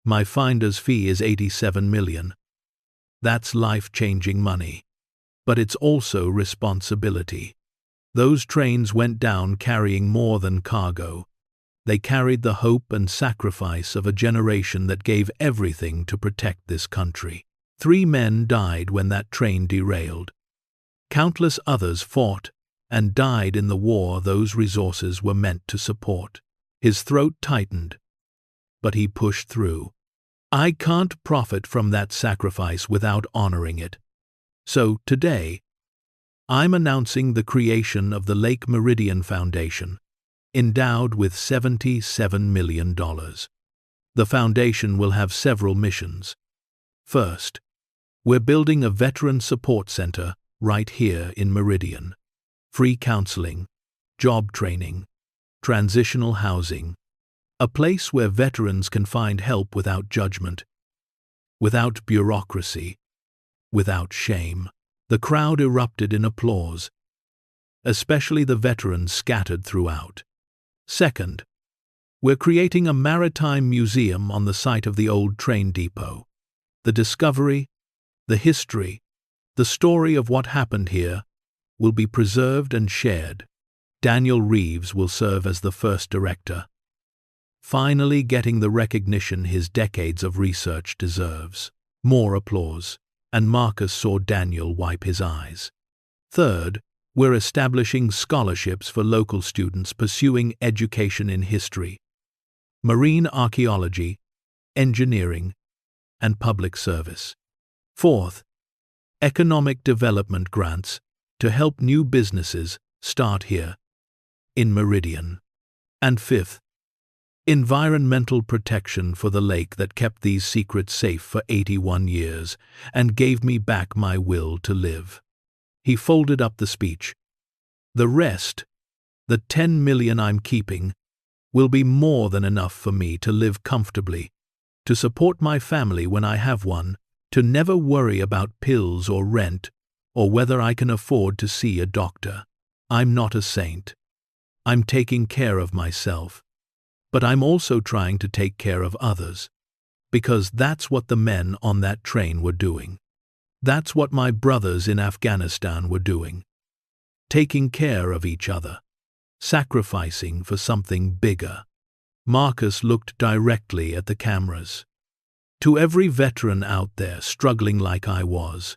My finder's fee is $87 million. That's life-changing money. But it's also responsibility. Those trains went down carrying more than cargo. They carried the hope and sacrifice of a generation that gave everything to protect this country. 3 men died when that train derailed. Countless others fought and died in the war those resources were meant to support. His throat tightened, but he pushed through. I can't profit from that sacrifice without honoring it. So today, I'm announcing the creation of the Lake Meridian Foundation, endowed with $77 million. The foundation will have several missions. First, we're building a veteran support center right here in Meridian. Free counseling, job training, transitional housing. A place where veterans can find help without judgment, without bureaucracy, without shame. The crowd erupted in applause, especially the veterans scattered throughout. Second, we're creating a maritime museum on the site of the old train depot. The discovery, the history, the story of what happened here will be preserved and shared. Daniel Reeves will serve as the first director, finally getting the recognition his decades of research deserves. More applause, and Marcus saw Daniel wipe his eyes. Third, we're establishing scholarships for local students pursuing education in history, marine archaeology, engineering, and public service. Fourth, economic development grants to help new businesses start here in Meridian. And fifth, environmental protection for the lake that kept these secrets safe for 81 years and gave me back my will to live. He folded up the speech. The rest, the $10 million I'm keeping, will be more than enough for me to live comfortably to support my family when I have one, to never worry about pills or rent, or whether I can afford to see a doctor. I'm not a saint. I'm taking care of myself. But I'm also trying to take care of others. Because that's what the men on that train were doing. That's what my brothers in Afghanistan were doing. Taking care of each other. Sacrificing for something bigger. Marcus looked directly at the cameras. To every veteran out there struggling like I was,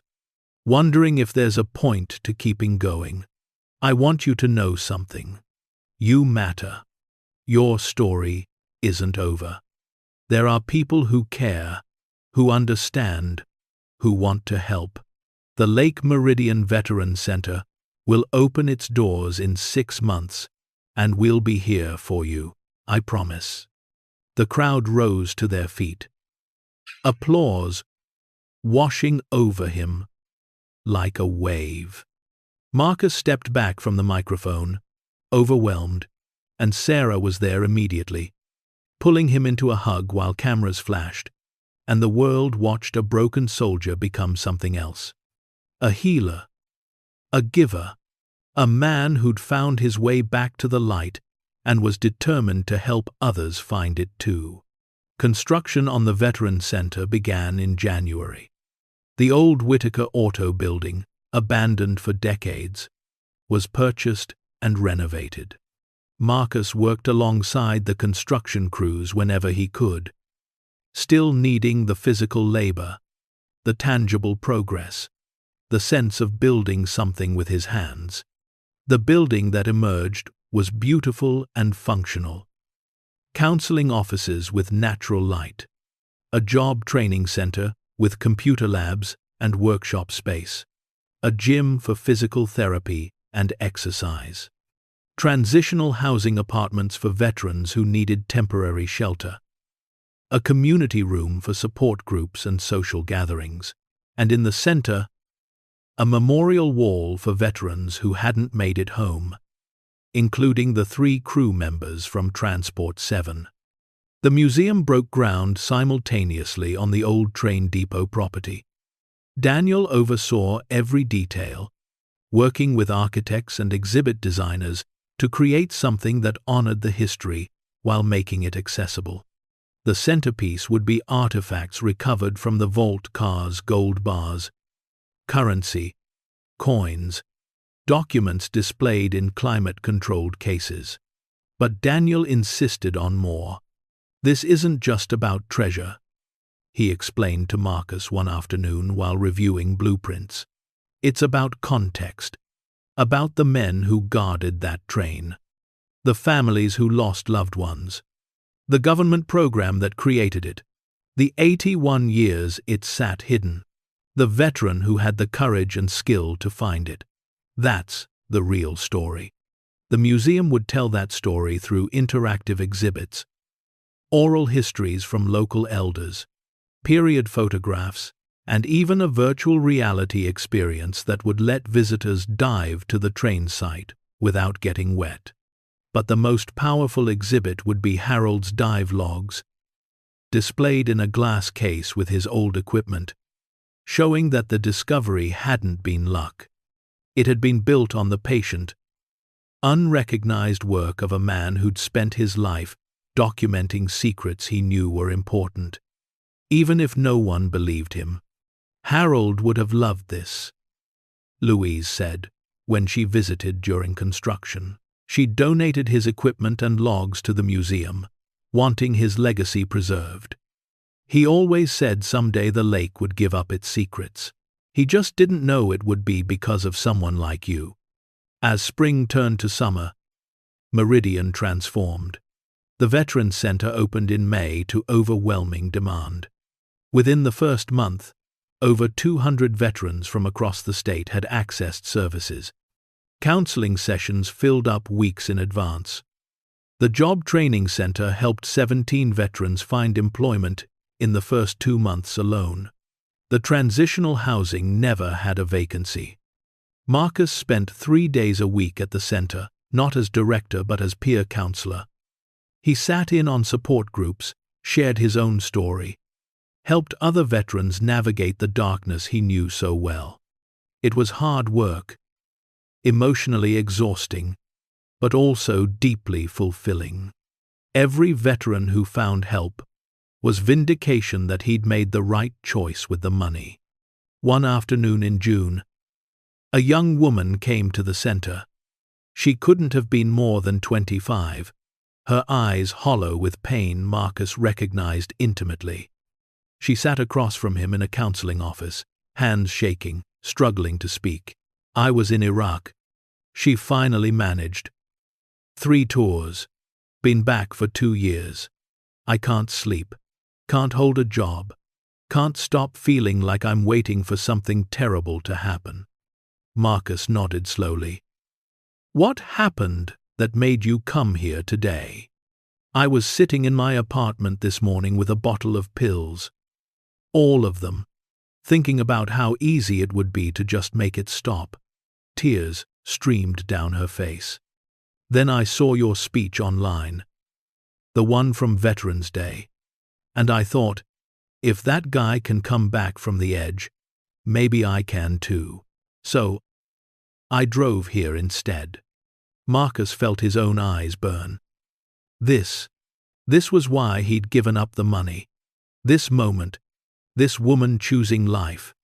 wondering if there's a point to keeping going, I want you to know something. You matter. Your story isn't over. There are people who care, who understand, who want to help. The Lake Meridian Veteran Center will open its doors in 6 months, and we'll be here for you, I promise. The crowd rose to their feet. Applause washing over him like a wave. Marcus stepped back from the microphone, overwhelmed, and Sarah was there immediately, pulling him into a hug while cameras flashed, and the world watched a broken soldier become something else. A healer, a giver, a man who'd found his way back to the light and was determined to help others find it too. Construction on the Veteran Center began in January. The old Whitaker Auto building, abandoned for decades, was purchased and renovated. Marcus worked alongside the construction crews whenever he could, still needing the physical labor, the tangible progress, the sense of building something with his hands. The building that emerged was beautiful and functional. Counseling offices with natural light, a job training center with computer labs and workshop space, a gym for physical therapy and exercise, transitional housing apartments for veterans who needed temporary shelter, a community room for support groups and social gatherings, and in the center, a memorial wall for veterans who hadn't made it home, including the 3 crew members from Transport 7. The museum broke ground simultaneously on the old train depot property. Daniel oversaw every detail, working with architects and exhibit designers to create something that honored the history while making it accessible. The centerpiece would be artifacts recovered from the vault cars, gold bars, currency, coins, documents displayed in climate-controlled cases. But Daniel insisted on more. This isn't just about treasure, he explained to Marcus one afternoon while reviewing blueprints. It's about context, about the men who guarded that train, the families who lost loved ones, the government program that created it, the 81 years it sat hidden, the veteran who had the courage and skill to find it. That's the real story. The museum would tell that story through interactive exhibits, oral histories from local elders, period photographs, and even a virtual reality experience that would let visitors dive to the train site without getting wet. But the most powerful exhibit would be Harold's dive logs, displayed in a glass case with his old equipment, showing that the discovery hadn't been luck. It had been built on the patient, unrecognized work of a man who'd spent his life documenting secrets he knew were important. Even if no one believed him, Harold would have loved this, Louise said, when she visited during construction. She donated his equipment and logs to the museum, wanting his legacy preserved. He always said someday the lake would give up its secrets. He just didn't know it would be because of someone like you. As spring turned to summer, Meridian transformed. The Veterans Center opened in May to overwhelming demand. Within the first month, over 200 veterans from across the state had accessed services. Counseling sessions filled up weeks in advance. The Job Training Center helped 17 veterans find employment in the first 2 months alone. The transitional housing never had a vacancy. Marcus spent 3 days a week at the center, not as director but as peer counselor. He sat in on support groups, shared his own story, helped other veterans navigate the darkness he knew so well. It was hard work, emotionally exhausting, but also deeply fulfilling. Every veteran who found help was vindication that he'd made the right choice with the money. One afternoon in June, a young woman came to the center. She couldn't have been more than 25. Her eyes hollow with pain Marcus recognized intimately. She sat across from him in a counseling office, hands shaking, struggling to speak. "I was in Iraq," she finally managed. "3 tours. Been back for 2 years. I can't sleep. Can't hold a job. Can't stop feeling like I'm waiting for something terrible to happen." Marcus nodded slowly. "What happened that made you come here today?" "I was sitting in my apartment this morning with a bottle of pills. All of them. Thinking about how easy it would be to just make it stop." Tears streamed down her face. "Then I saw your speech online, the one from Veterans Day, and I thought, if that guy can come back from the edge, maybe I can too. So I drove here instead." Marcus felt his own eyes burn. This was why he'd given up the money. This moment, this woman choosing life,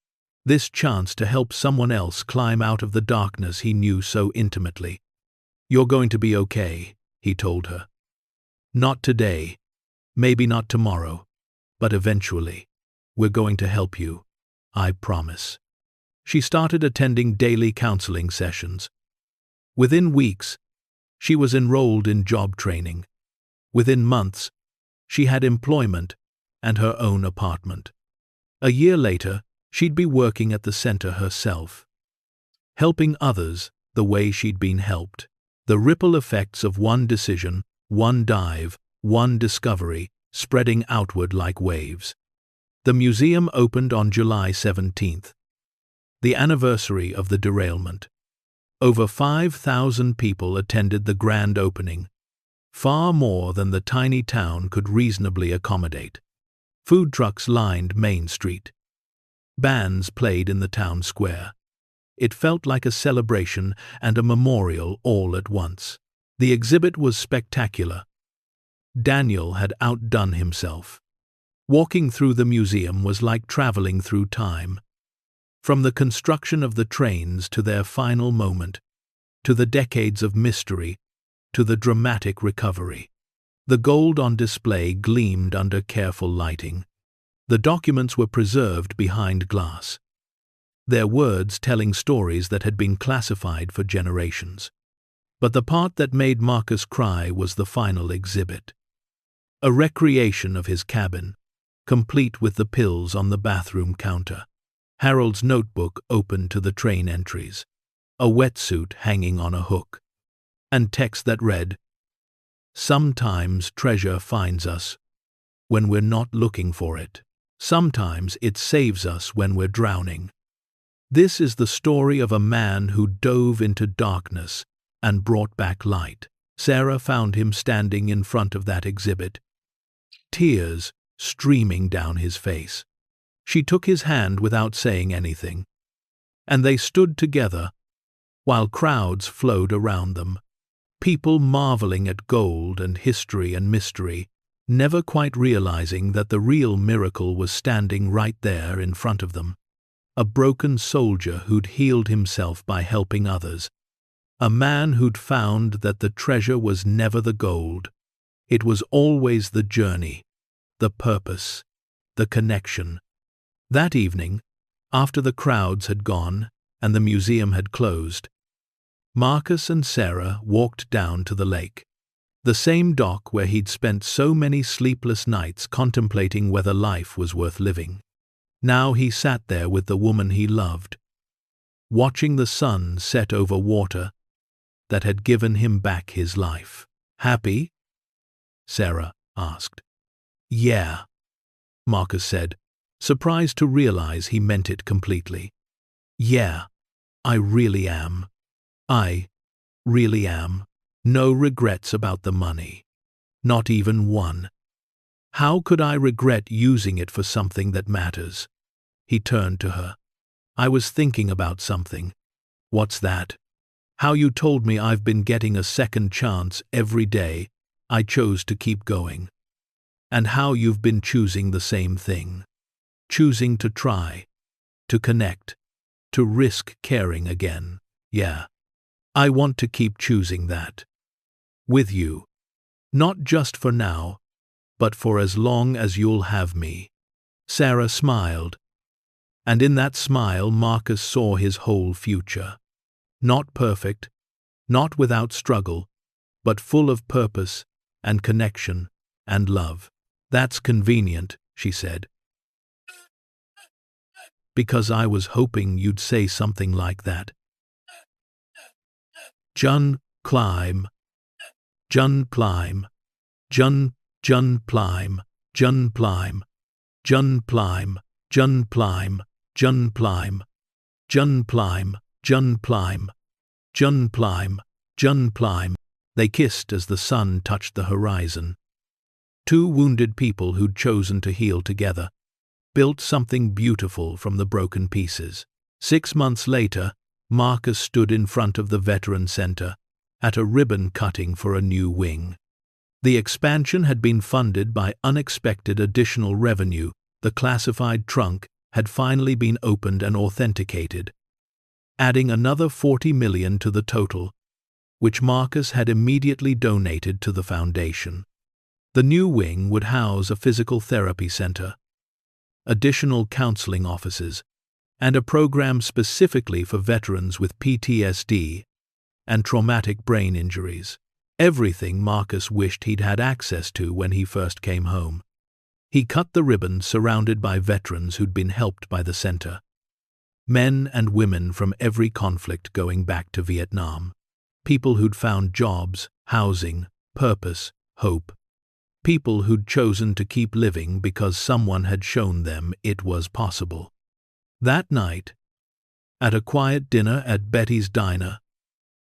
this chance to help someone else climb out of the darkness he knew so intimately. "You're going to be okay," he told her. "Not today, maybe not tomorrow, but eventually. We're going to help you. I promise." She started attending daily counseling sessions. Within weeks, she was enrolled in job training. Within months, she had employment and her own apartment. A year later, she'd be working at the center herself, helping others the way she'd been helped. The ripple effects of one decision, one dive, one discovery, spreading outward like waves. The museum opened on July 17th, the anniversary of the derailment. Over 5,000 people attended the grand opening, far more than the tiny town could reasonably accommodate. Food trucks lined Main Street. Bands played in the town square. It felt like a celebration and a memorial all at once. The exhibit was spectacular. Daniel had outdone himself. Walking through the museum was like traveling through time. From the construction of the trains to their final moment, to the decades of mystery, to the dramatic recovery. The gold on display gleamed under careful lighting. The documents were preserved behind glass, their words telling stories that had been classified for generations. But the part that made Marcus cry was the final exhibit. A recreation of his cabin, complete with the pills on the bathroom counter. Harold's notebook open to the train entries, a wetsuit hanging on a hook, and text that read, "Sometimes treasure finds us when we're not looking for it. Sometimes it saves us when we're drowning." This is the story of a man who dove into darkness and brought back light. Sarah found him standing in front of that exhibit, tears streaming down his face. She took his hand without saying anything, and they stood together while crowds flowed around them, people marveling at gold and history and mystery, never quite realizing that the real miracle was standing right there in front of them. A broken soldier who'd healed himself by helping others. A man who'd found that the treasure was never the gold. It was always the journey, the purpose, the connection. That evening, after the crowds had gone and the museum had closed, Marcus and Sarah walked down to the lake, the same dock where he'd spent so many sleepless nights contemplating whether life was worth living. Now he sat there with the woman he loved, watching the sun set over water that had given him back his life. "Happy?" Sarah asked. "Yeah," Marcus said, surprised to realize he meant it completely. "Yeah, I really am. I really am. No regrets about the money. Not even one." How could I regret using it for something that matters? He turned to her. I was thinking about something. What's that? How you told me I've been getting a second chance every day I chose to keep going. And how you've been choosing the same thing. Choosing to try, to connect, to risk caring again. Yeah. I want to keep choosing that. With you. Not just for now, but for as long as you'll have me. Sarah smiled. And in that smile Marcus saw his whole future. Not perfect, not without struggle, but full of purpose and connection and love. That's convenient, she said. Because I was hoping you'd say something like that. Jun climb. Jun climb. Jun climb. Jun climb. Jun climb. Jun climb. Jun climb. Jun climb. Jun climb. Jun climb. Jun climb. They kissed as the sun touched the horizon. Two wounded people who'd chosen to heal together, built something beautiful from the broken pieces. 6 months later, Marcus stood in front of the Veteran Center at a ribbon cutting for a new wing. The expansion had been funded by unexpected additional revenue. The classified trunk had finally been opened and authenticated, adding another 40 million to the total, which Marcus had immediately donated to the foundation. The new wing would house a physical therapy center, additional counseling offices, and a program specifically for veterans with PTSD and traumatic brain injuries. Everything Marcus wished he'd had access to when he first came home. He cut the ribbon surrounded by veterans who'd been helped by the center. Men and women from every conflict going back to Vietnam. People who'd found jobs, housing, purpose, hope. People who'd chosen to keep living because someone had shown them it was possible. That night, at a quiet dinner at Betty's Diner,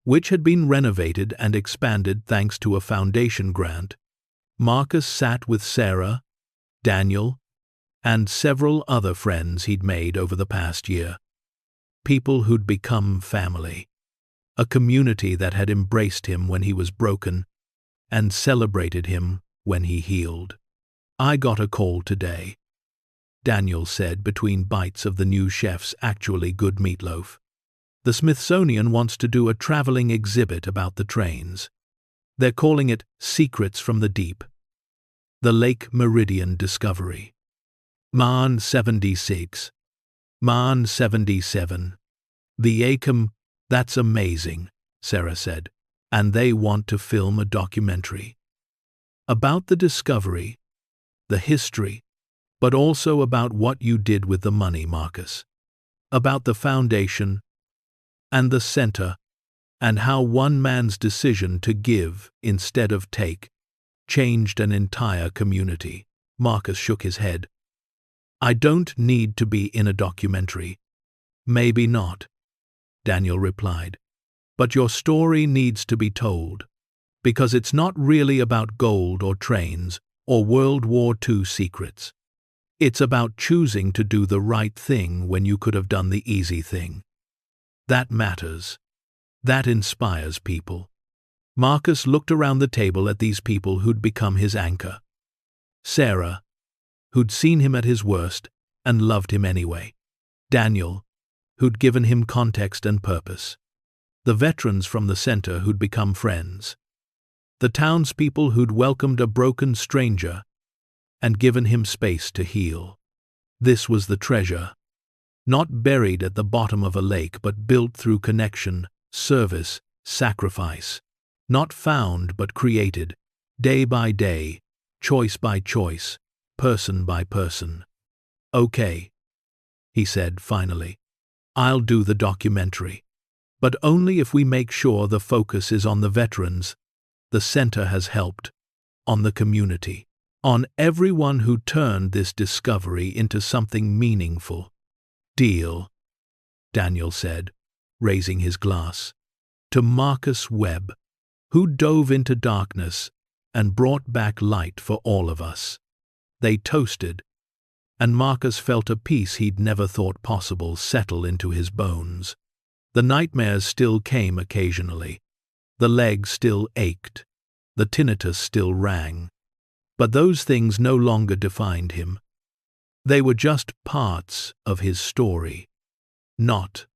which had been renovated and expanded thanks to a foundation grant, Marcus sat with Sarah, Daniel, and several other friends he'd made over the past year. People who'd become family. A community that had embraced him when he was broken and celebrated him when he healed. I got a call today, Daniel said between bites of the new chef's actually good meatloaf. The Smithsonian wants to do a traveling exhibit about the trains. They're calling it Secrets from the Deep. The Lake Meridian Discovery. Man 76. Man 77. The Acom, that's amazing, Sarah said. And they want to film a documentary. About the discovery, the history, but also about what you did with the money, Marcus. About the foundation and the center, and how one man's decision to give instead of take changed an entire community. Marcus shook his head. I don't need to be in a documentary. Maybe not, Daniel replied. But your story needs to be told, because it's not really about gold or trains or World War II secrets. It's about choosing to do the right thing when you could have done the easy thing. That matters. That inspires people. Marcus looked around the table at these people who'd become his anchor. Sarah, who'd seen him at his worst and loved him anyway. Daniel, who'd given him context and purpose. The veterans from the center who'd become friends. The townspeople who'd welcomed a broken stranger and given him space to heal. This was the treasure, not buried at the bottom of a lake but built through connection, service, sacrifice. Not found but created, day by day, choice by choice, person by person. Okay, he said finally. I'll do the documentary. But only if we make sure the focus is on the veterans the center has helped, on the community, on everyone who turned this discovery into something meaningful. Deal, Daniel said, raising his glass. To Marcus Webb, who dove into darkness and brought back light for all of us. They toasted, and Marcus felt a peace he'd never thought possible settle into his bones. The nightmares still came occasionally. The legs still ached. The tinnitus still rang. But those things no longer defined him. They were just parts of his story, not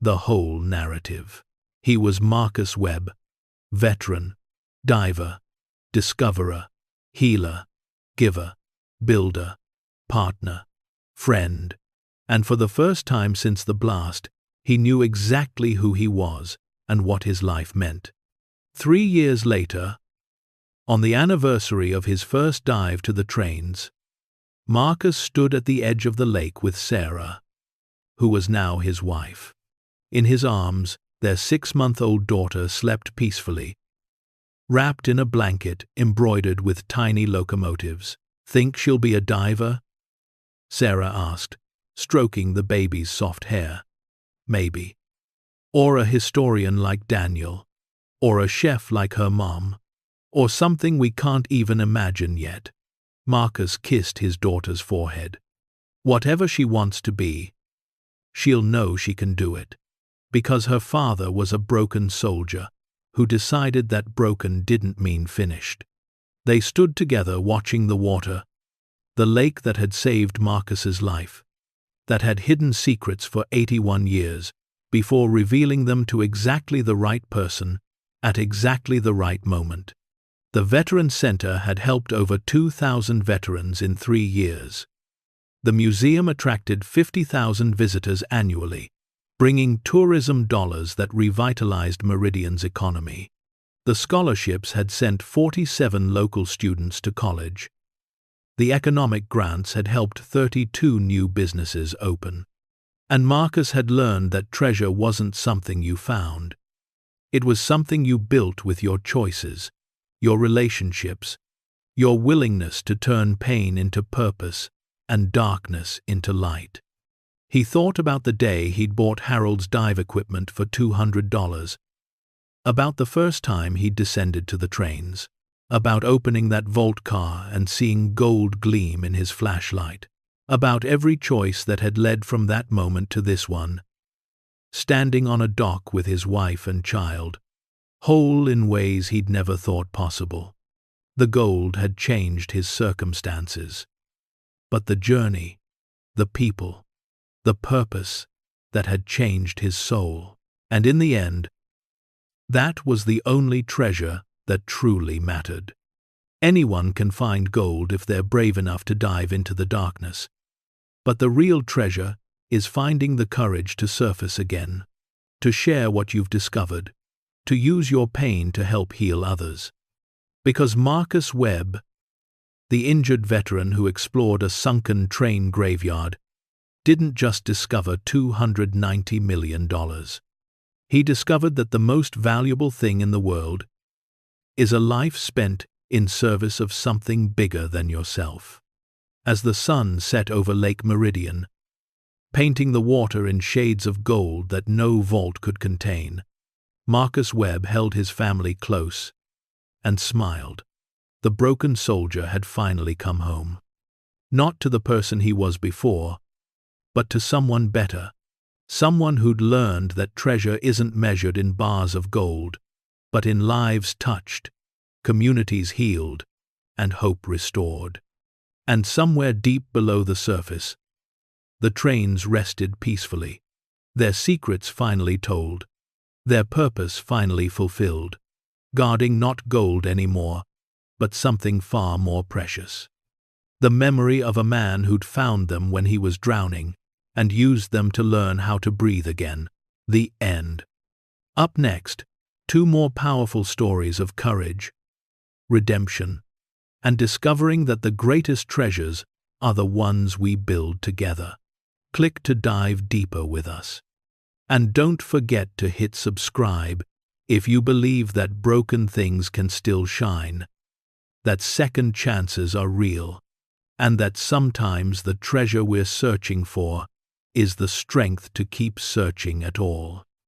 the whole narrative. He was Marcus Webb, veteran, diver, discoverer, healer, giver, builder, partner, friend, and for the first time since the blast, he knew exactly who he was and what his life meant. 3 years later, on the anniversary of his first dive to the trains, Marcus stood at the edge of the lake with Sarah, who was now his wife. In his arms, their 6-month-old daughter slept peacefully, wrapped in a blanket embroidered with tiny locomotives. "Think she'll be a diver?" Sarah asked, stroking the baby's soft hair. "Maybe. Or a historian like Daniel. Or a chef like her mom. Or something we can't even imagine yet." Marcus kissed his daughter's forehead. "Whatever she wants to be, she'll know she can do it. Because her father was a broken soldier who decided that broken didn't mean finished." They stood together watching the water, the lake that had saved Marcus's life, that had hidden secrets for 81 years before revealing them to exactly the right person at exactly the right moment. The Veteran Center had helped over 2,000 veterans in 3 years. The museum attracted 50,000 visitors annually, bringing tourism dollars that revitalized Meridian's economy. The scholarships had sent 47 local students to college. The economic grants had helped 32 new businesses open. And Marcus had learned that treasure wasn't something you found. It was something you built with your choices, your relationships, your willingness to turn pain into purpose and darkness into light. He thought about the day he'd bought Harold's dive equipment for $200, about the first time he'd descended to the trains, about opening that vault car and seeing gold gleam in his flashlight, about every choice that had led from that moment to this one, standing on a dock with his wife and child, whole in ways he'd never thought possible. The gold had changed his circumstances, but the journey, the people, the purpose that had changed his soul. And in the end, that was the only treasure that truly mattered. Anyone can find gold if they're brave enough to dive into the darkness. But the real treasure is finding the courage to surface again, to share what you've discovered, to use your pain to help heal others. Because Marcus Webb, the injured veteran who explored a sunken train graveyard, didn't just discover $290 million. He discovered that the most valuable thing in the world is a life spent in service of something bigger than yourself. As the sun set over Lake Meridian, painting the water in shades of gold that no vault could contain, Marcus Webb held his family close and smiled. The broken soldier had finally come home. Not to the person he was before, but to someone better, someone who'd learned that treasure isn't measured in bars of gold, but in lives touched, communities healed, and hope restored. And somewhere deep below the surface, the trains rested peacefully, their secrets finally told, their purpose finally fulfilled, guarding not gold anymore, but something far more precious. The memory of a man who'd found them when he was drowning and used them to learn how to breathe again. The end. Up next, 2 more powerful stories of courage, redemption, and discovering that the greatest treasures are the ones we build together. Click to dive deeper with us. And don't forget to hit subscribe if you believe that broken things can still shine, that second chances are real, and that sometimes the treasure we're searching for is the strength to keep searching at all.